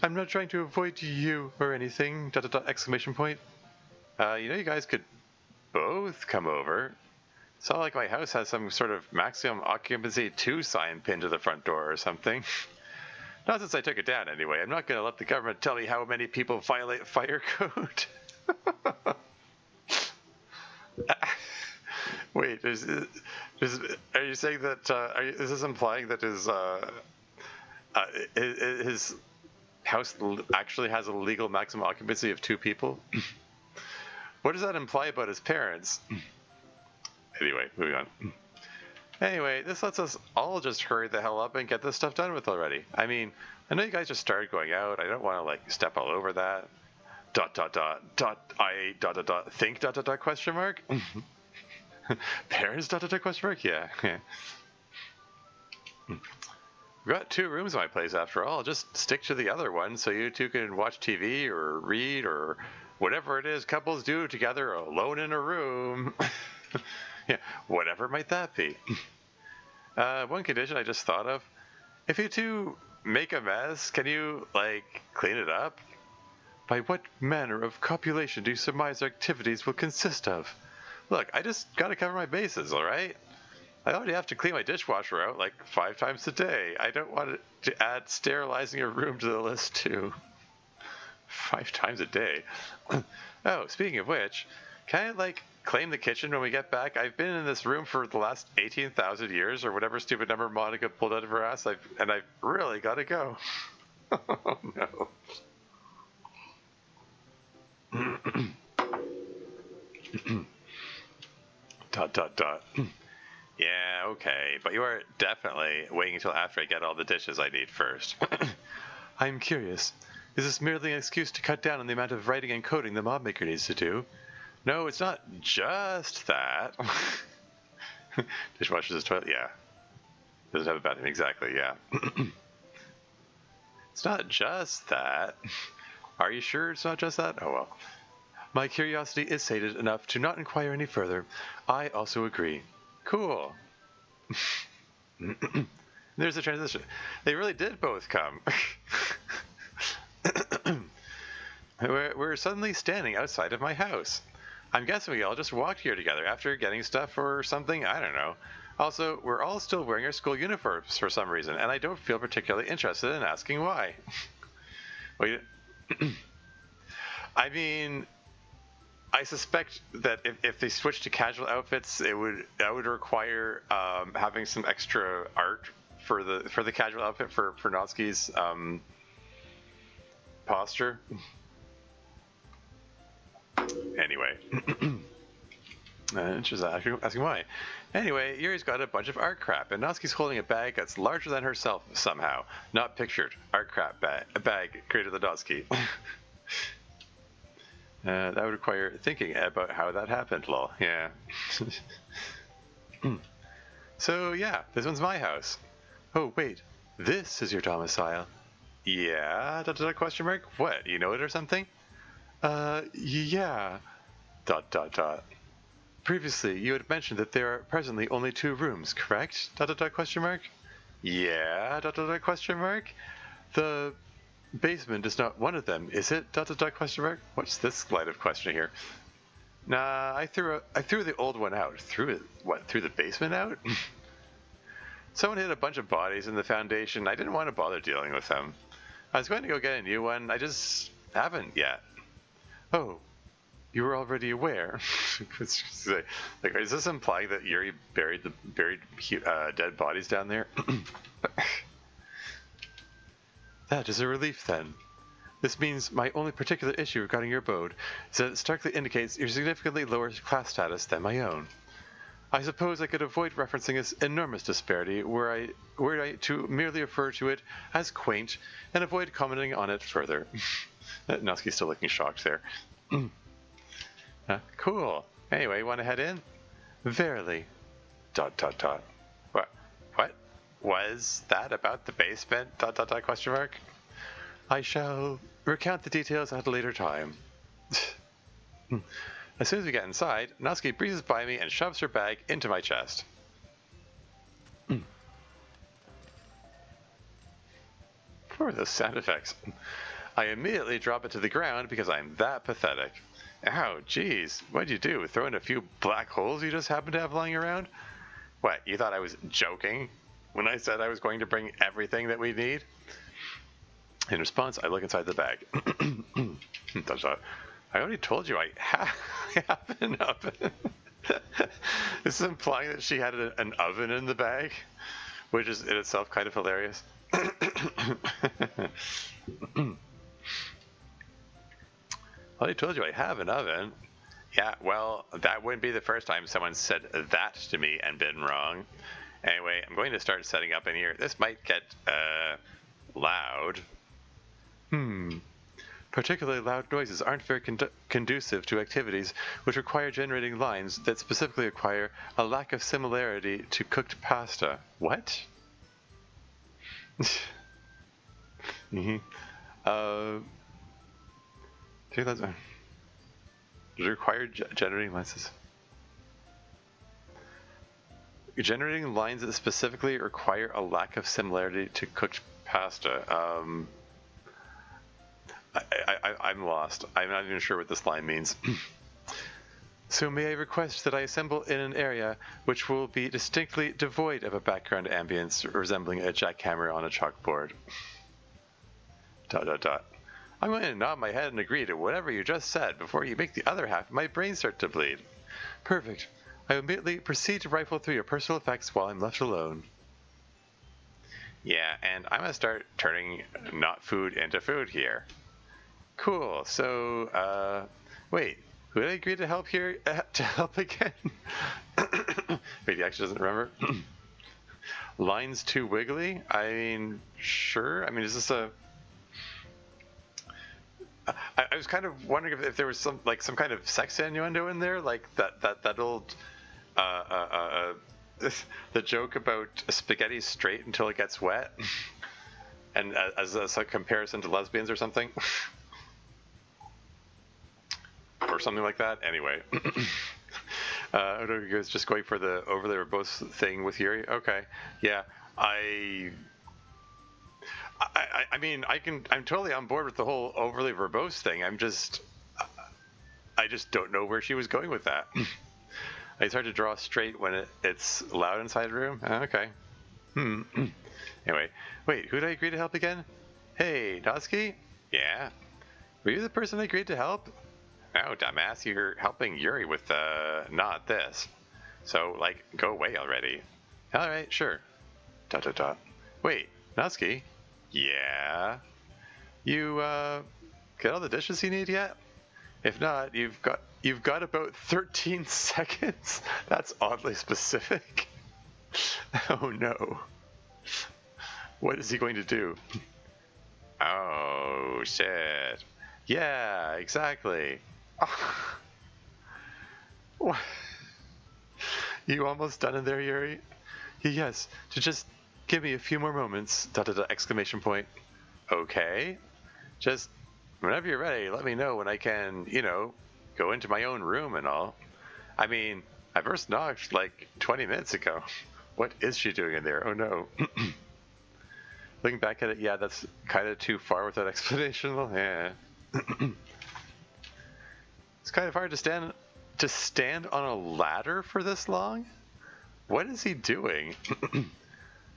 I'm not trying to avoid you or anything, ... exclamation point. You guys could both come over. It's not like my house has some sort of maximum occupancy 2 sign pinned to the front door or something. Not since I took it down, anyway. I'm not going to let the government tell me how many people violate fire code. Wait, are you saying that? Is this implying that his house actually has a legal maximum occupancy of 2 people? What does that imply about his parents? Anyway, moving on. Anyway, this lets us all just hurry the hell up and get this stuff done with already. I mean, I know you guys just started going out. I don't want to, step all over that. think question mark. Parents question mark. Yeah. We've got 2 rooms in my place after all. Just stick to the other one so you two can watch TV or read or whatever it is couples do together alone in a room. Yeah, whatever might that be. One condition I just thought of. If you two make a mess, can you, clean it up? By what manner of copulation do you surmise our activities will consist of? Look, I just gotta cover my bases, alright? I already have to clean my dishwasher out 5 times a day. I don't want to add sterilizing a room to the list, too. 5 times a day? Oh, speaking of which, can I, claim the kitchen when we get back? I've been in this room for the last 18,000 years, or whatever stupid number Monica pulled out of her ass, and I've really got to go. Oh, no. Yeah, okay, but you are definitely waiting until after I get all the dishes I need first. I'm curious. Is this merely an excuse to cut down on the amount of writing and coding the mob maker needs to do? No, it's not just that. Dishwasher's toilet, yeah. Doesn't have a bathroom, exactly, yeah. It's not just that. Are you sure it's not just that? Oh well. My curiosity is sated enough to not inquire any further. I also agree. Cool. There's a transition. They really did both come. We're suddenly standing outside of my house. I'm guessing we all just walked here together after getting stuff or something. I don't know. Also, we're all still wearing our school uniforms for some reason, and I don't feel particularly interested in asking why. Wait. I mean, I suspect that if they switch to casual outfits, that would require having some extra art for the casual outfit for Natsuki's posture. Anyway, she's asking why. Anyway, Yuri's got a bunch of art crap, and Natsuki's holding a bag that's larger than herself somehow. Not pictured. Art crap bag. A bag created by Natsuki. That would require thinking about how that happened, lol. Yeah. So, yeah, this one's my house. Oh, wait. This is your domicile. Yeah? ... question mark? What, you know it or something? Yeah. ... Previously, you had mentioned that there are presently only 2 rooms, correct? ... question mark? Yeah? ... question mark? The basement is not one of them, is it? ... question mark? What's this line of questioning here? Nah, I threw the old one out. Threw it? What? Threw the basement out? Someone hid a bunch of bodies in the foundation. I didn't want to bother dealing with them. I was going to go get a new one. I just haven't yet. Oh, you were already aware. Is this implying that Yuri buried dead bodies down there? That is a relief, then. This means my only particular issue regarding your abode is that it starkly indicates your significantly lower class status than my own. I suppose I could avoid referencing this enormous disparity were I to merely refer to it as quaint and avoid commenting on it further. Natsuki's still looking shocked there. Cool. Anyway, want to head in? Verily. ... What? Was that about the basement? ... question mark? I shall recount the details at a later time. As soon as we get inside, Natsuki breezes by me and shoves her bag into my chest. What are those sound effects? I immediately drop it to the ground because I'm that pathetic. Ow, jeez, what'd you do? Throw in a few black holes you just happened to have lying around? What, you thought I was joking when I said I was going to bring everything that we need? In response, I look inside the bag. I already told you I have an oven. This is implying that she had an oven in the bag, which is in itself kind of hilarious. I told you I have an oven. Yeah, well, that wouldn't be the first time someone said that to me and been wrong. Anyway, I'm going to start setting up in here. This might get loud. Particularly loud noises aren't very conducive to activities which require generating lines that specifically require a lack of similarity to cooked pasta. What? mm-hmm. Require generating lines. Generating lines that specifically require a lack of similarity to cooked pasta. I'm lost. I'm not even sure what this line means. So may I request that I assemble in an area which will be distinctly devoid of a background ambience resembling a jackhammer on a chalkboard. ... I'm going to nod my head and agree to whatever you just said before you make the other half of my brain start to bleed. Perfect. I immediately proceed to rifle through your personal effects while I'm left alone. Yeah, and I'm going to start turning not food into food here. Cool, so, wait, who did I agree to help here, to help again? Wait, he actually doesn't remember? Lines too wiggly? I mean, sure, I mean, is this a... I was kind of wondering if there was some kind of sex innuendo in there, like that old, the joke about spaghetti straight until it gets wet, and as a comparison to lesbians or something. Or something like that. Anyway, Doki is just going for the overly verbose thing with Yuri. Okay, yeah, I mean, I'm totally on board with the whole overly verbose thing. I just don't know where she was going with that. It's hard to draw straight when it's loud inside the room. Okay. Anyway, wait, who did I agree to help again? Hey, Natsuki? Yeah. Were you the person I agreed to help? No, dumbass, you're helping Yuri with, not this. So, go away already. Alright, sure. ... Wait, Natsuki? Yeah? You, get all the dishes you need yet? If not, you've got about 13 seconds? That's oddly specific. Oh no. What is he going to do? Oh, shit. Yeah, exactly. What? You almost done in there, Yuri? Yes, to just give me a few more moments, ... exclamation point. Okay. Just whenever you're ready, let me know when I can, go into my own room and all. I mean, I first knocked 20 minutes ago. What is she doing in there? Oh no. Looking back at it, yeah, that's kind of too far with that explanation. Yeah. It's kind of hard to stand on a ladder for this long. What is he doing?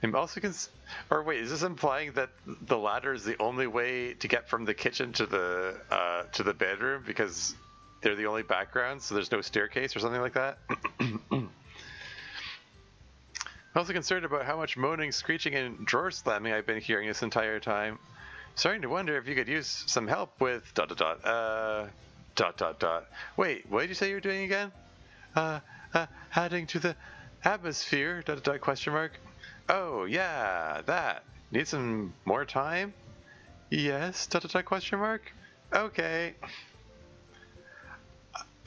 I'm also or wait, is this implying that the ladder is the only way to get from the kitchen to the bedroom because they're the only background, so there's no staircase or something like that? I'm also concerned about how much moaning, screeching, and drawer slamming I've been hearing this entire time. Starting to wonder if you could use some help with ... Wait, what did you say you were doing again? Adding to the atmosphere, ... question mark. Oh, yeah, that. Need some more time? Yes, ... question mark. Okay.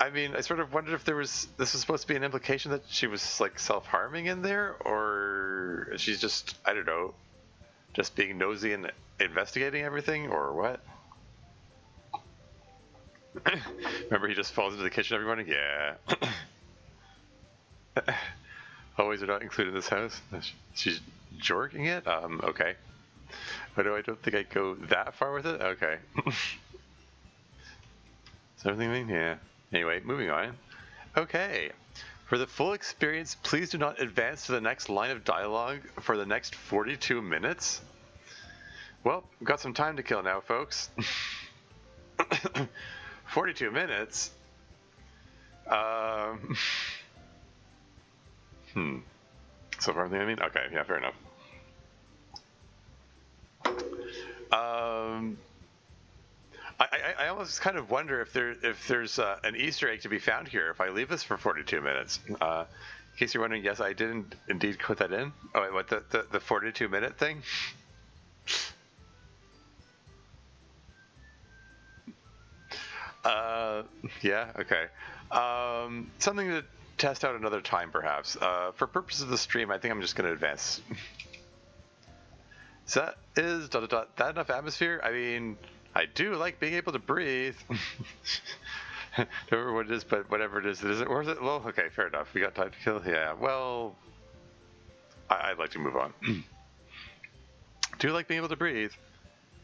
I mean, I sort of wondered if this was supposed to be an implication that she was self-harming in there, or she's just, I don't know, just being nosy and investigating everything, or what? Remember, he just falls into the kitchen every morning? Yeah. Always are not included in this house. She's jorking it? Okay. But I don't think I'd go that far with it? Okay. Is everything? Yeah. Anyway, moving on. Okay. For the full experience, please do not advance to the next line of dialogue for the next 42 minutes. Well, we've got some time to kill now, folks. 42 minutes? So far, I mean? Okay, yeah, fair enough. I almost kind of wonder if there's an Easter egg to be found here if I leave this for 42 minutes. In case you're wondering, yes, I did indeed put that in. Oh, wait, what, the 42-minute thing? Uh, yeah, okay. Something to test out another time, perhaps. For purposes of the stream, I think I'm just going to advance. Is that enough atmosphere? I mean, I do like being able to breathe. Don't remember what it is, but whatever it is it worth it? Well, okay, fair enough. We got time to kill. Yeah, well, I'd like to move on. Do you like being able to breathe?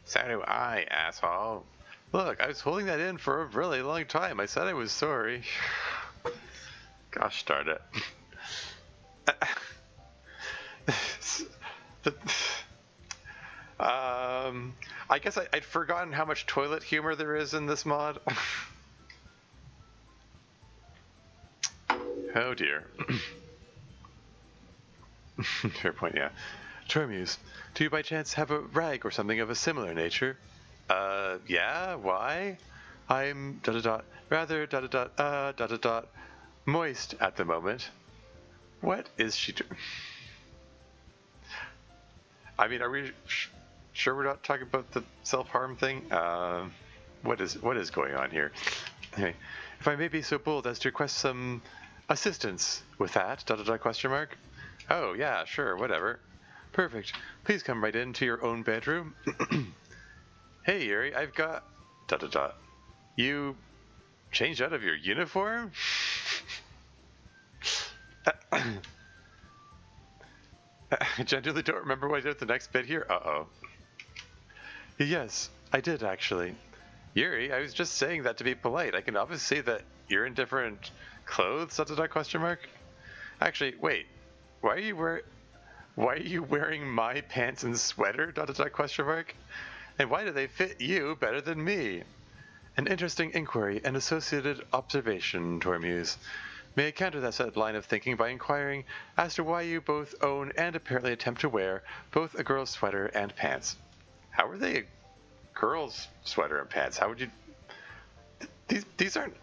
So do I, asshole. Look, I was holding that in for a really long time. I said I was sorry. Gosh darn it. I guess I'd forgotten how much toilet humor there is in this mod. Oh dear. Fair point, yeah. Termuse, do you by chance have a rag or something of a similar nature? Yeah, why? I'm rather moist at the moment. What is she doing? I mean, are we sure we're not talking about the self-harm thing? What is going on here? Anyway, if I may be so bold as to request some assistance with that, question mark? Oh, yeah, sure, whatever. Perfect. Please come right into your own bedroom. Hey, Yuri, I've got... You changed out of your uniform? I genuinely don't remember what I did at the next bit here. Uh-oh. Yes, I did, actually. Yuri, I was just saying that to be polite. I can obviously see that you're in different clothes, question mark? Actually, wait. Why are you wearing my pants and sweater, question mark? And why do they fit you better than me? An interesting inquiry and associated observation, Tormuse. May I counter that said line of thinking by inquiring as to why you both own and apparently attempt to wear both a girl's sweater and pants. How are they a girl's sweater and pants? How would you... These aren't...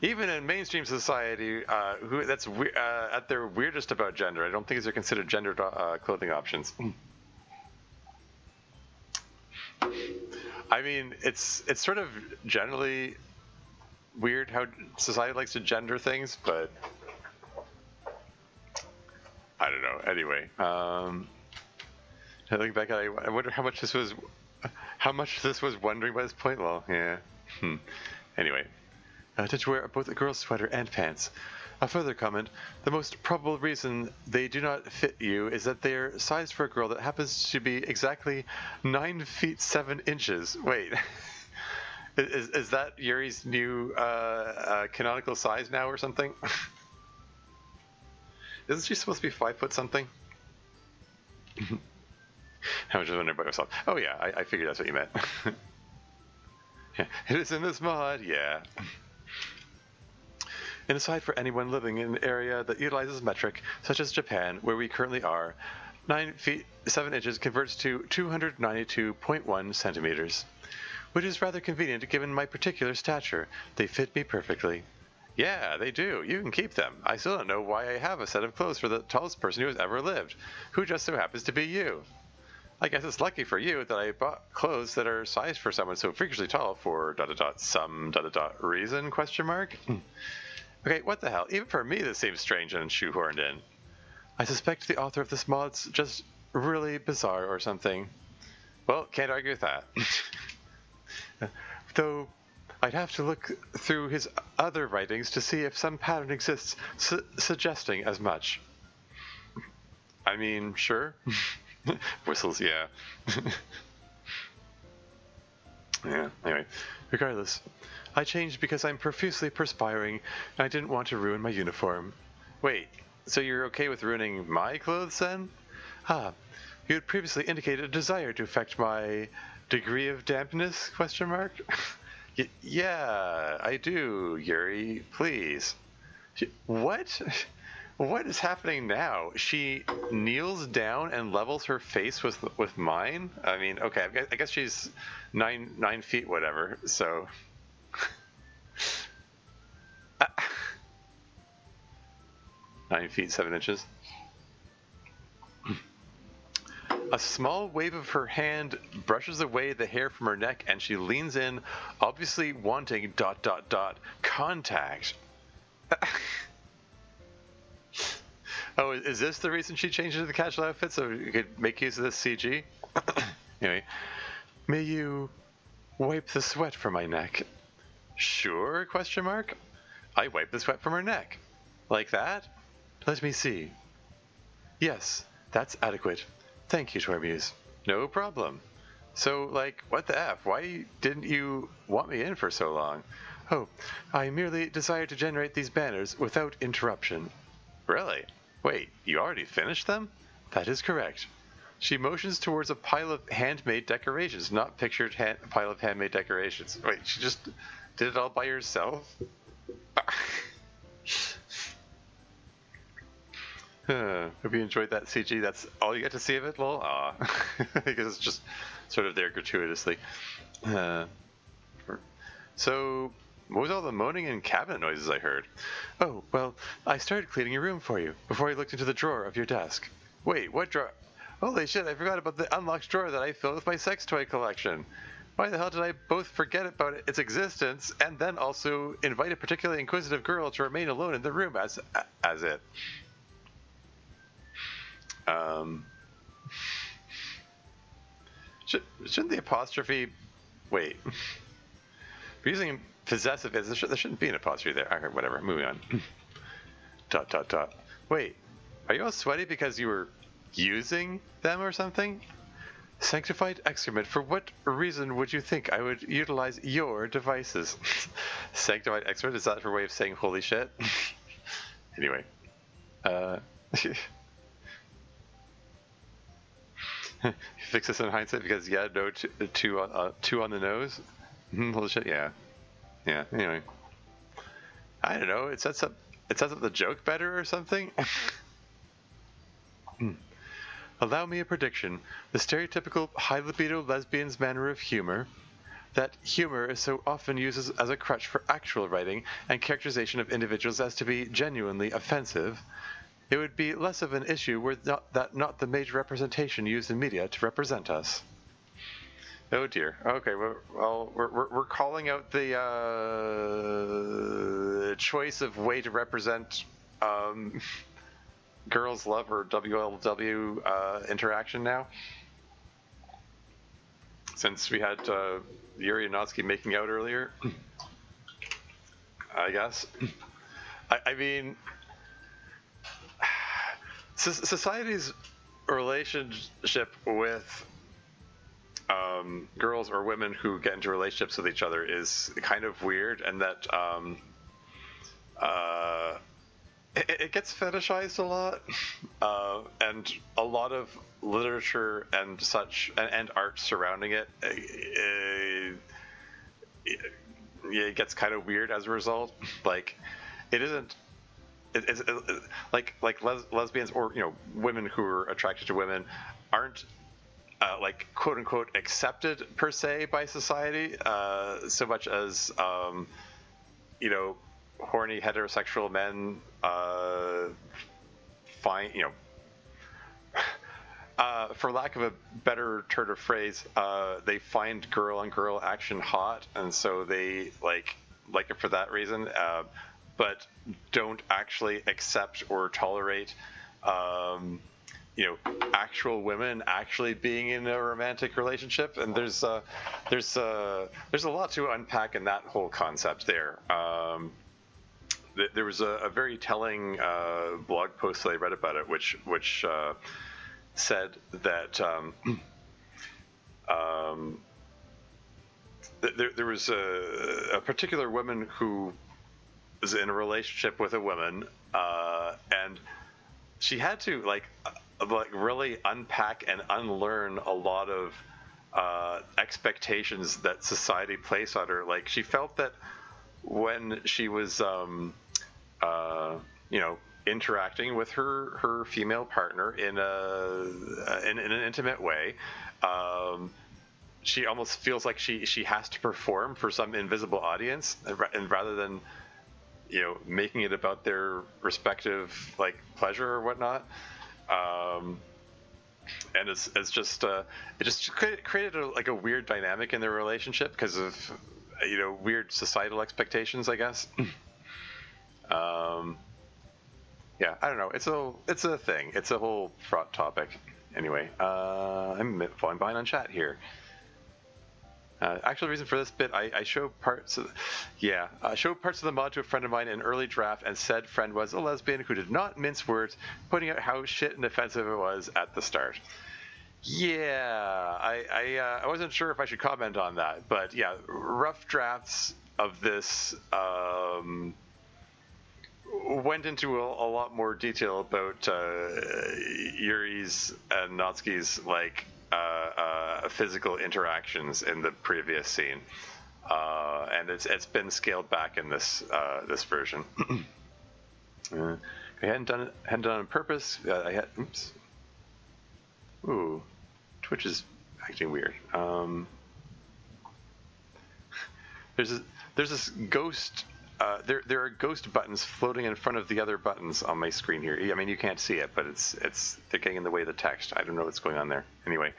Even in mainstream society, that's at their weirdest about gender. I don't think these are considered gendered clothing options. I mean, it's sort of generally weird how society likes to gender things, but I don't know. Anyway, I look back at it, I wonder how much this was wondering by this point. Well, yeah. Anyway. Did you wear both a girl's sweater and pants? A further comment, the most probable reason they do not fit you is that they're sized for a girl that happens to be exactly 9 feet 7 inches. Wait, is that Yuri's new canonical size now or something? Isn't she supposed to be 5 foot something? I was just wondering about myself. Oh yeah, I figured that's what you meant. Yeah, it is in this mod, yeah. And aside for anyone living in an area that utilizes metric, such as Japan, where we currently are, 9 feet 7 inches converts to 292.1 centimeters, which is rather convenient given my particular stature. They fit me perfectly. Yeah, they do. You can keep them. I still don't know why I have a set of clothes for the tallest person who has ever lived, who just so happens to be you. I guess it's lucky for you that I bought clothes that are sized for someone so freakishly tall for some reason, question mark? Okay, what the hell? Even for me, this seems strange and shoehorned in. I suspect the author of this mod's just really bizarre or something. Well, can't argue with that. Though, I'd have to look through his other writings to see if some pattern exists suggesting as much. I mean, sure. Whistles, yeah. Yeah, anyway. Regardless, I changed because I'm profusely perspiring and I didn't want to ruin my uniform. Wait, so you're okay with ruining my clothes then? Ah, you had previously indicated a desire to affect my degree of dampness, question mark? Yeah, I do, Yuri, please. What? What is happening now? She kneels down and levels her face with mine? I mean, okay, I guess she's 9 feet whatever, so... 9 feet 7 inches. A small wave of her hand brushes away the hair from her neck, and she leans in, obviously wanting ... contact. Oh, is this the reason she changed into the casual outfit, so you could make use of this CG? Anyway, may you wipe the sweat from my neck? Sure, question mark. I wipe the sweat from her neck. Like that? Let me see. Yes, that's adequate. Thank you, Tormuse. No problem. So, like, what the F? Why didn't you want me in for so long? Oh, I merely desired to generate these banners without interruption. Really? Wait, you already finished them? That is correct. She motions towards a pile of handmade decorations, not pictured pile of handmade decorations. Wait, she just did it all by herself? Hope you enjoyed that CG. That's all you get to see of it? Well, because it's just sort of there gratuitously. So, what was all the moaning and cabinet noises I heard? Oh, well, I started cleaning your room for you before I looked into the drawer of your desk. Wait, what drawer? Holy shit, I forgot about the unlocked drawer that I filled with my sex toy collection. Why the hell did I both forget about its existence and then also invite a particularly inquisitive girl to remain alone in the room as it? Shouldn't the apostrophe... Wait. We're using possessive... There shouldn't be an apostrophe there. Alright, whatever. Moving on. ... Wait. Are you all sweaty because you were using them or something? Sanctified excrement. For what reason would you think I would utilize your devices? Sanctified excrement? Is that her way of saying holy shit? Anyway. Fix this in hindsight because no two on the nose. Holy shit, yeah. Anyway, I don't know. It sets up the joke better or something. Allow me a prediction. The stereotypical high libido lesbian's manner of humor. That humor is so often used as a crutch for actual writing and characterization of individuals as to be genuinely offensive. It would be less of an issue were not the major representation used in media to represent us. Oh dear. Okay, well, we're calling out the choice of way to represent girls' love or WLW interaction now. Since we had Yuri and Natsuki making out earlier, I guess. I mean, society's relationship with girls or women who get into relationships with each other is kind of weird, and that it gets fetishized a lot, and a lot of literature and such and art surrounding it, it gets kind of weird as a result. Like, it isn't. It's like lesbians or women who are attracted to women aren't like quote unquote accepted per se by society so much as horny heterosexual men find for lack of a better turn of phrase, they find girl on girl action hot, and so they like it for that reason, but don't actually accept or tolerate actual women actually being in a romantic relationship. And there's a lot to unpack in that whole concept there. There was a very telling blog post that I read about it, which said that there was a particular woman who was in a relationship with a woman, and she had to like really unpack and unlearn a lot of expectations that society placed on her. Like, she felt that when she was interacting with her female partner in an intimate way, she almost feels like she has to perform for some invisible audience, and rather than making it about their respective like pleasure or whatnot. and it's just it just created like a weird dynamic in their relationship because of weird societal expectations, I guess. Yeah, I don't know. It's a thing. It's a whole fraught topic. Anyway, I'm falling behind on chat here. Actual reason for this bit, I showed parts of, I showed parts of the mod to a friend of mine in an early draft, and said friend was a lesbian who did not mince words, pointing out how shit and offensive it was at the start. Yeah, I wasn't sure if I should comment on that, but yeah, rough drafts of this went into a lot more detail about Yuri's and Natsuki's physical interactions in the previous scene, and it's been scaled back in this version. I hadn't done it on purpose. Oops. Ooh, Twitch is acting weird. There's this ghost. There are ghost buttons floating in front of the other buttons on my screen here. I mean, you can't see it, but they're getting in the way of the text. I don't know what's going on there. Anyway,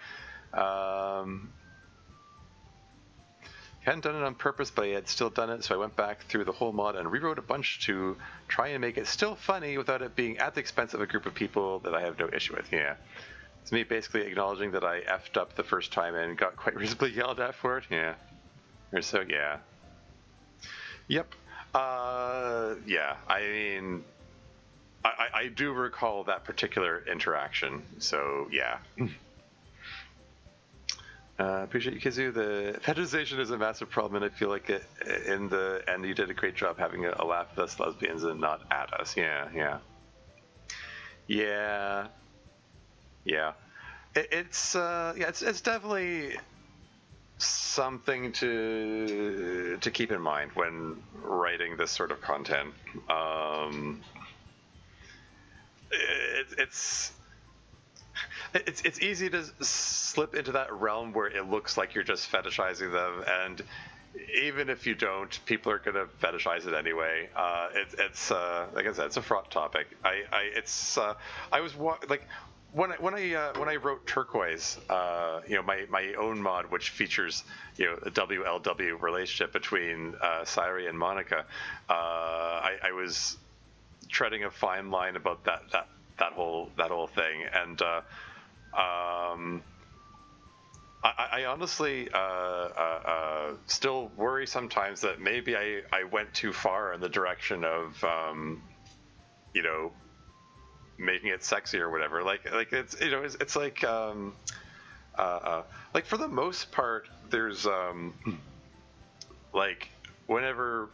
hadn't done it on purpose, but I had still done it, so I went back through the whole mod and rewrote a bunch to try and make it still funny without it being at the expense of a group of people that I have no issue with. Yeah, it's me basically acknowledging that I effed up the first time and got quite reasonably yelled at for it. Yeah, or so. Yeah. Yep. Yeah, I mean, I do recall that particular interaction, so yeah. Appreciate you, Kizu. The fetishization is a massive problem, and I feel like in the end you did a great job having a laugh at us lesbians and not at us. Yeah. It's definitely something to keep in mind when writing this sort of content. It's easy to slip into that realm where it looks like you're just fetishizing them, and even if you don't, people are gonna fetishize it anyway. It's like I said, it's a fraught topic. I was like. When I wrote Turquoise, my own mod, which features a WLW relationship between Sairi and Monica, I was treading a fine line about that whole thing, and I honestly still worry sometimes that maybe I went too far in the direction of making it sexy or whatever. Like it's it's like for the most part, there's like whenever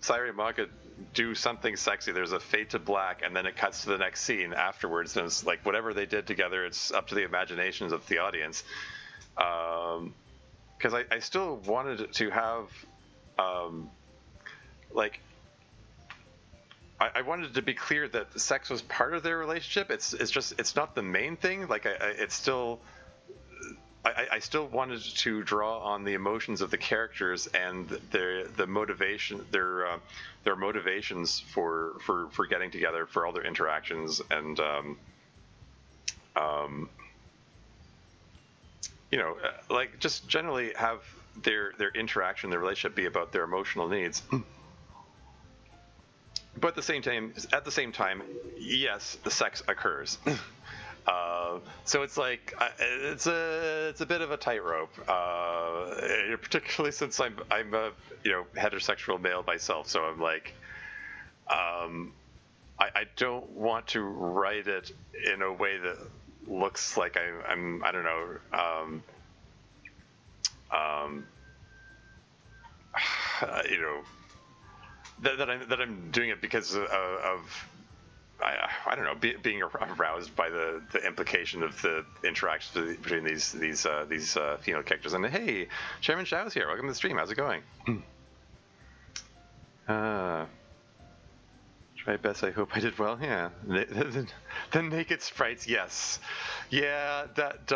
Sairi and Monica do something sexy, there's a fade to black, and then it cuts to the next scene afterwards, and it's like whatever they did together, it's up to the imaginations of the audience. Because I still wanted to have I wanted it to be clear that sex was part of their relationship. It's not the main thing. Like I still wanted to draw on the emotions of the characters and the motivation, their motivations for getting together, for all their interactions, and like just generally have their interaction, their relationship be about their emotional needs. But at the same time, yes, the sex occurs. So it's like it's a bit of a tightrope, particularly since I'm a heterosexual male myself. So I'm like, I don't want to write it in a way that looks like I'm I don't know, that I'm doing it because of I don't know, being aroused by the implication of the interactions between these female characters. And hey, Chairman Shao's here. Welcome to the stream. How's it going? Try best. I hope I did well. Yeah. The naked sprites. Yes. Yeah. That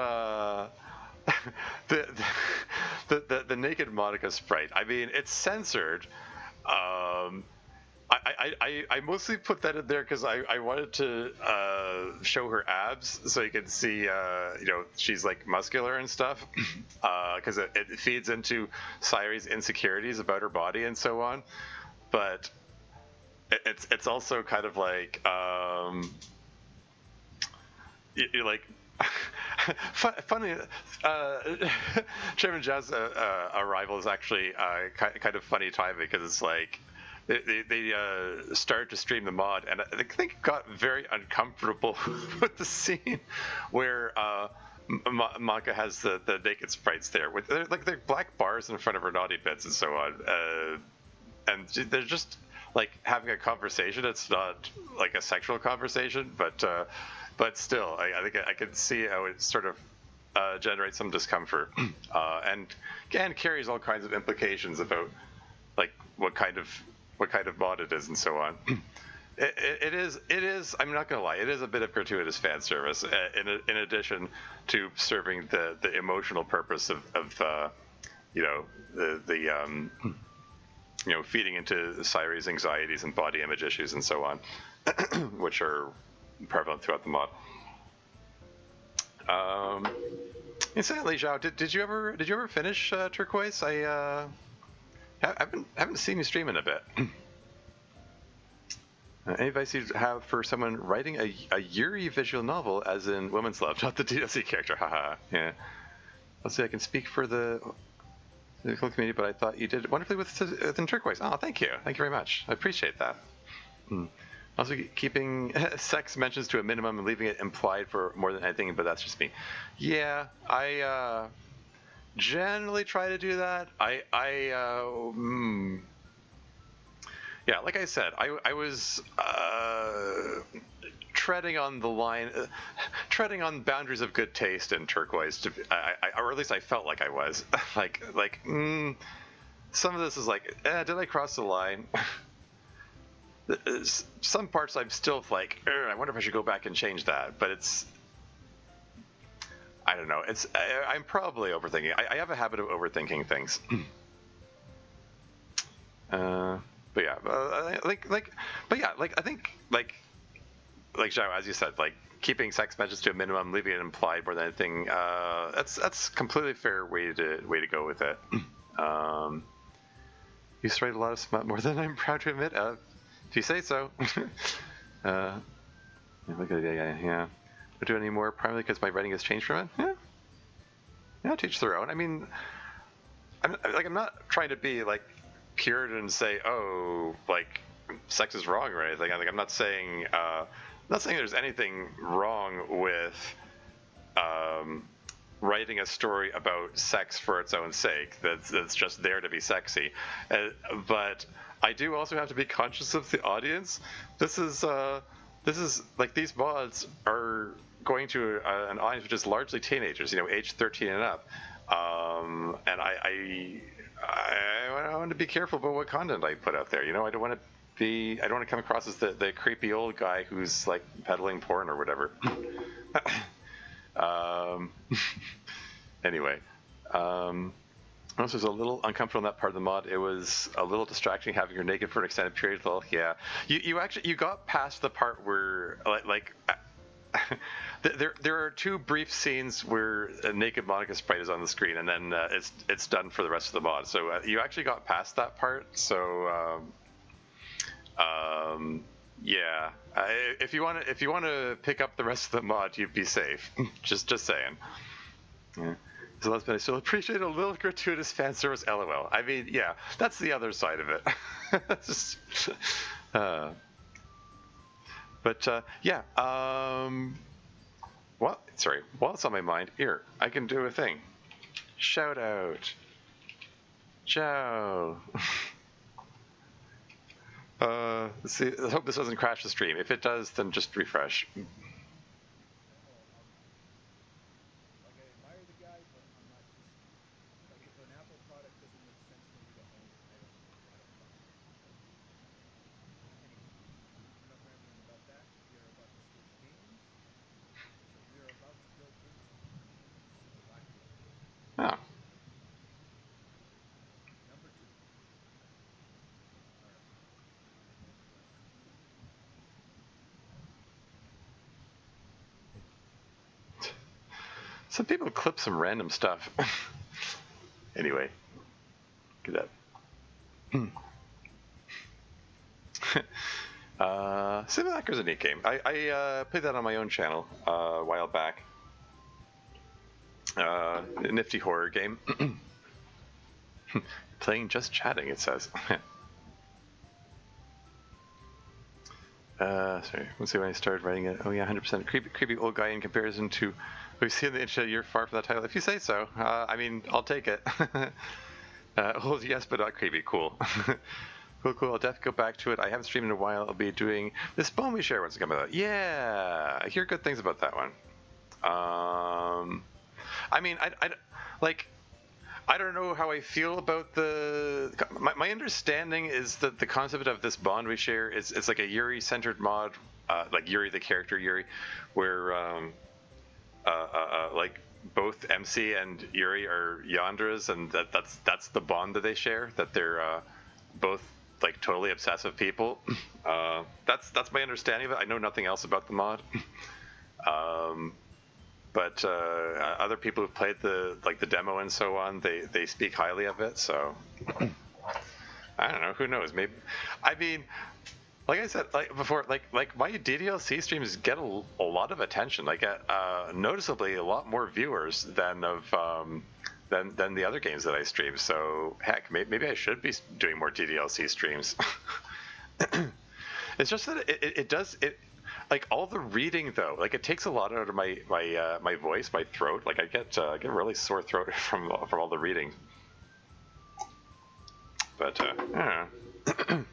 the naked Monica sprite. I mean, it's censored. I mostly put that in there because I wanted to show her abs so you can see she's like muscular and stuff because it feeds into Sairi's insecurities about her body and so on, but it's also kind of like you're like funny. Chairman Jazz arrival is actually kind of funny timing because it's like they started to stream the mod, and I think it got very uncomfortable with the scene where Maka has the naked sprites there with they're black bars in front of her naughty bits and so on, and they're just like having a conversation. It's not like a sexual conversation, but still, I think I can see how it sort of generates some discomfort, and carries all kinds of implications about like what kind of mod it is and so on. It is. I'm not gonna lie. It is a bit of gratuitous fan service, in addition to serving the emotional purpose of feeding into Sairi's anxieties and body image issues and so on, which are prevalent throughout the mod. Incidentally, Zhao, did you ever finish Turquoise? I haven't seen you stream in a bit. Any advice you have for someone writing a Yuri visual novel, as in Women's Love, not the DDLC character? Haha. Yeah. Let's see. I can speak for the community, but I thought you did wonderfully within Turquoise. Oh, thank you very much. I appreciate that. Also, keeping sex mentions to a minimum and leaving it implied for more than anything, but that's just me. Yeah, I generally try to do that. Yeah, like I said, I was treading on the line, treading on boundaries of good taste in Turquoise, or at least I felt like I was. Some of this is like, did I cross the line? Some parts I'm still like, I wonder if I should go back and change that, but I don't know. I'm probably overthinking. I have a habit of overthinking things. But yeah, I think Zhao, as you said, like keeping sex mentions to a minimum, leaving it implied more than anything. That's completely fair way to go with it. You write a lot of smut, more than I'm proud to admit. If you say so. Yeah. Don't do any more, primarily because my writing has changed from it. Yeah, to each their own. I mean, I'm not trying to be like Puritan and say, oh, like sex is wrong or anything. I'm not saying there's anything wrong with writing a story about sex for its own sake. That's just there to be sexy. But I do also have to be conscious of the audience. This is like, these mods are going to an audience which is largely teenagers, age 13 and up, and I want to be careful about what content I put out there. I don't want to come across as the creepy old guy who's like peddling porn or whatever. Anyway, I was a little uncomfortable in that part of the mod. It was a little distracting having her naked for an extended period. Well, yeah, you got past the part where there are two brief scenes where a naked Monica sprite is on the screen, and then it's done for the rest of the mod. So you actually got past that part. So yeah, if you want to pick up the rest of the mod, you'd be safe. just saying. Yeah. So I still appreciate a little gratuitous fan service, LOL. I mean, yeah, that's the other side of it. Yeah. Well, sorry. While it's on my mind, here, I can do a thing. Shout out. Ciao. Let's see. I hope this doesn't crash the stream. If it does, then just refresh. Oh. Some people clip some random stuff. Anyway, look at that. Simulacra's a neat game. I played that on my own channel a while back. A nifty horror game. Playing just chatting, it says. Sorry, let's see when I started writing it. Oh yeah, 100% creepy old guy in comparison to we've seen the internet. You're far from that title. If you say so. I mean, I'll take it. Old, yes, but not creepy. Cool. Cool. I'll definitely go back to it. I haven't streamed in a while. I'll be doing this Bone We Share once it comes out. Yeah, I hear good things about that one. I mean, I don't know how I feel about my understanding is that the concept of this bond we share is it's like a Yuri-centered mod, like Yuri the character Yuri, where like both MC and Yuri are Yandras, and that's the bond that they share. That they're both like totally obsessive people. That's my understanding of it. I know nothing else about the mod. But other people who've played the demo and so on, they speak highly of it. So I don't know. Who knows? Maybe. I mean, like I said, like before, like my DDLC streams get a lot of attention. Like noticeably a lot more viewers than the other games that I stream. So heck, maybe I should be doing more DDLC streams. It's just that it does. Like all the reading though, like it takes a lot out of my voice, my throat. Like I get a really sore throat from all the reading. But I don't know.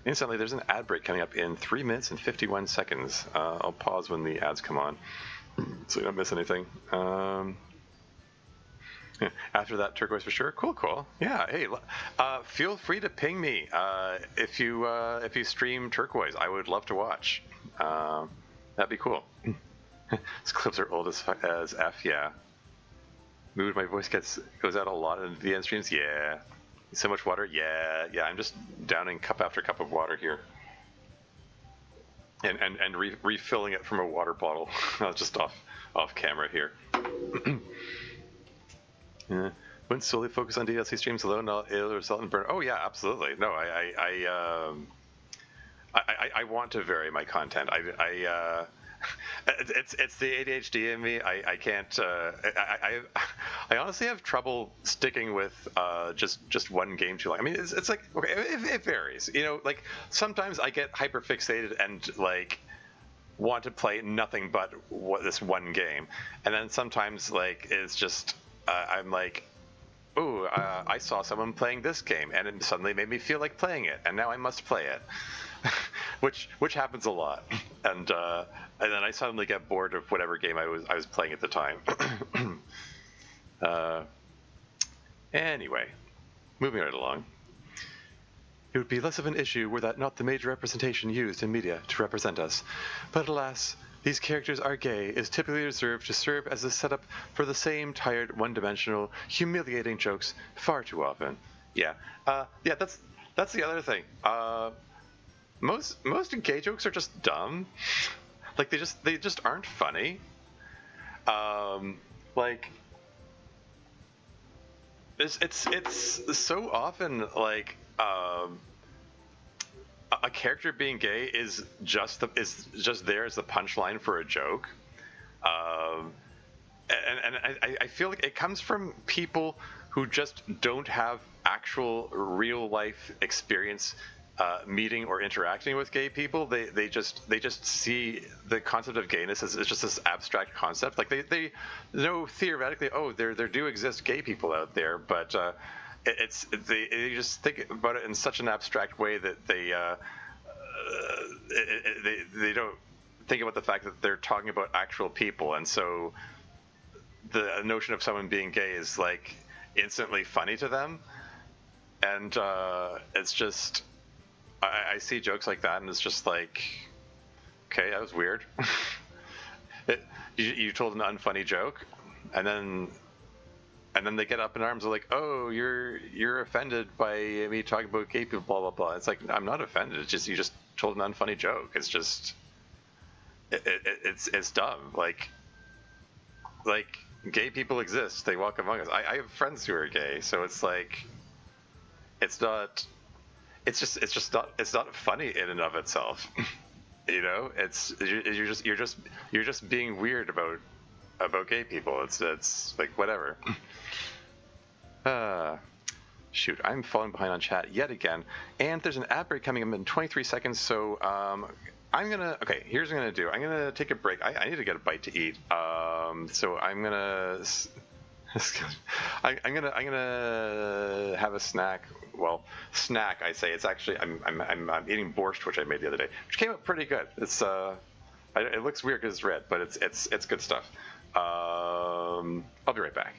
Instantly, there's an ad break coming up in 3 minutes and 51 seconds. I'll pause when the ads come on, so you don't miss anything. After that, turquoise for sure. Cool. Yeah. Hey, feel free to ping me if you stream turquoise. I would love to watch. That'd be cool. These clips are old as F. Yeah. Mood. My voice goes out a lot in the end streams. Yeah. So much water. Yeah. I'm just downing cup after cup of water here, and refilling it from a water bottle. Just off camera here. Yeah. Wouldn't solely focus on DLC streams alone. It'll result in burn. Oh yeah, absolutely. No, I want to vary my content. It's the ADHD in me. I can't. I honestly have trouble sticking with just one game too long. I mean, it's like okay, it varies. You know, like sometimes I get hyper fixated and like want to play nothing but this one game, and then sometimes like it's just. I'm like, ooh, I saw someone playing this game, and it suddenly made me feel like playing it, and now I must play it, which happens a lot, and then I suddenly get bored of whatever game I was playing at the time. Anyway, moving right along. It would be less of an issue were that not the major representation used in media to represent us, but alas. These characters are gay is typically reserved to serve as a setup for the same tired, one-dimensional, humiliating jokes far too often. Yeah, that's the other thing. Most gay jokes are just dumb. Like they just aren't funny. Like it's so often like. A character being gay is just there as the punchline for a joke, and I feel like it comes from people who just don't have actual real life experience meeting or interacting with gay people. They just see the concept of gayness as just this abstract concept. Like they know theoretically, oh, there do exist gay people out there, but. They just think about it in such an abstract way that they don't think about the fact that they're talking about actual people, and so the notion of someone being gay is like instantly funny to them, and it's just I see jokes like that, and it's just like, okay, that was weird. You told an unfunny joke, and then they get up in arms and like, oh, you're offended by me talking about gay people, blah blah blah. It's like I'm not offended. It's just you just told an unfunny joke. It's just it's dumb. Like like gay people exist. They walk among us. I have friends who are gay, so it's like it's not. It's not funny in and of itself. You know, you're just being weird about gay people. It's like whatever. Uh, Shoot, I'm falling behind on chat yet again, and there's an ad break coming up in 23 seconds. So here's what I'm gonna do. I'm gonna take a break. I need to get a bite to eat. So I'm gonna I'm gonna have a snack. Well, snack, I say. It's actually I'm eating borscht, which I made the other day, which came out pretty good. It looks weird because it's red, but it's good stuff. I'll be right back.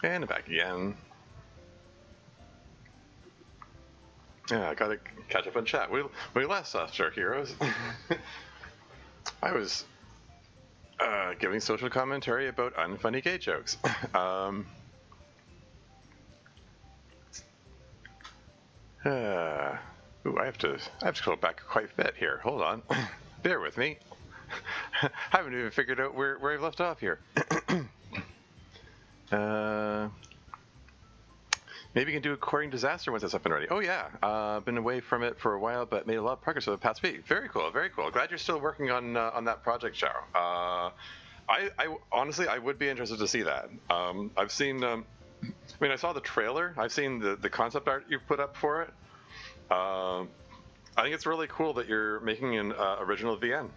And back again. Yeah, I gotta catch up on chat. We last left our heroes. I was giving social commentary about unfunny gay jokes. Ooh, I have to go back quite a bit here. Hold on, bear with me. I haven't even figured out where I left off here. Maybe you can do a Courting Disaster once it's up and ready. Oh yeah, been away from it for a while, but made a lot of progress over the past week. Very cool, very cool. Glad you're still working on that project, Charo. I honestly, I would be interested to see that. I've seen, I mean, I saw the trailer. I've seen the concept art you put up for it. I think it's really cool that you're making an original VN.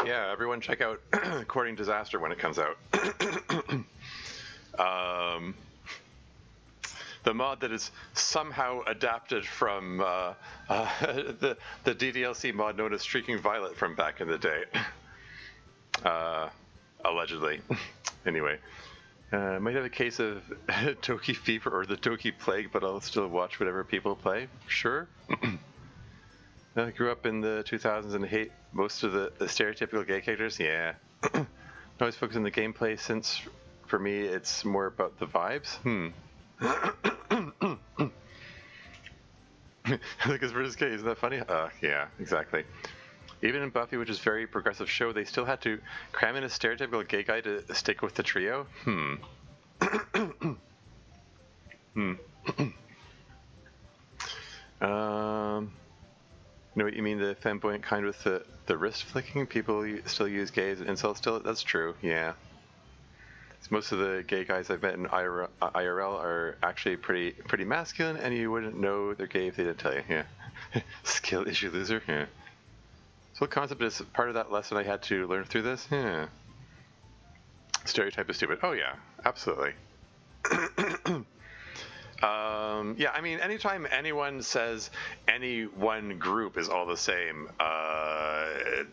Yeah, everyone check out Courting Disaster when it comes out. The mod that is somehow adapted from the DDLC mod known as Streaking Violet from back in the day. Allegedly. Anyway. Might have a case of Doki Fever or the Doki Plague, but I'll still watch whatever people play. Sure. I grew up in the 2000s and hate most of the stereotypical gay characters. Yeah. I always focus on the gameplay since, for me, it's more about the vibes. Because British gay, isn't that funny? Yeah, exactly. Even in Buffy, which is a very progressive show, they still had to cram in a stereotypical gay guy to stick with the trio. You know what you mean, the flamboyant kind with the wrist flicking? People still use gay as an insult still? That's true, yeah. Most of the gay guys I've met in IRL are actually pretty masculine, and you wouldn't know they're gay if they didn't tell you, yeah. Skill issue loser, yeah. So the concept is part of that lesson I had to learn through this? Yeah. Stereotype is stupid. Oh yeah, absolutely. Yeah, I mean, anytime anyone says any one group is all the same,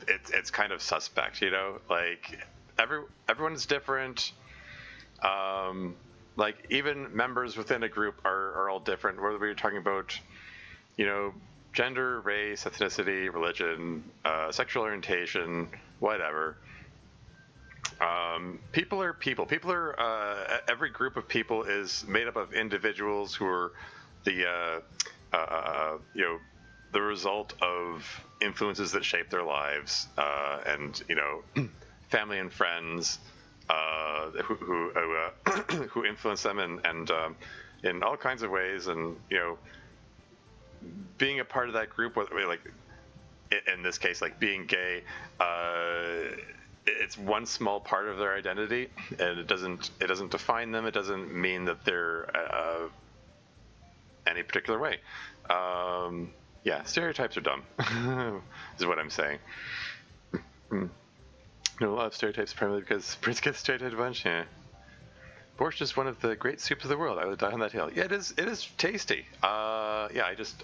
it's kind of suspect, you know? Like, everyone's different. Like, even members within a group are all different, whether we're talking about, you know, gender, race, ethnicity, religion, sexual orientation, whatever. People are people. People are, every group of people is made up of individuals who are the, you know, the result of influences that shape their lives, and, you know, family and friends, who influence them and in all kinds of ways, and, you know, being a part of that group, like in this case, like being gay, it's one small part of their identity, and it doesn't define them. It doesn't mean that they're any particular way. Yeah, stereotypes are dumb, is what I'm saying. You know, a lot of stereotypes primarily because Brits get stereotyped a bunch. Yeah. Borscht is one of the great soups of the world. I would die on that hill. Yeah, it is tasty. Yeah, I just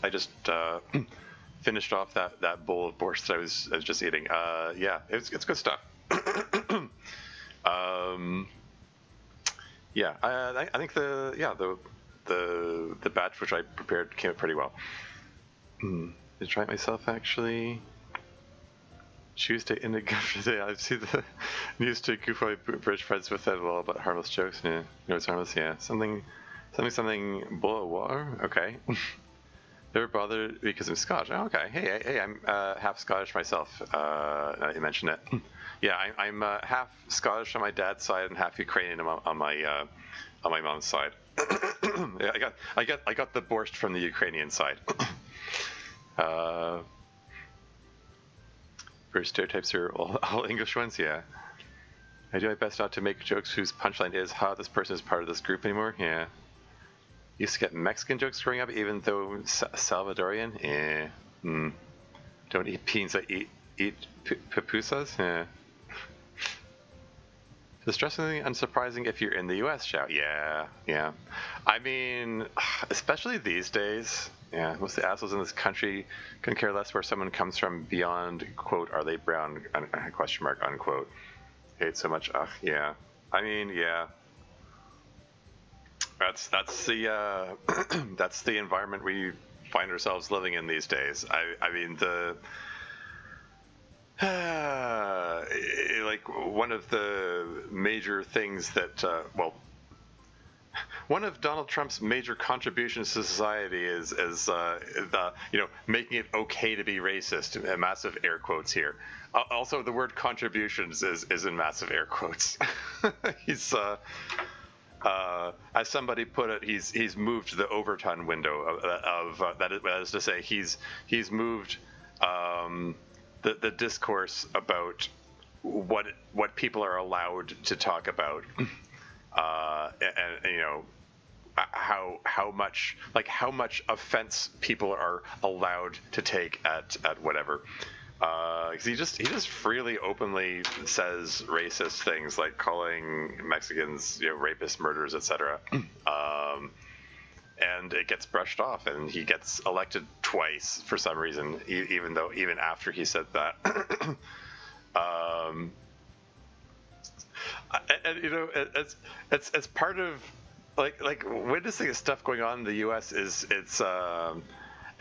finished off that bowl of borscht that I was just eating. Yeah, it's good stuff. Yeah, I think the batch which I prepared came out pretty well. I try it myself actually. Choose to end a good day. I've seen the news to goof my British friends with that a lot about harmless jokes. Yeah, you know it's harmless. Yeah, something boil water. Okay. Never bothered because I'm Scottish. Oh, okay. Hey, I'm half Scottish myself. Now you mentioned it. Yeah, I'm half Scottish on my dad's side and half Ukrainian on my mom's side. Yeah, I got the borscht from the Ukrainian side. British stereotypes are all English ones. Yeah. I do my best not to make jokes whose punchline is, "Ha, this person is part of this group anymore." Yeah. Used to get Mexican jokes growing up, even though Salvadorian. Yeah. Don't eat beans. I eat pupusas. Yeah. Distressingly unsurprising if you're in the U.S. Shout. Yeah. I mean, especially these days, Yeah, most of the assholes in this country can care less where someone comes from beyond, quote, are they brown, question mark, unquote. Hate so much, ugh, yeah. I mean, yeah. That's the that's the environment we find ourselves living in these days. I mean, like one of the major things that one of Donald Trump's major contributions to society is making it okay to be racist. Massive air quotes here. Also, the word contributions is in massive air quotes. He's as somebody put it, he's moved the overton window of that is to say, he's moved the discourse about what people are allowed to talk about, and how much offense people are allowed to take at whatever. Because he just freely, openly says racist things, like calling Mexicans, rapists, murderers, etc. And it gets brushed off, and he gets elected twice for some reason, even after he said that. It's part of like witnessing stuff going on in the U.S.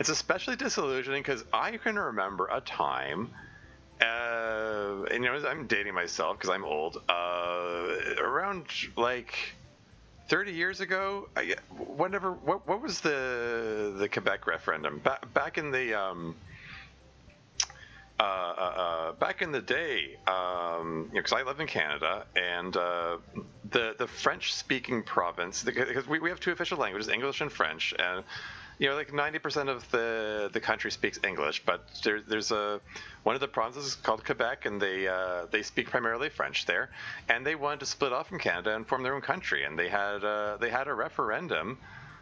It's especially disillusioning, because I can remember a time, and I'm dating myself because I'm old, around like 30 years ago, what was the Quebec referendum back in the back in the day, because I live in Canada, and the French-speaking province, because we have two official languages, English and French, and like 90% of the country speaks English, but there's one of the provinces called Quebec, and they speak primarily French there, and they wanted to split off from Canada and form their own country, and they had a referendum,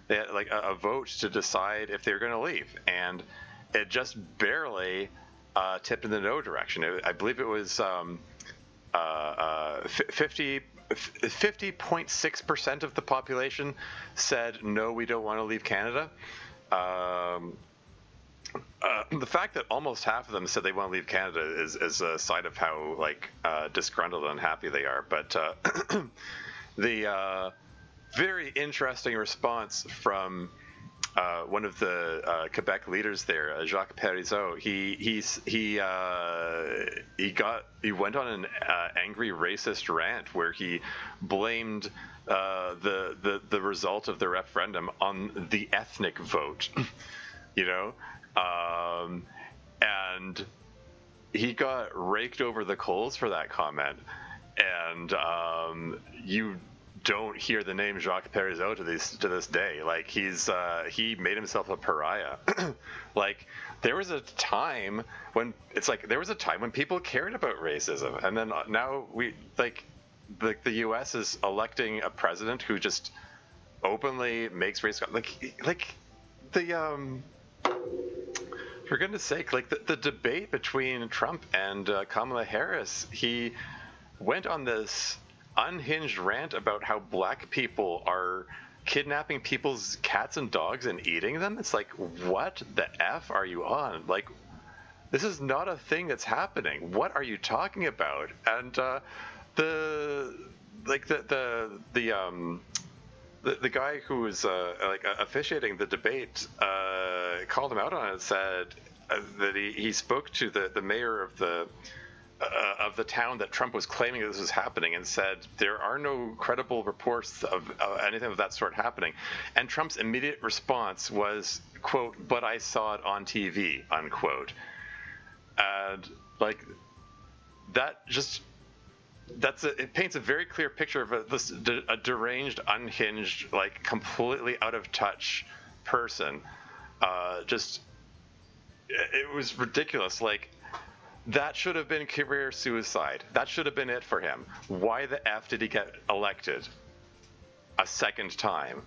they had like a vote to decide if they were going to leave, and it just barely tipped in the no direction. I believe it was 50.6% of the population said no, we don't want to leave Canada. The fact that almost half of them said they want to leave Canada is a sign of how disgruntled and unhappy they are. But the very interesting response from one of the Quebec leaders there, Jacques Parizeau, he went on an angry racist rant where he blamed the result of the referendum on the ethnic vote, and he got raked over the coals for that comment, and you don't hear the name Jacques Parizeau to this day. Like he made himself a pariah. Like there was a time when people cared about racism, and then now the U.S. is electing a president who just openly makes race for goodness sake, the debate between Trump and Kamala Harris, he went on this unhinged rant about how black people are kidnapping people's cats and dogs and eating them. It's like, what the F are you on? Like, this is not a thing that's happening. What are you talking about? And the guy who was officiating the debate called him out on it and said that he spoke to the mayor of the town that Trump was claiming that this was happening, and said there are no credible reports of anything of that sort happening. And Trump's immediate response was, quote, "But I saw it on TV," unquote. And it paints a very clear picture of a deranged, unhinged, completely out of touch person. It was ridiculous. That should have been career suicide. That should have been it for him. Why the F did he get elected a second time?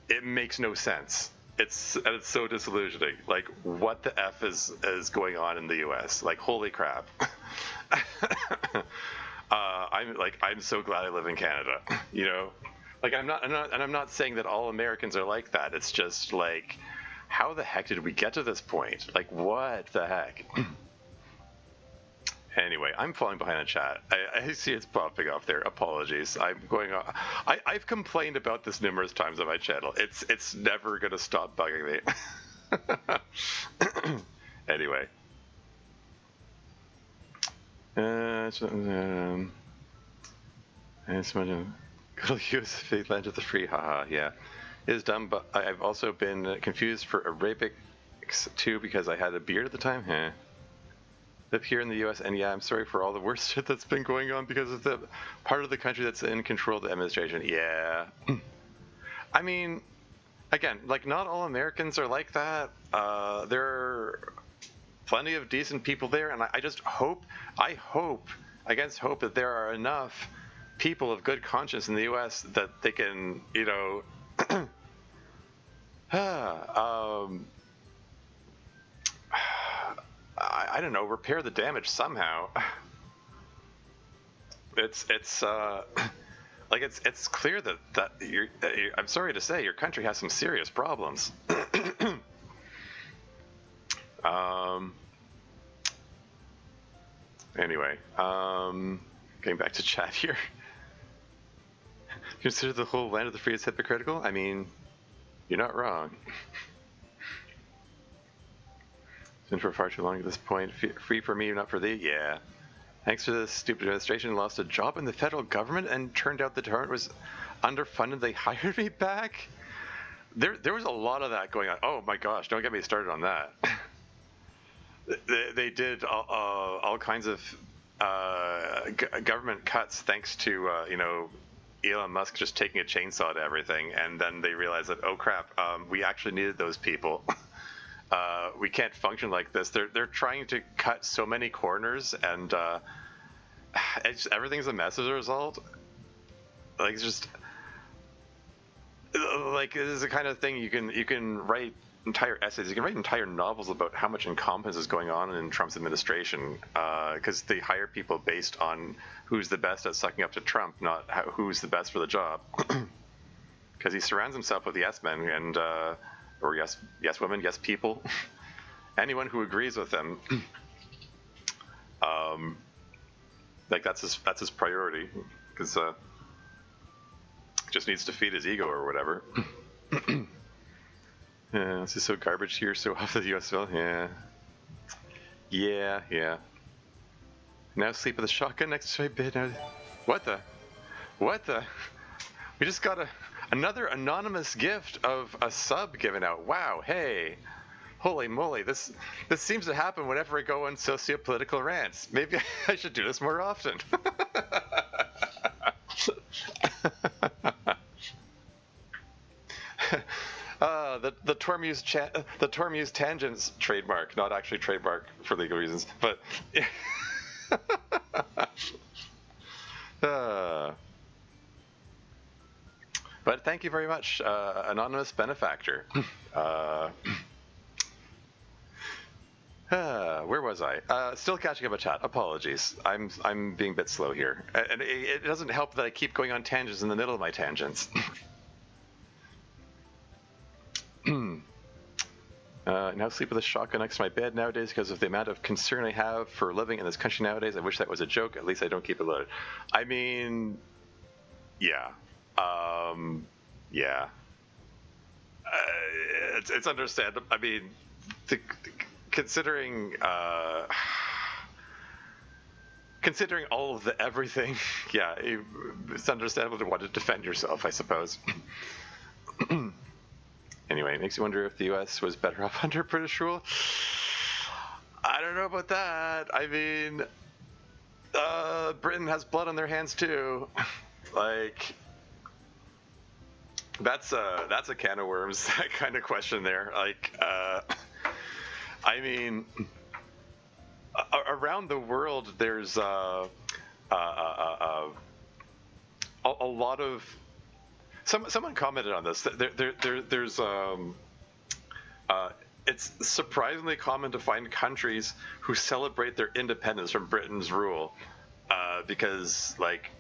It makes no sense. It's so disillusioning. What the F is going on in the U.S.? Holy crap. I'm so glad I live in Canada. I'm not saying that all Americans are like that. It's just how the heck did we get to this point? Like, what the heck? Anyway, I'm falling behind in chat. I see it's popping up there. Apologies. I'm going on. I've complained about this numerous times on my channel. It's never going to stop bugging me. Anyway. Good use of land of the free. Haha, yeah. It is dumb, but I've also been confused for Arabics too because I had a beard at the time. Live here in the U.S. and yeah, I'm sorry for all the worst shit that's been going on because of the part of the country that's in control of the administration. Yeah. I mean, again, like, not all Americans are like that. There are plenty of decent people there, and I just hope, against hope, that there are enough people of good conscience in the U.S. that they can, you know, I don't know, repair the damage somehow. It's like it's clear that I'm sorry to say, your country has some serious problems. Anyway, getting back to chat here. Consider the whole land of the free as hypocritical? I mean, you're not wrong. It's been for far too long at this point. Free for me, not for thee? Yeah. Thanks to this stupid administration, lost a job in the federal government and turned out the department was underfunded. They hired me back? There was a lot of that going on. Oh my gosh, don't get me started on that. They did all kinds of government cuts thanks to, you know, Elon Musk just taking a chainsaw to everything, and then they realized that, oh crap, we actually needed those people. We can't function like this. They're trying to cut so many corners, and everything's a mess as a result. Like, it's just like, this is the kind of thing you can write entire essays, you can write entire novels about how much incompetence is going on in Trump's administration, because they hire people based on who's the best at sucking up to Trump, not who's the best for the job. Because he surrounds himself with yes men and or yes women, yes people, anyone who agrees with him. Like, that's his priority, because just needs to feed his ego or whatever. Yeah, this is so garbage here, so off the U.S. bill. Yeah. Now sleep with a shotgun next to my bed. Now, what the? We just got another anonymous gift of a sub given out. Wow, hey. Holy moly, this seems to happen whenever I go on socio-political rants. Maybe I should do this more often. The Tormuse Tangents trademark, not actually trademark for legal reasons, but but thank you very much, anonymous benefactor. Where was I? Still catching up a chat. Apologies. I'm being a bit slow here, and it doesn't help that I keep going on tangents in the middle of my tangents. Now sleep with a shotgun next to my bed nowadays because of the amount of concern I have for living in this country nowadays. I wish that was a joke. At least I don't keep it loaded. I mean, yeah. Yeah. It's understandable. I mean, considering all of the everything, yeah, it's understandable to want to defend yourself, I suppose. Anyway, it makes you wonder if the U.S. was better off under British rule. I don't know about that. I mean, Britain has blood on their hands too. Like, that's a can of worms. That kind of question there. Like, I mean, around the world, there's a lot of. Someone commented on this. There's it's surprisingly common to find countries who celebrate their independence from Britain's rule, because, like,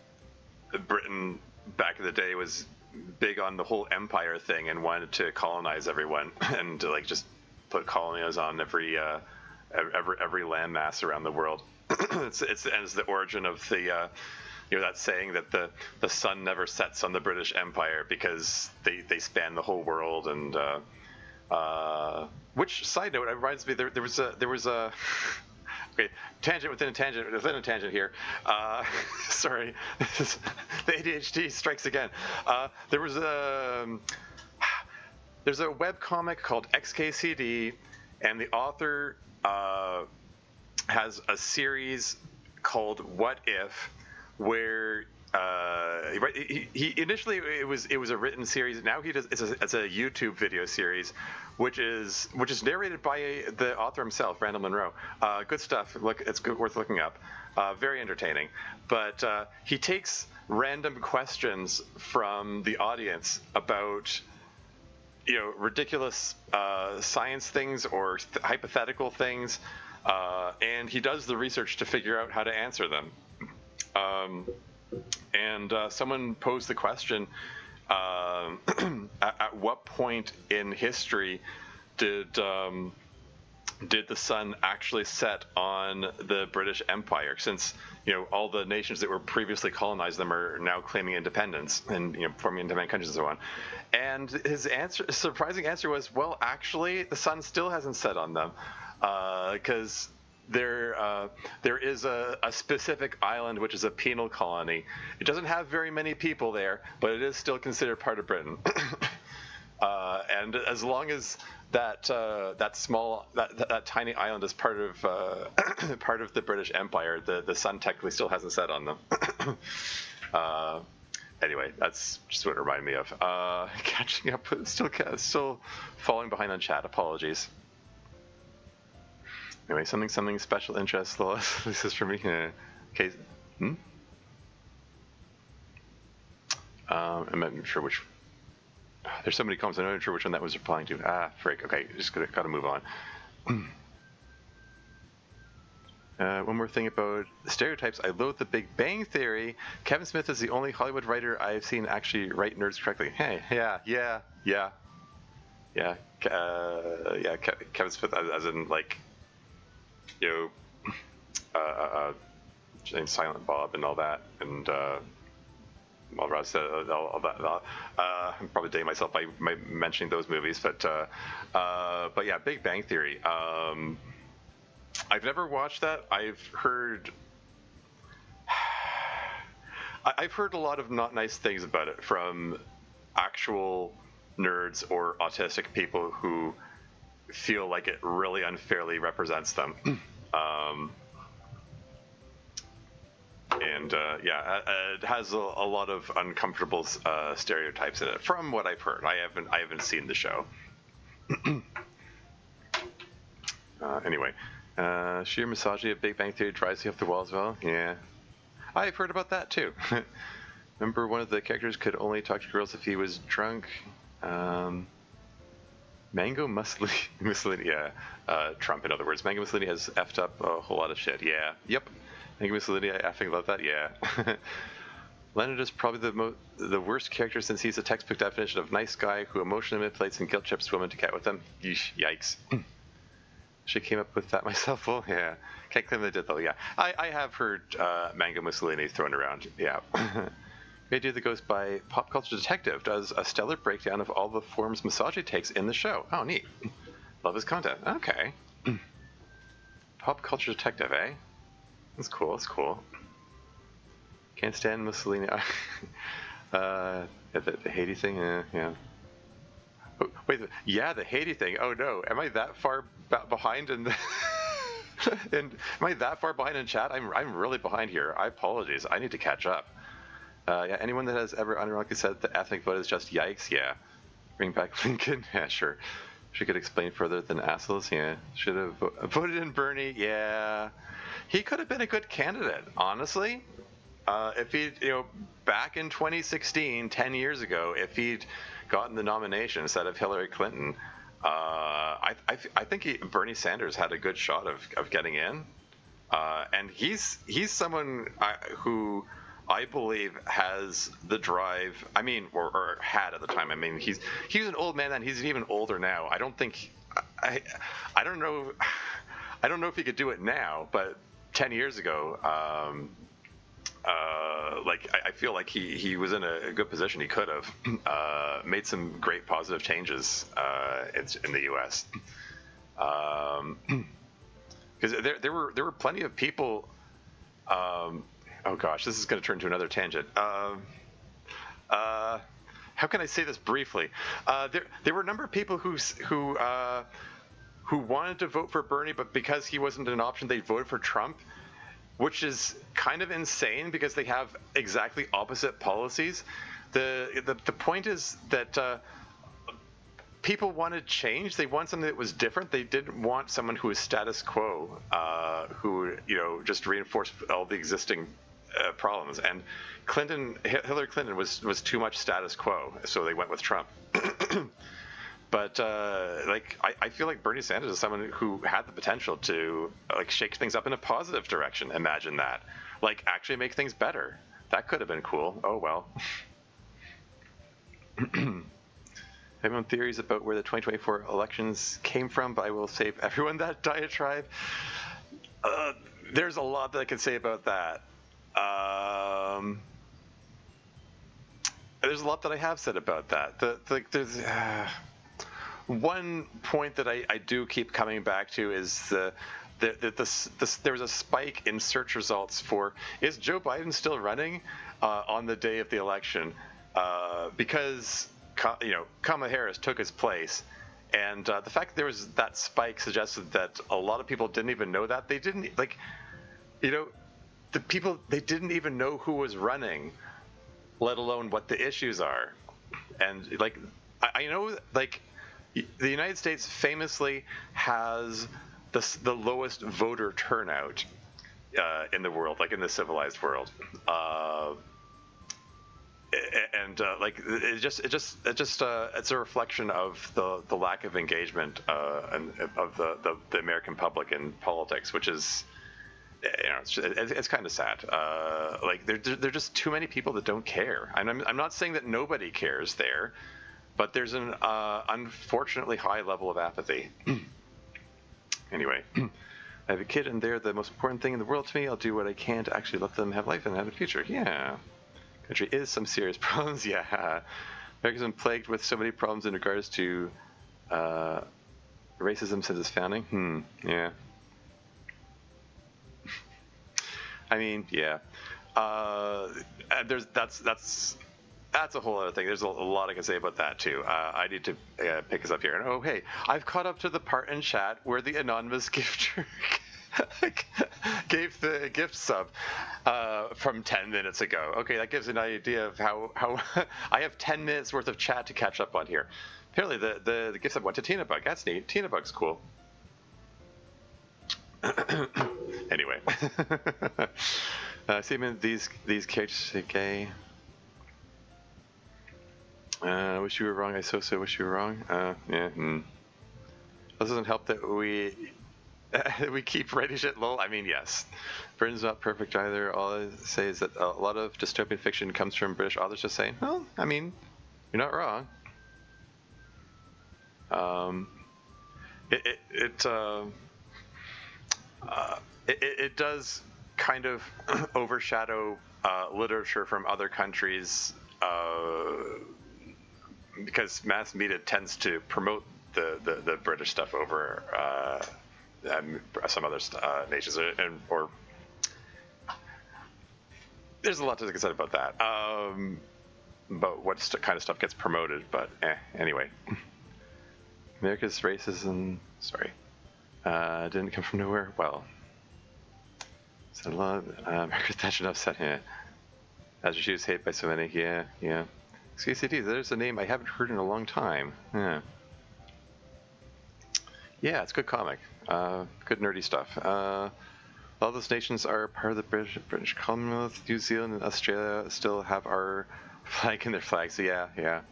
Britain back in the day was big on the whole empire thing and wanted to colonize everyone and to, like, just put colonies on every landmass around the world. it's the origin of the that saying that the sun never sets on the British Empire because they span the whole world. And which, side note, it reminds me, there was a okay, tangent within a tangent here. Sorry, the ADHD strikes again. There's a webcomic called XKCD, and the author has a series called What If, where he initially it was a written series. Now he does it's a YouTube video series, which is narrated by the author himself, Randall Munroe. Good stuff. Look, it's worth looking up. Very entertaining. But he takes random questions from the audience about ridiculous science things or hypothetical things, and he does the research to figure out how to answer them. And someone posed the question, at what point in history did the sun actually set on the British Empire, since all the nations that were previously colonized them are now claiming independence and forming independent countries and so on. And his surprising answer was, well, actually the sun still hasn't set on them, because there is a specific island which is a penal colony. It doesn't have very many people there, but it is still considered part of Britain. And as long as that tiny island is part of part of the British Empire, the sun technically still hasn't set on them. Anyway, that's just what it reminded me of. Catching up, still falling behind on chat. Apologies. Anyway, something special interest. This is for me. Okay. I'm not sure which. There's so many comments. I'm not even sure which one that was replying to. Frick. Okay, just gotta move on. One more thing about stereotypes. I loathe The Big Bang Theory. Kevin Smith is the only Hollywood writer I've seen actually write nerds correctly. Hey, yeah. Kevin Smith, as in, like, Silent Bob and all that, and all that. I'm probably dating myself by mentioning those movies, but yeah, Big Bang Theory. I've never watched that. I've heard a lot of not nice things about it from actual nerds or autistic people who feel like it really unfairly represents them. It has a lot of uncomfortable stereotypes in it, from what I've heard. I haven't seen the show. Anyway, sheer misogyny of Big Bang Theory drives you off the wall as well. Yeah, I've heard about that too. Remember, one of the characters could only talk to girls if he was drunk. Mango Mussolini, yeah. Trump, in other words. Mango Mussolini has effed up a whole lot of shit. Yeah. Yep. Mango Mussolini, I effing love that. Yeah. Leonard is probably the worst character, since he's a textbook definition of nice guy who emotionally manipulates and guilt trips women to get with him. Yeesh, yikes. She came up with that myself. Well, yeah. Can't claim they did, though. Yeah. I have heard Mango Mussolini thrown around. Yeah. Ray Dude that goes by Pop Culture Detective does a stellar breakdown of all the forms misogyny takes in the show. Oh, neat. Love his content. Okay. Pop Culture Detective, eh? That's cool. Can't stand Mussolini. The Haiti thing? Yeah. Oh, wait, the Haiti thing. Oh no, am I that far behind in am I that far behind in chat? I'm really behind here. I apologize. I need to catch up. Anyone that has ever unironically said the ethnic vote is just yikes, yeah. Bring back Lincoln, yeah, sure. She could explain further than assholes, yeah. Should have voted in Bernie, yeah. He could have been a good candidate, honestly. If he, back in 2016, 10 years ago, if he'd gotten the nomination instead of Hillary Clinton, I think Bernie Sanders had a good shot of getting in. And he's someone who I believe, has the drive. I mean, or had at the time. I mean, he was an old man then. He's even older now. I don't think. I don't know. I don't know if he could do it now, but 10 years ago, I feel like he was in a good position. He could have made some great positive changes in the U.S. Because there were plenty of people. Oh gosh, this is going to turn to another tangent. How can I say this briefly? There were a number of people who wanted to vote for Bernie, but because he wasn't an option, they voted for Trump, which is kind of insane because they have exactly opposite policies. The point is that people wanted change. They want something that was different. They didn't want someone who was status quo, who just reinforced all the existing problems. And Hillary Clinton was too much status quo, so they went with Trump. But I feel like Bernie Sanders is someone who had the potential to shake things up in a positive direction. Imagine that, actually make things better. That could have been cool. Oh well. I have my own theories about where the 2024 elections came from, but I will save everyone that diatribe. There's a lot that I can say about that. There's a lot that I have said about that. There's one point that I do keep coming back to is there was a spike in search results for, is Joe Biden still running on the day of the election? Because Kamala Harris took his place, and the fact that there was that spike suggested that a lot of people didn't even know that. They didn't the people, they didn't even know who was running, let alone what the issues are. And I know the United States famously has the lowest voter turnout in the world, in the civilized world. It's a reflection of the lack of engagement and of the American public in politics, which is, it's kind of sad. There are just too many people that don't care. And I'm not saying that nobody cares there, but there's an unfortunately high level of apathy. Anyway, I have a kid, and they're the most important thing in the world to me. I'll do what I can to actually let them have life and have a future. Yeah. Country is some serious problems. Yeah. America's been plagued with so many problems in regards to racism since its founding. Yeah. I mean, yeah. That's a whole other thing. There's a lot I can say about that too. I need to pick us up here. And hey, I've caught up to the part in chat where the anonymous gifter gave the gift sub from 10 minutes ago. Okay, that gives an idea of how I have 10 minutes worth of chat to catch up on here. Apparently the gift sub went to Tina Bug. That's neat. Tina Bug's cool. Anyway, see these characters are gay. Wish you were wrong. I so wish you were wrong. Yeah. This doesn't help that we keep writing shit lol. I mean, yes, Britain's not perfect either. All I say is that a lot of dystopian fiction comes from British authors just saying, well, I mean, you're not wrong. It does kind of overshadow literature from other countries because mass media tends to promote the British stuff over some other nations, or there's a lot to be said about that. About what kind of stuff gets promoted, but anyway. America's racism, didn't come from nowhere. Well, said a lot. Margaret Thatcher upset him. As she was hated by so many. Yeah. XKCD, there's a name I haven't heard in a long time. Yeah, it's a good comic. Good nerdy stuff. All those nations are part of the British Commonwealth. New Zealand and Australia still have our flag in their flags. So yeah.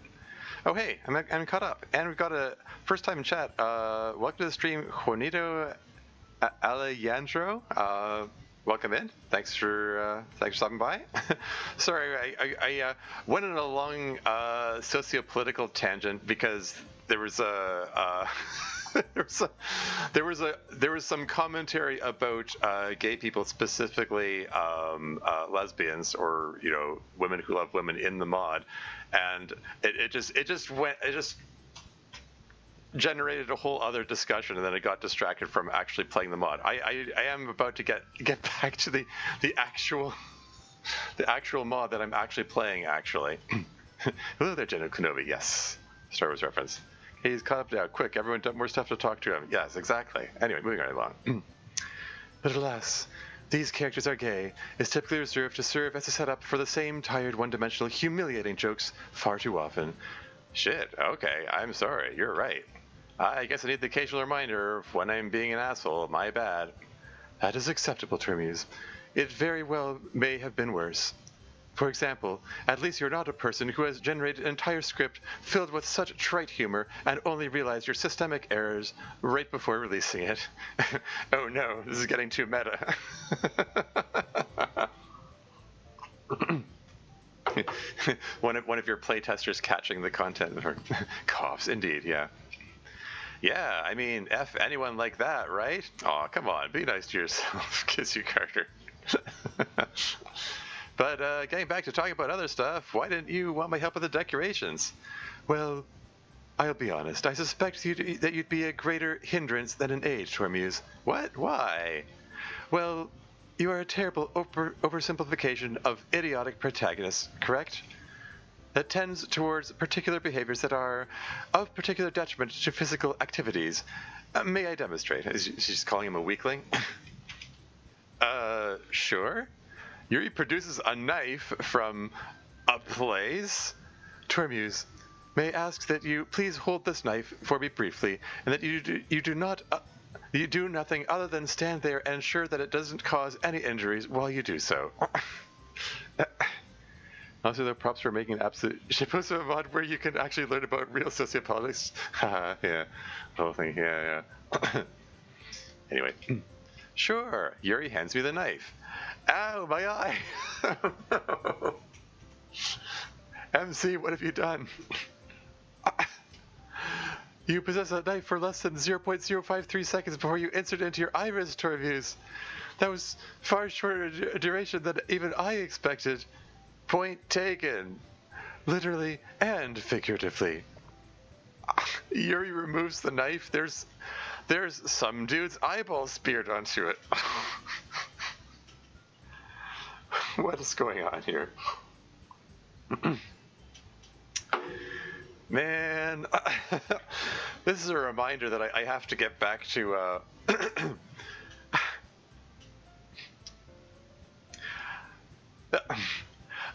Oh hey, I'm caught up, and we've got a first time in chat. Welcome to the stream, Juanito Alejandro. welcome in. Thanks for stopping by. Sorry, I went on a long socio-political tangent because there was there was some commentary about gay people, specifically lesbians, or women who love women in the mod, and it just generated a whole other discussion, and then I got distracted from actually playing the mod. I am about to get back to the actual mod that I'm actually playing. Actually, hello there, General Kenobi. Yes, Star Wars reference. He's caught up now. Quick, everyone, more stuff to talk to him. Yes, exactly. Anyway, moving right along. But alas, these characters are gay is typically reserved to serve as a setup for the same tired, one-dimensional, humiliating jokes far too often. Shit. Okay, I'm sorry. You're right. I guess I need the occasional reminder of when I'm being an asshole. My bad. That is acceptable, Termuse. It very well may have been worse. For example, at least you're not a person who has generated an entire script filled with such trite humor and only realized your systemic errors right before releasing it. Oh no, this is getting too meta. one of your playtesters catching the content. Coughs, indeed, yeah. Yeah, I mean, F anyone like that, right? Aw, come on, be nice to yourself, kiss you, Carter. But getting back to talking about other stuff, why didn't you want my help with the decorations? Well, I'll be honest, I suspect that you'd be a greater hindrance than an aid, Tormuse. What? Why? Well, you are a terrible oversimplification of idiotic protagonists, correct? That tends towards particular behaviors that are of particular detriment to physical activities. May I demonstrate? She's calling him a weakling. Sure. Yuri produces a knife from a place. Tormuse, may I ask that you please hold this knife for me briefly, and that you do nothing other than stand there and ensure that it doesn't cause any injuries while you do so. Also, the props for making an absolute shitpost of a mod where you can actually learn about real sociopolitics. Yeah, the whole thing. Yeah. Anyway, sure. Yuri hands me the knife. Ow, my eye! Oh, no. MC, what have you done? You possess a knife for less than 0.053 seconds before you insert it into your iris, Tormuse. That was far shorter a duration than even I expected. Point taken. Literally and figuratively. Yuri removes the knife. There's some dude's eyeball speared onto it. What is going on here? Man, this is a reminder that I have to get back to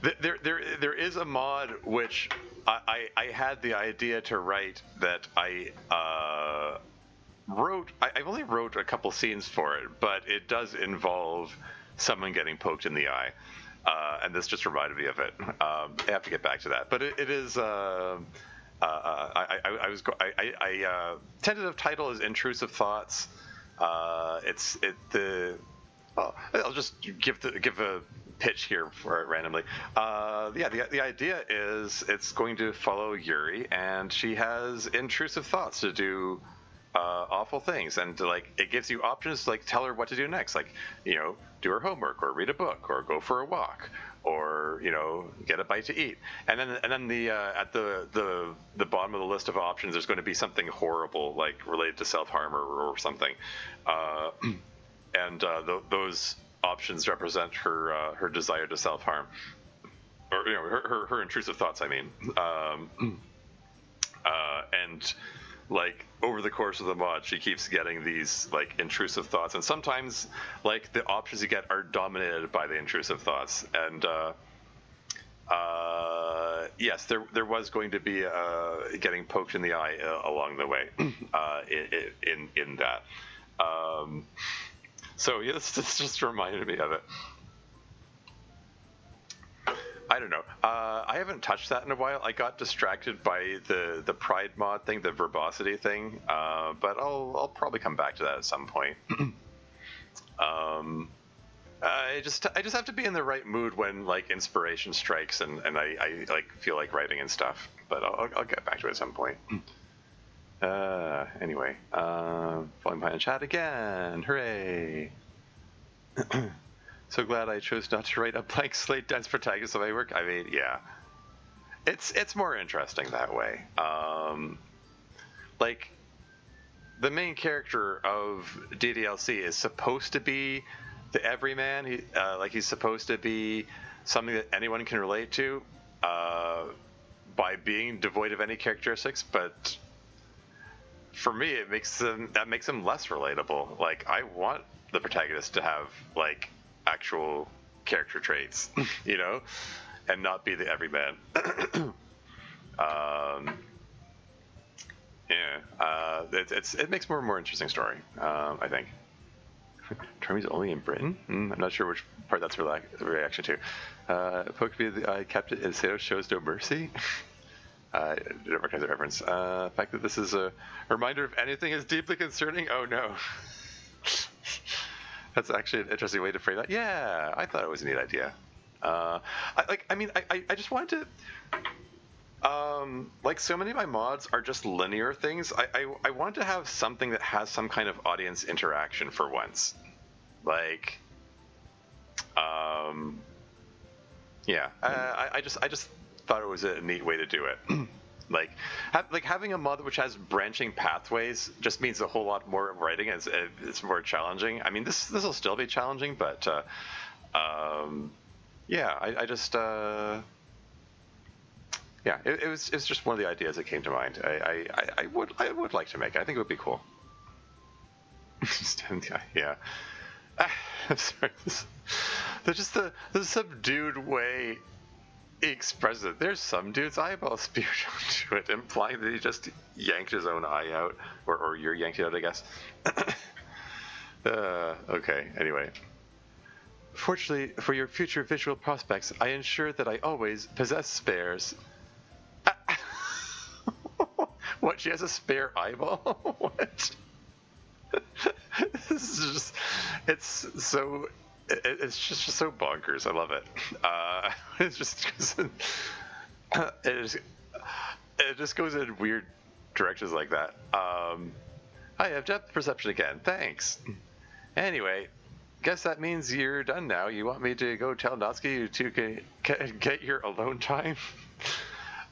there is a mod which I had the idea to write that I wrote. I only wrote a couple scenes for it, but it does involve someone getting poked in the eye, and this just reminded me of it. I have to get back to that, but it is. Tentative title is Intrusive Thoughts. I'll just give a pitch here for it randomly. The idea is it's going to follow Yuri, and she has intrusive thoughts to do awful things, and it gives you options to tell her what to do next, do her homework, or read a book, or go for a walk, or get a bite to eat, and then at the bottom of the list of options there's going to be something horrible related to self-harm or something, and those options represent her desire to self-harm, or her intrusive thoughts, I mean, and over the course of the mod she keeps getting these intrusive thoughts, and sometimes the options you get are dominated by the intrusive thoughts, and yes, there was going to be getting poked in the eye along the way in that, so yeah, this just reminded me of it. I don't know. I haven't touched that in a while. I got distracted by the Pride mod thing, the verbosity thing, but I'll probably come back to that at some point. I just have to be in the right mood when like inspiration strikes and I like feel like writing and stuff. But I'll get back to it at some point. Anyway, falling behind the chat again. Hooray! So glad I chose not to write a blank slate dense protagonist of my work. I mean, yeah, it's more interesting that way. Like the main character of DDLC is supposed to be the everyman. He's supposed to be something that anyone can relate to by being devoid of any characteristics. But for me, that makes him less relatable. Like I want the protagonist to have like actual character traits, you know, and not be the everyman. It makes for a more interesting story, I think. Termy's only in Britain? I'm not sure which part that's the reaction to. Poke me the eye, Captain Isato shows no mercy. I don't recognize the reference. The fact that this is a reminder of anything is deeply concerning. Oh no. That's actually an interesting way to frame that. Yeah, I thought it was a neat idea. I just wanted to. Like so many of my mods are just linear things. I want to have something that has some kind of audience interaction for once. Like, yeah. I just thought it was a neat way to do it. Like having a mod which has branching pathways just means a whole lot more writing. It's more challenging. I mean, this will still be challenging, but yeah. Yeah, it was just one of the ideas that came to mind. I would like to make it. I think it would be cool. Yeah. I'm sorry. There's just the subdued way he expresses it. There's some dude's eyeball speared onto it, implying that he just yanked his own eye out, or you're yanked it out, I guess. Okay. Anyway. Fortunately for your future visual prospects, I ensure that I always possess spares. What? She has a spare eyeball? What? This is just. It's just so bonkers. I love it. It's just. It just goes in weird directions like that. I have depth perception again. Thanks. Anyway, guess that means you're done now. You want me to go tell Natsuki to get your alone time?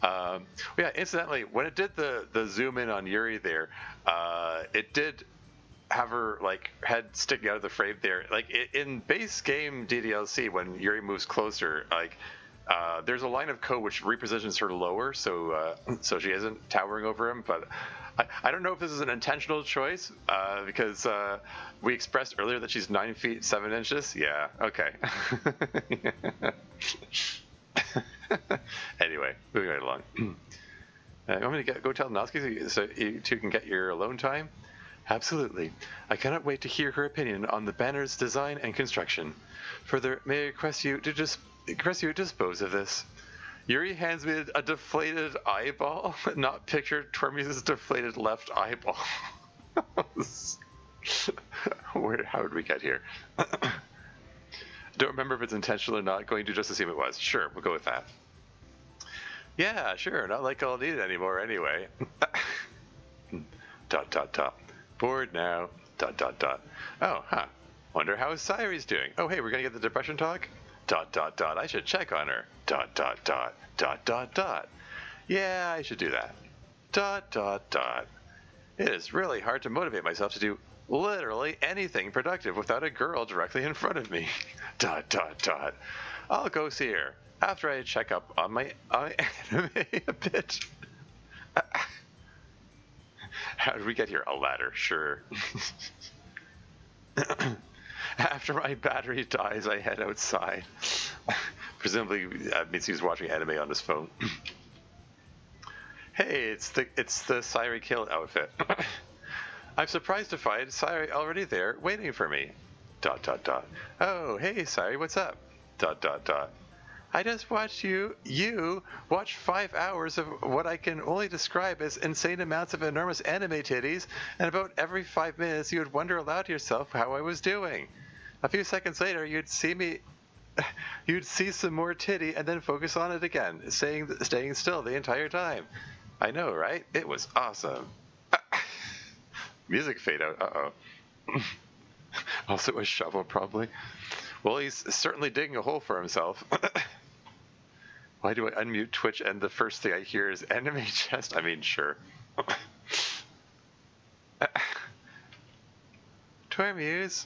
Yeah, incidentally, when it did the zoom in on Yuri there, it did have her like head sticking out of the frame there. Like in base game DDLC, when Yuri moves closer, like there's a line of code which repositions her lower, so she isn't towering over him. But I don't know if this is an intentional choice because we expressed earlier that she's 9 feet 7 inches. Yeah. Okay. Anyway, moving right along. You want me to go tell Natsuki so you two can get your alone time? Absolutely. I cannot wait to hear her opinion on the banner's design and construction. Further, may I request you to dispose of this. Yuri hands me a deflated eyeball, not picture Tormes' deflated left eyeball. How did we get here? Don't remember if it's intentional or not. Going to just assume it was. Sure, we'll go with that. Yeah, sure. Not like I'll need it anymore anyway. ... Bored now. ... Oh, huh. Wonder how Sayori's doing. Oh, hey, we're gonna get the depression talk? ... I should check on her. ... Yeah, I should do that. ... It is really hard to motivate myself to do literally anything productive without a girl directly in front of me. ... I'll go see her after I check up on my anime a bit. How did we get here? A ladder, sure. After my battery dies, I head outside. Presumably that means he's watching anime on his phone. Hey, it's the Sayori Kill outfit. I'm surprised to find Sayori already there, waiting for me. ... Oh, hey, Sayori, what's up? ... I just watched you watch 5 hours of what I can only describe as insane amounts of enormous anime titties, and about every 5 minutes you would wonder aloud to yourself how I was doing. A few seconds later, you'd see some more titty and then focus on it again, staying still the entire time. I know, right? It was awesome. Music fade out. Uh-oh. Also a shovel, probably. Well, he's certainly digging a hole for himself. Why do I unmute Twitch and the first thing I hear is anime chest? I mean, sure. Tormuse,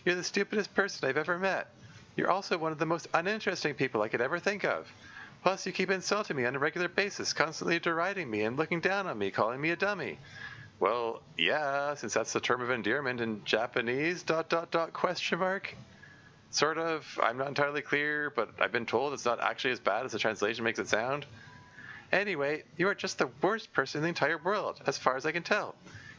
you're the stupidest person I've ever met. You're also one of the most uninteresting people I could ever think of. Plus, you keep insulting me on a regular basis, constantly deriding me and looking down on me, calling me a dummy. Well, yeah, since that's the term of endearment in Japanese, ... question mark. Sort of. I'm not entirely clear, but I've been told it's not actually as bad as the translation makes it sound. Anyway, you are just the worst person in the entire world, as far as I can tell.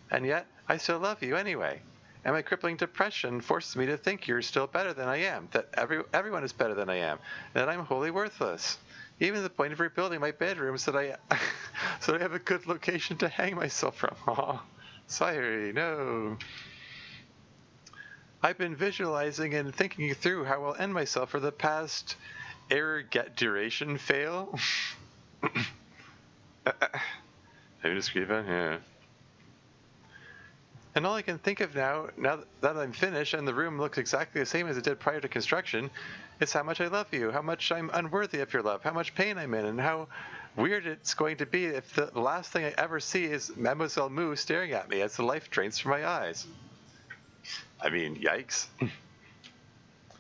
And yet, I still love you anyway. And my crippling depression forces me to think you're still better than I am, that everyone is better than I am, and that I'm wholly worthless. Even to the point of rebuilding my bedroom so that I have a good location to hang myself from. Aw, sorry, no. I've been visualizing and thinking through how I'll end myself for the past error get duration fail. Have you just scream on? Yeah. And all I can think of now that I'm finished and the room looks exactly the same as it did prior to construction, is how much I love you, how much I'm unworthy of your love, how much pain I'm in, and how weird it's going to be if the last thing I ever see is Mademoiselle Moo staring at me as the life drains from my eyes. I mean, yikes.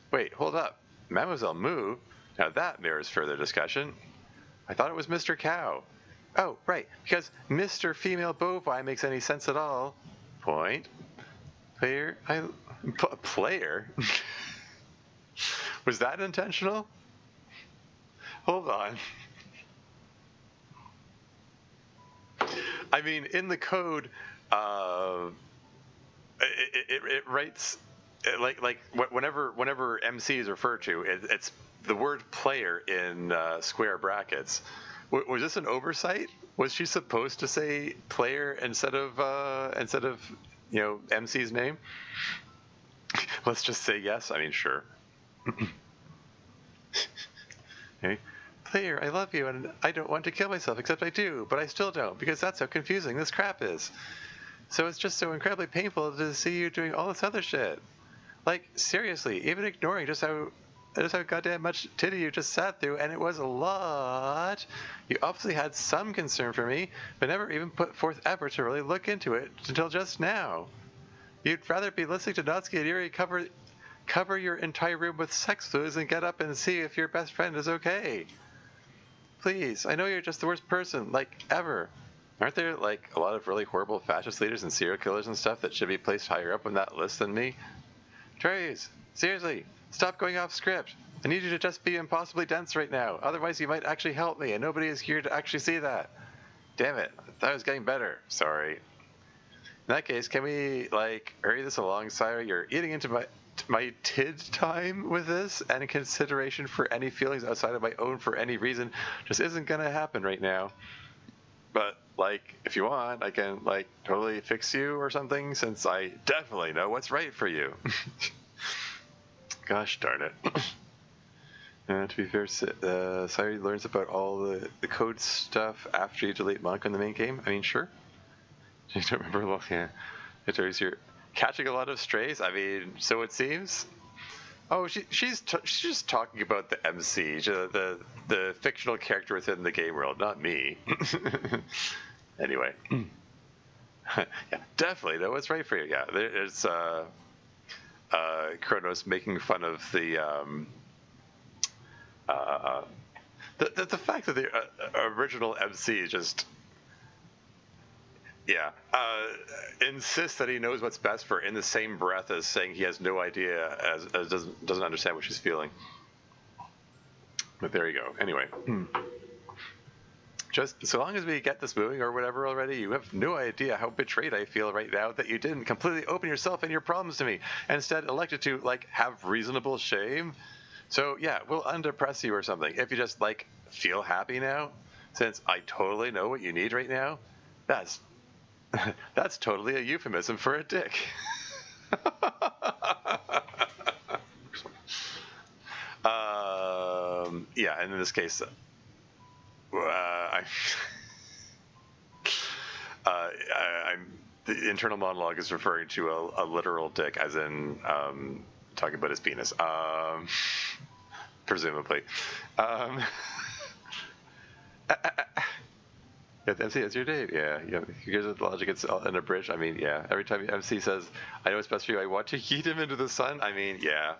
Wait, hold up. Mademoiselle Moo? Now that mirrors further discussion. I thought it was Mr. Cow. Oh, right, because Mr. Female Bovine makes any sense at all. Point. Player? Player? Was that intentional? Hold on. I mean, in the code, it writes like whenever MC is referred to, it's the word player in square brackets. Was this an oversight? Was she supposed to say player instead of MC's name? Let's just say yes. I mean, sure. Okay. Player, I love you, and I don't want to kill myself, except I do, but I still don't, because that's how confusing this crap is. So it's just so incredibly painful to see you doing all this other shit. Like, seriously, even ignoring just how goddamn much titty you just sat through, and it was a lot. You obviously had some concern for me, but never even put forth effort to really look into it until just now. You'd rather be listening to Natsuki and Yuri cover your entire room with sex fluids and get up and see if your best friend is okay. Please, I know you're just the worst person, like, ever. Aren't there, like, a lot of really horrible fascist leaders and serial killers and stuff that should be placed higher up on that list than me? Trace, seriously, stop going off script. I need you to just be impossibly dense right now. Otherwise, you might actually help me, and nobody is here to actually see that. Damn it, I thought I was getting better. Sorry. In that case, can we, like, hurry this along, Sire? You're eating into my tid time with this, and in consideration for any feelings outside of my own for any reason just isn't gonna happen right now. But, like, if you want, I can, like, totally fix you or something, since I definitely know what's right for you. Gosh darn it. To be fair, Sire learns about all the code stuff after you delete Monk in the main game. I mean, sure. I don't remember. Well, yeah. You're catching a lot of strays. I mean, so it seems. Oh, she's just talking about the MC, the fictional character within the game world, not me. Anyway, yeah, definitely know what's right for you. Yeah, there's Chronos making fun of the fact that the original MC is just. Yeah, insists that he knows what's best for her in the same breath as saying he has no idea, as doesn't understand what she's feeling. But there you go. Anyway, just so long as we get this moving or whatever already, you have no idea how betrayed I feel right now that you didn't completely open yourself and your problems to me, and instead elected to, like, have reasonable shame. So yeah, we'll undepress you or something if you just, like, feel happy now, since I totally know what you need right now. That's totally a euphemism for a dick. Yeah, and in this case, the internal monologue is referring to a literal dick, as in talking about his penis, presumably. Yeah, MC, it's your date. Yeah. Here's the logic. It's an abridged. I mean, yeah. Every time MC says, "I know it's best for you," I want to yeet him into the sun. I mean, yeah.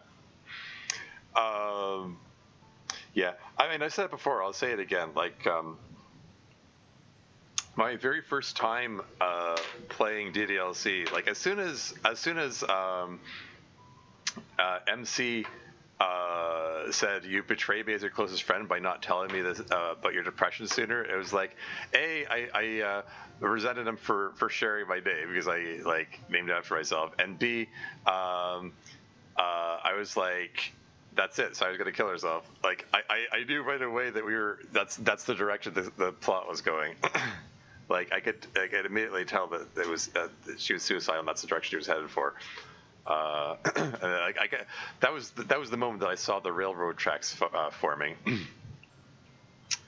Yeah. I mean, I've said it before. I'll say it again. Like, my very first time playing DDLC, like as soon as MC said, "You betrayed me as your closest friend by not telling me this about your depression sooner," it was like, A, I resented him for sharing my name because I like named it after myself, and B, I was like, that's it. So I was gonna kill herself. Like I knew right away that that's the direction the plot was going. Like I could immediately tell that it was that she was suicidal, and that's the direction she was headed for. And that was the moment that I saw the railroad tracks forming,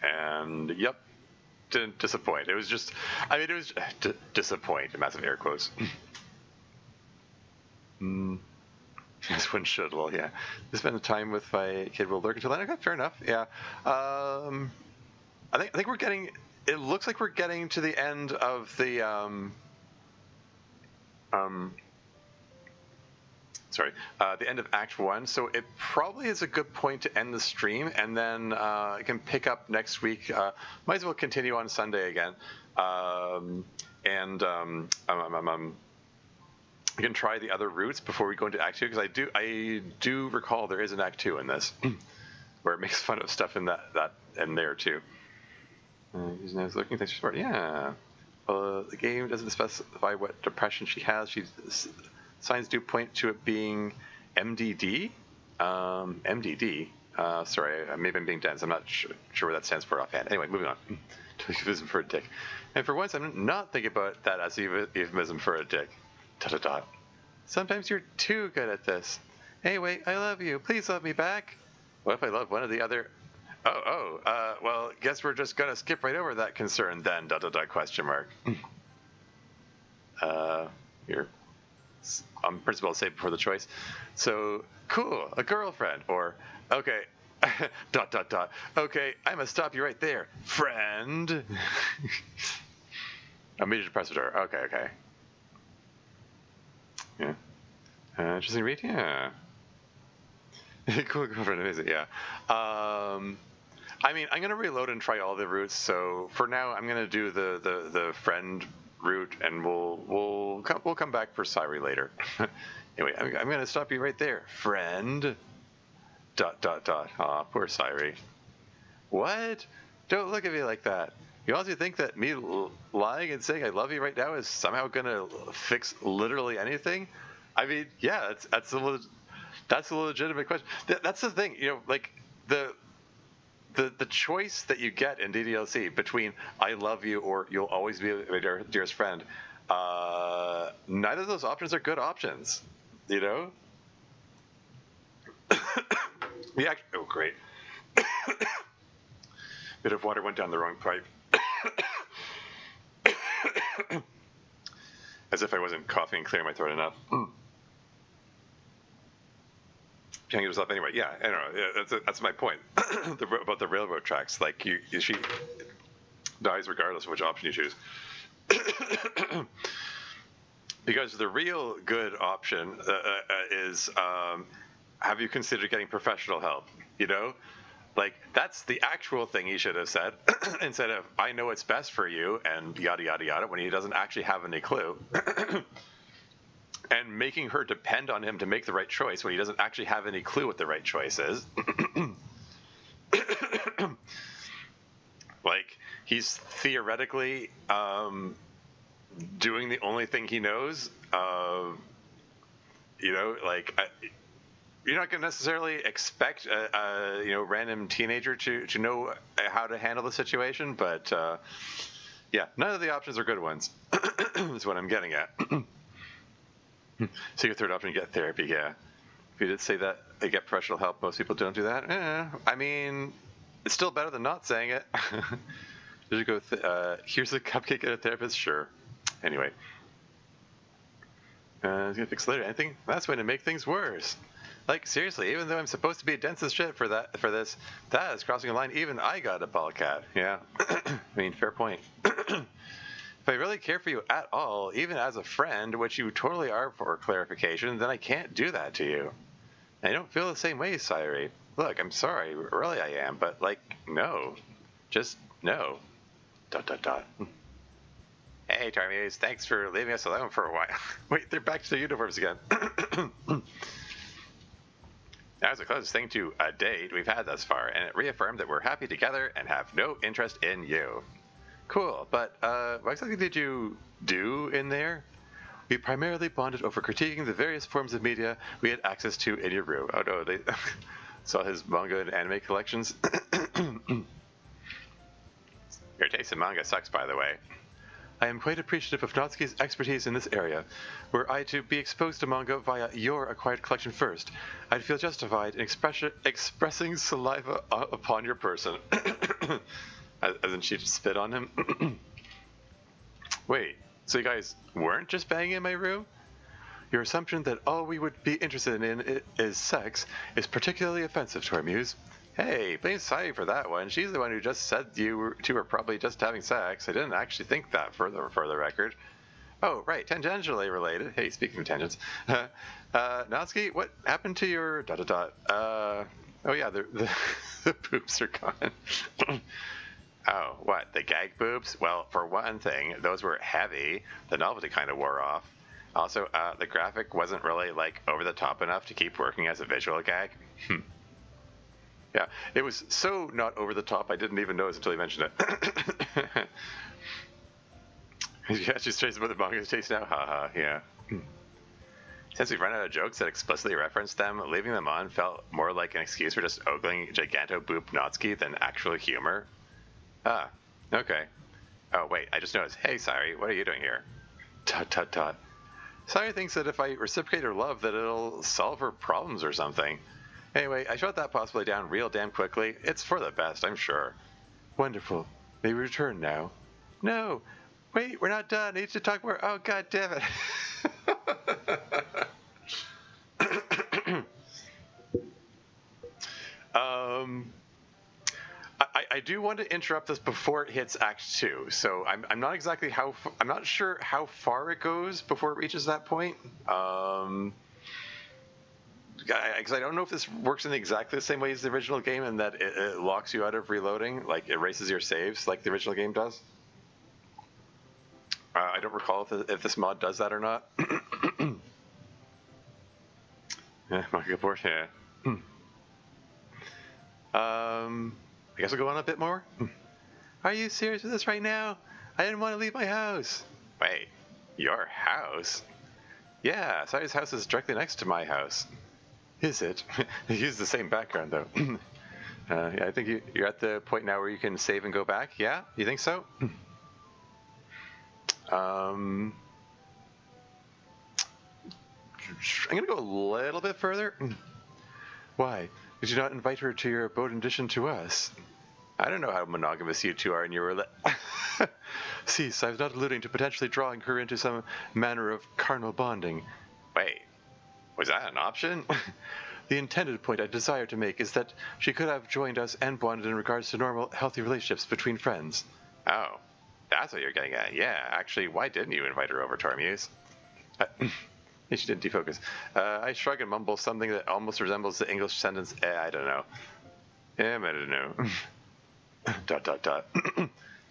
and yep, didn't disappoint. It was just, I mean, it was disappoint, massive air quotes. This one should, well, yeah. Spend time with my kid will lurk until then. Okay, fair enough. Yeah. I think we're getting. It looks like we're getting to the end of the the end of Act 1, so it probably is a good point to end the stream, and then I can pick up next week. Might as well continue on Sunday again, and we can try the other routes before we go into Act 2, because I do recall there is an Act 2 in this, where it makes fun of stuff in that and there too. He's nice looking. Thanks for support. Yeah. The game doesn't specify what depression she has. Signs do point to it being MDD. MDD. Sorry, maybe I'm being dense. I'm not sure what that stands for offhand. Anyway, moving on. Euphemism for a dick. And for once, I'm not thinking about that as euphemism for a dick. ... Sometimes you're too good at this. Anyway, I love you. Please love me back. What if I love one or the other? Well, guess we're just gonna skip right over that concern then. ... Question mark. Here. On principle, I'll say before the choice. So, cool, a girlfriend, or, okay, ... Okay, I'm gonna stop you right there, friend. A major depressor. Okay. Yeah. Interesting read, yeah. Cool girlfriend, amazing, yeah. I mean, I'm gonna reload and try all the routes. So for now, I'm gonna do the friend route, and we'll come back for Syri later. Anyway, I'm gonna stop you right there, friend. ... Aw, poor Syri. What? Don't look at me like that. You honestly think that me lying and saying I love you right now is somehow gonna fix literally anything? I mean, yeah, that's a legitimate question. That's the thing, you know, like the choice that you get in DDLC between I love you or you'll always be my dearest friend. Neither of those options are good options, you know. Oh, great. Bit of water went down the wrong pipe. As if I wasn't coughing and clearing my throat enough. Can't get yourself anyway. Yeah, I don't know. That's my point about the railroad tracks. Like she dies regardless of which option you choose. Because the real good option is have you considered getting professional help? You know, like that's the actual thing he should have said instead of I know what's best for you and yada yada yada when he doesn't actually have any clue. And making her depend on him to make the right choice when he doesn't actually have any clue what the right choice is. Like he's theoretically doing the only thing he knows. You know, like you're not going to necessarily expect a random teenager to know how to handle the situation, but yeah, none of the options are good ones. Is what I'm getting at. So your third option, get therapy, yeah. If you did say that they get professional help, most people don't do that. I mean, it's still better than not saying it. Did you go? Here's a cupcake and a therapist. Sure. Anyway, it's gonna fix later. Anything? That's going to make things worse. Like seriously, even though I'm supposed to be dense as shit for this, that is crossing a line. Even I got a ball cat. Yeah. I mean, fair point. If I really care for you at all, even as a friend, which you totally are for clarification, then I can't do that to you. I don't feel the same way, Sairi. Look, I'm sorry, really I am, but like, no. Just no. ... Hey, Tarmies, thanks for leaving us alone for a while. Wait, they're back to their uniforms again. That was the closest thing to a date we've had thus far, and it reaffirmed that we're happy together and have no interest in you. Cool, but what exactly did you do in there? We primarily bonded over critiquing the various forms of media we had access to in your room. Oh no, they saw his manga and anime collections. Your taste in manga sucks, by the way. I am quite appreciative of Natsuki's expertise in this area. Were I to be exposed to manga via your acquired collection first, I'd feel justified in expressing saliva upon your person. As in she just spit on him. Wait, so you guys weren't just banging in my room? Your assumption that all we would be interested in is sex is particularly offensive to our muse. Hey, blame Sai for that one. She's the one who just said you two were probably just having sex. I didn't actually think that for the record. Oh, right, tangentially related. Hey, speaking of tangents. Natsuki, what happened to your ... Oh yeah, the boobs are gone. Oh, what, the gag boobs? Well, for one thing, those were heavy. The novelty kind of wore off. Also, the graphic wasn't really, like, over the top enough to keep working as a visual gag. Yeah, it was so not over the top, I didn't even notice until you mentioned it. Yeah, she's tracing what the manga's taste now. Haha, yeah. Since we've run out of jokes that explicitly referenced them, leaving them on felt more like an excuse for just ogling Giganto-Boop Natsuki than actual humor. Ah, okay. Oh, wait, I just noticed. Hey, Sairi, what are you doing here? ... Sairi thinks that if I reciprocate her love, that it'll solve her problems or something. Anyway, I shut that possibility down real damn quickly. It's for the best, I'm sure. Wonderful. May we return now? No. Wait, we're not done. I need to talk more. Oh, god damn it. I do want to interrupt this before it hits Act 2, so I'm not exactly I'm not sure how far it goes before it reaches that point. Because I don't know if this works in exactly the same way as the original game, in that it locks you out of reloading, like erases your saves, like the original game does. I don't recall if this mod does that or not. Yeah, manga board, yeah. I guess we'll go on a bit more. Are you serious with this right now? I didn't want to leave my house. Wait, your house? Yeah, Sai's house is directly next to my house. Is it? They use the same background, though. Yeah, I think you're at the point now where you can save and go back. Yeah? You think so? I'm going to go a little bit further. Why? Did you not invite her to your abode in addition to us? I don't know how monogamous you two are in your Cease, I was not alluding to potentially drawing her into some manner of carnal bonding. Wait, was that an option? The intended point I desire to make is that she could have joined us and bonded in regards to normal, healthy relationships between friends. Oh, that's what you're getting at. Yeah, actually, why didn't you invite her over to our muse? She didn't defocus. I shrug and mumble something that almost resembles the English sentence, I don't know. I don't know.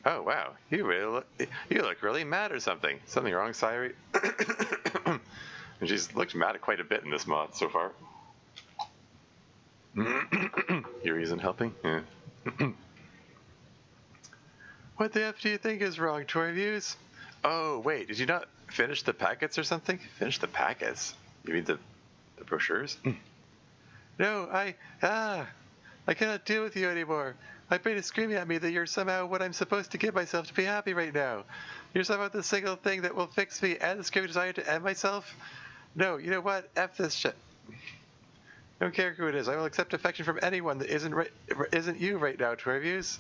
Oh, wow. You look really mad or something. Something wrong, Sairi? And she's looked mad quite a bit in this mod so far. Yuri isn't helping? Yeah. What the F do you think is wrong, Torviews? Oh, wait, did you not finish the packets or something? Finish the packets? You mean the brochures? No, I cannot deal with you anymore. My brain is screaming at me that you're somehow what I'm supposed to give myself to be happy right now. You're somehow the single thing that will fix me and the screaming desire to end myself? No, you know what? F this shit. Don't care who it is. I will accept affection from anyone that isn't you right now, Twerviews.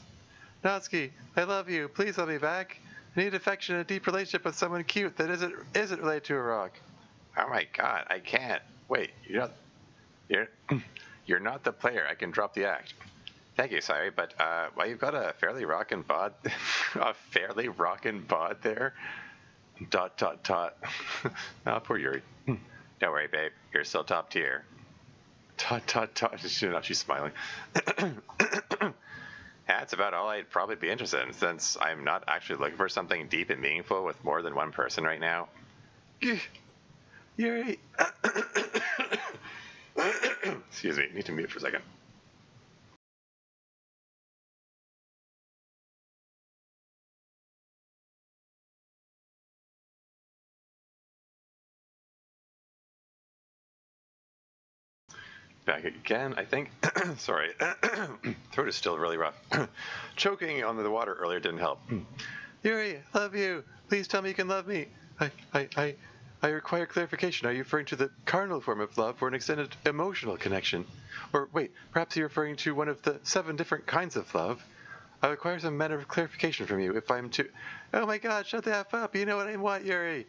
Natsuki, I love you. Please let me back. I need affection and a deep relationship with someone cute that isn't related to a rock. Oh my god, I can't. Wait, you're you're not the player. I can drop the act. Thank you, sorry, but well, you've got a fairly rockin' bod, a fairly rockin' bod there. ... Oh, poor Yuri. Don't worry, babe. You're still top tier. ... She's smiling. That's about all I'd probably be interested in, since I'm not actually looking for something deep and meaningful with more than one person right now. Yuri. Excuse me, need to mute for a second. Back again, I think. Sorry. Throat is still really rough. Choking on the water earlier didn't help. Yuri, love you. Please tell me you can love me. I require clarification. Are you referring to the carnal form of love or an extended emotional connection? Or wait, perhaps you're referring to one of the 7 different kinds of love? I require some manner of clarification from you if I'm to... Oh my god, shut the F up. You know what I want, Yuri.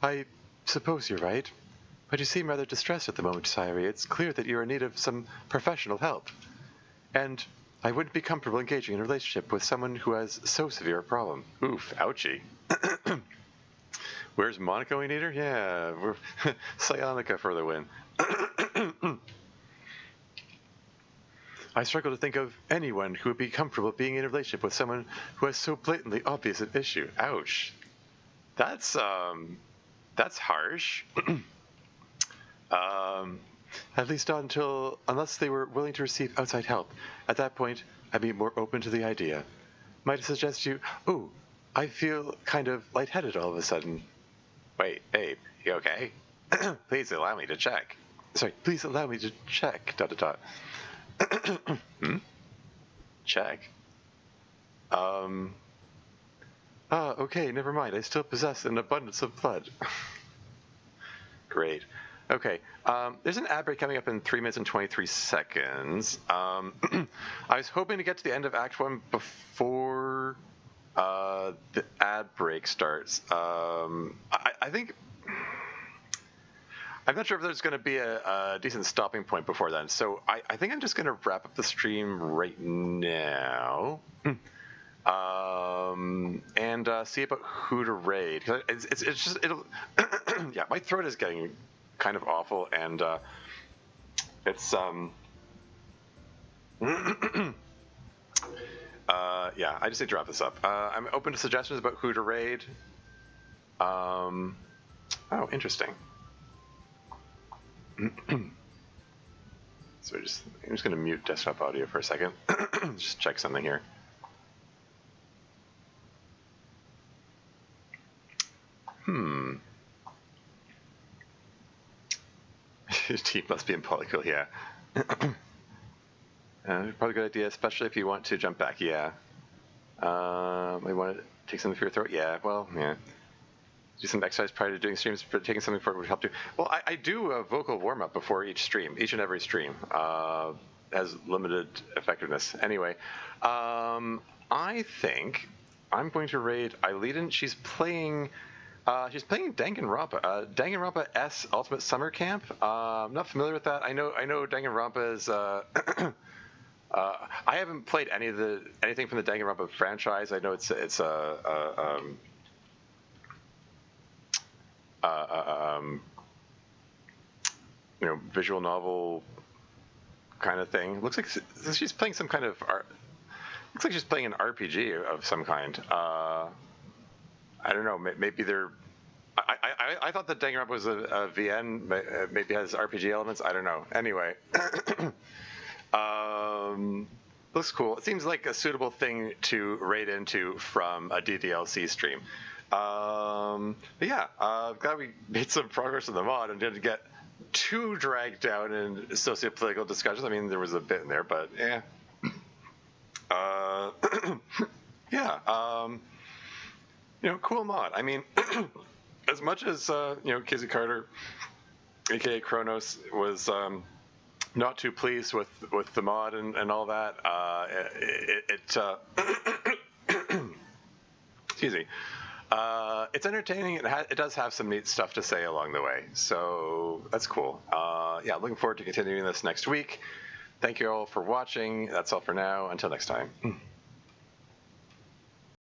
I suppose you're right. But you seem rather distressed at the moment, Sayuri. It's clear that you're in need of some professional help. And I wouldn't be comfortable engaging in a relationship with someone who has so severe a problem. Oof, ouchie. Where's Monica we need her? Yeah, we're Psionica for the win. I struggle to think of anyone who would be comfortable being in a relationship with someone who has so blatantly obvious an issue. Ouch. That's harsh. At least not unless they were willing to receive outside help. At that point, I'd be more open to the idea. Might I suggest you... Ooh, I feel kind of lightheaded all of a sudden. Wait, babe, you okay? Please allow me to check. Sorry, please allow me to check, ... Hmm? Check? Okay, never mind. I still possess an abundance of blood. Great. Okay, there's an ad break coming up in 3 minutes and 23 seconds. I was hoping to get to the end of Act 1 before the ad break starts. I think... I'm not sure if there's going to be a decent stopping point before then, so I think I'm just going to wrap up the stream right now. And see about who to raid. It's just, it'll... Yeah, my throat is getting kind of awful, and it's... yeah, I just need to wrap this up. I'm open to suggestions about who to raid. Oh, interesting. So I'm just going to mute desktop audio for a second. Just check something here. Team must be in polycle, yeah. Probably a good idea, especially if you want to jump back, yeah. Might want to take something for your throat, yeah, well, yeah. Do some exercise prior to doing streams, but taking something for it would help too. Well, I do a vocal warm-up before each and every stream. Has limited effectiveness. Anyway, I think I'm going to raid Eileen. She's playing Danganronpa. Danganronpa S Ultimate Summer Camp. I'm not familiar with that. I know Danganronpa is... I haven't played anything from the Danganronpa franchise. I know it's visual novel kind of thing. Looks like she's playing some kind of art. Looks like she's playing an RPG of some kind. I don't know. Maybe they're... I thought that Danganronpa was a VN. Maybe it has RPG elements. I don't know. Anyway. Looks cool. It seems like a suitable thing to raid into from a DDLC stream. But yeah, glad we made some progress in the mod and didn't get too dragged down in socio-political discussions. I mean, there was a bit in there, but yeah. Yeah. Cool mod. I mean, as much as Kizzy Carter, aka Chronos, was not too pleased with the mod and all that. Excuse me. It's entertaining. It does have some neat stuff to say along the way, so that's cool. Yeah, looking forward to continuing this next week. Thank you all for watching. That's all for now. Until next time.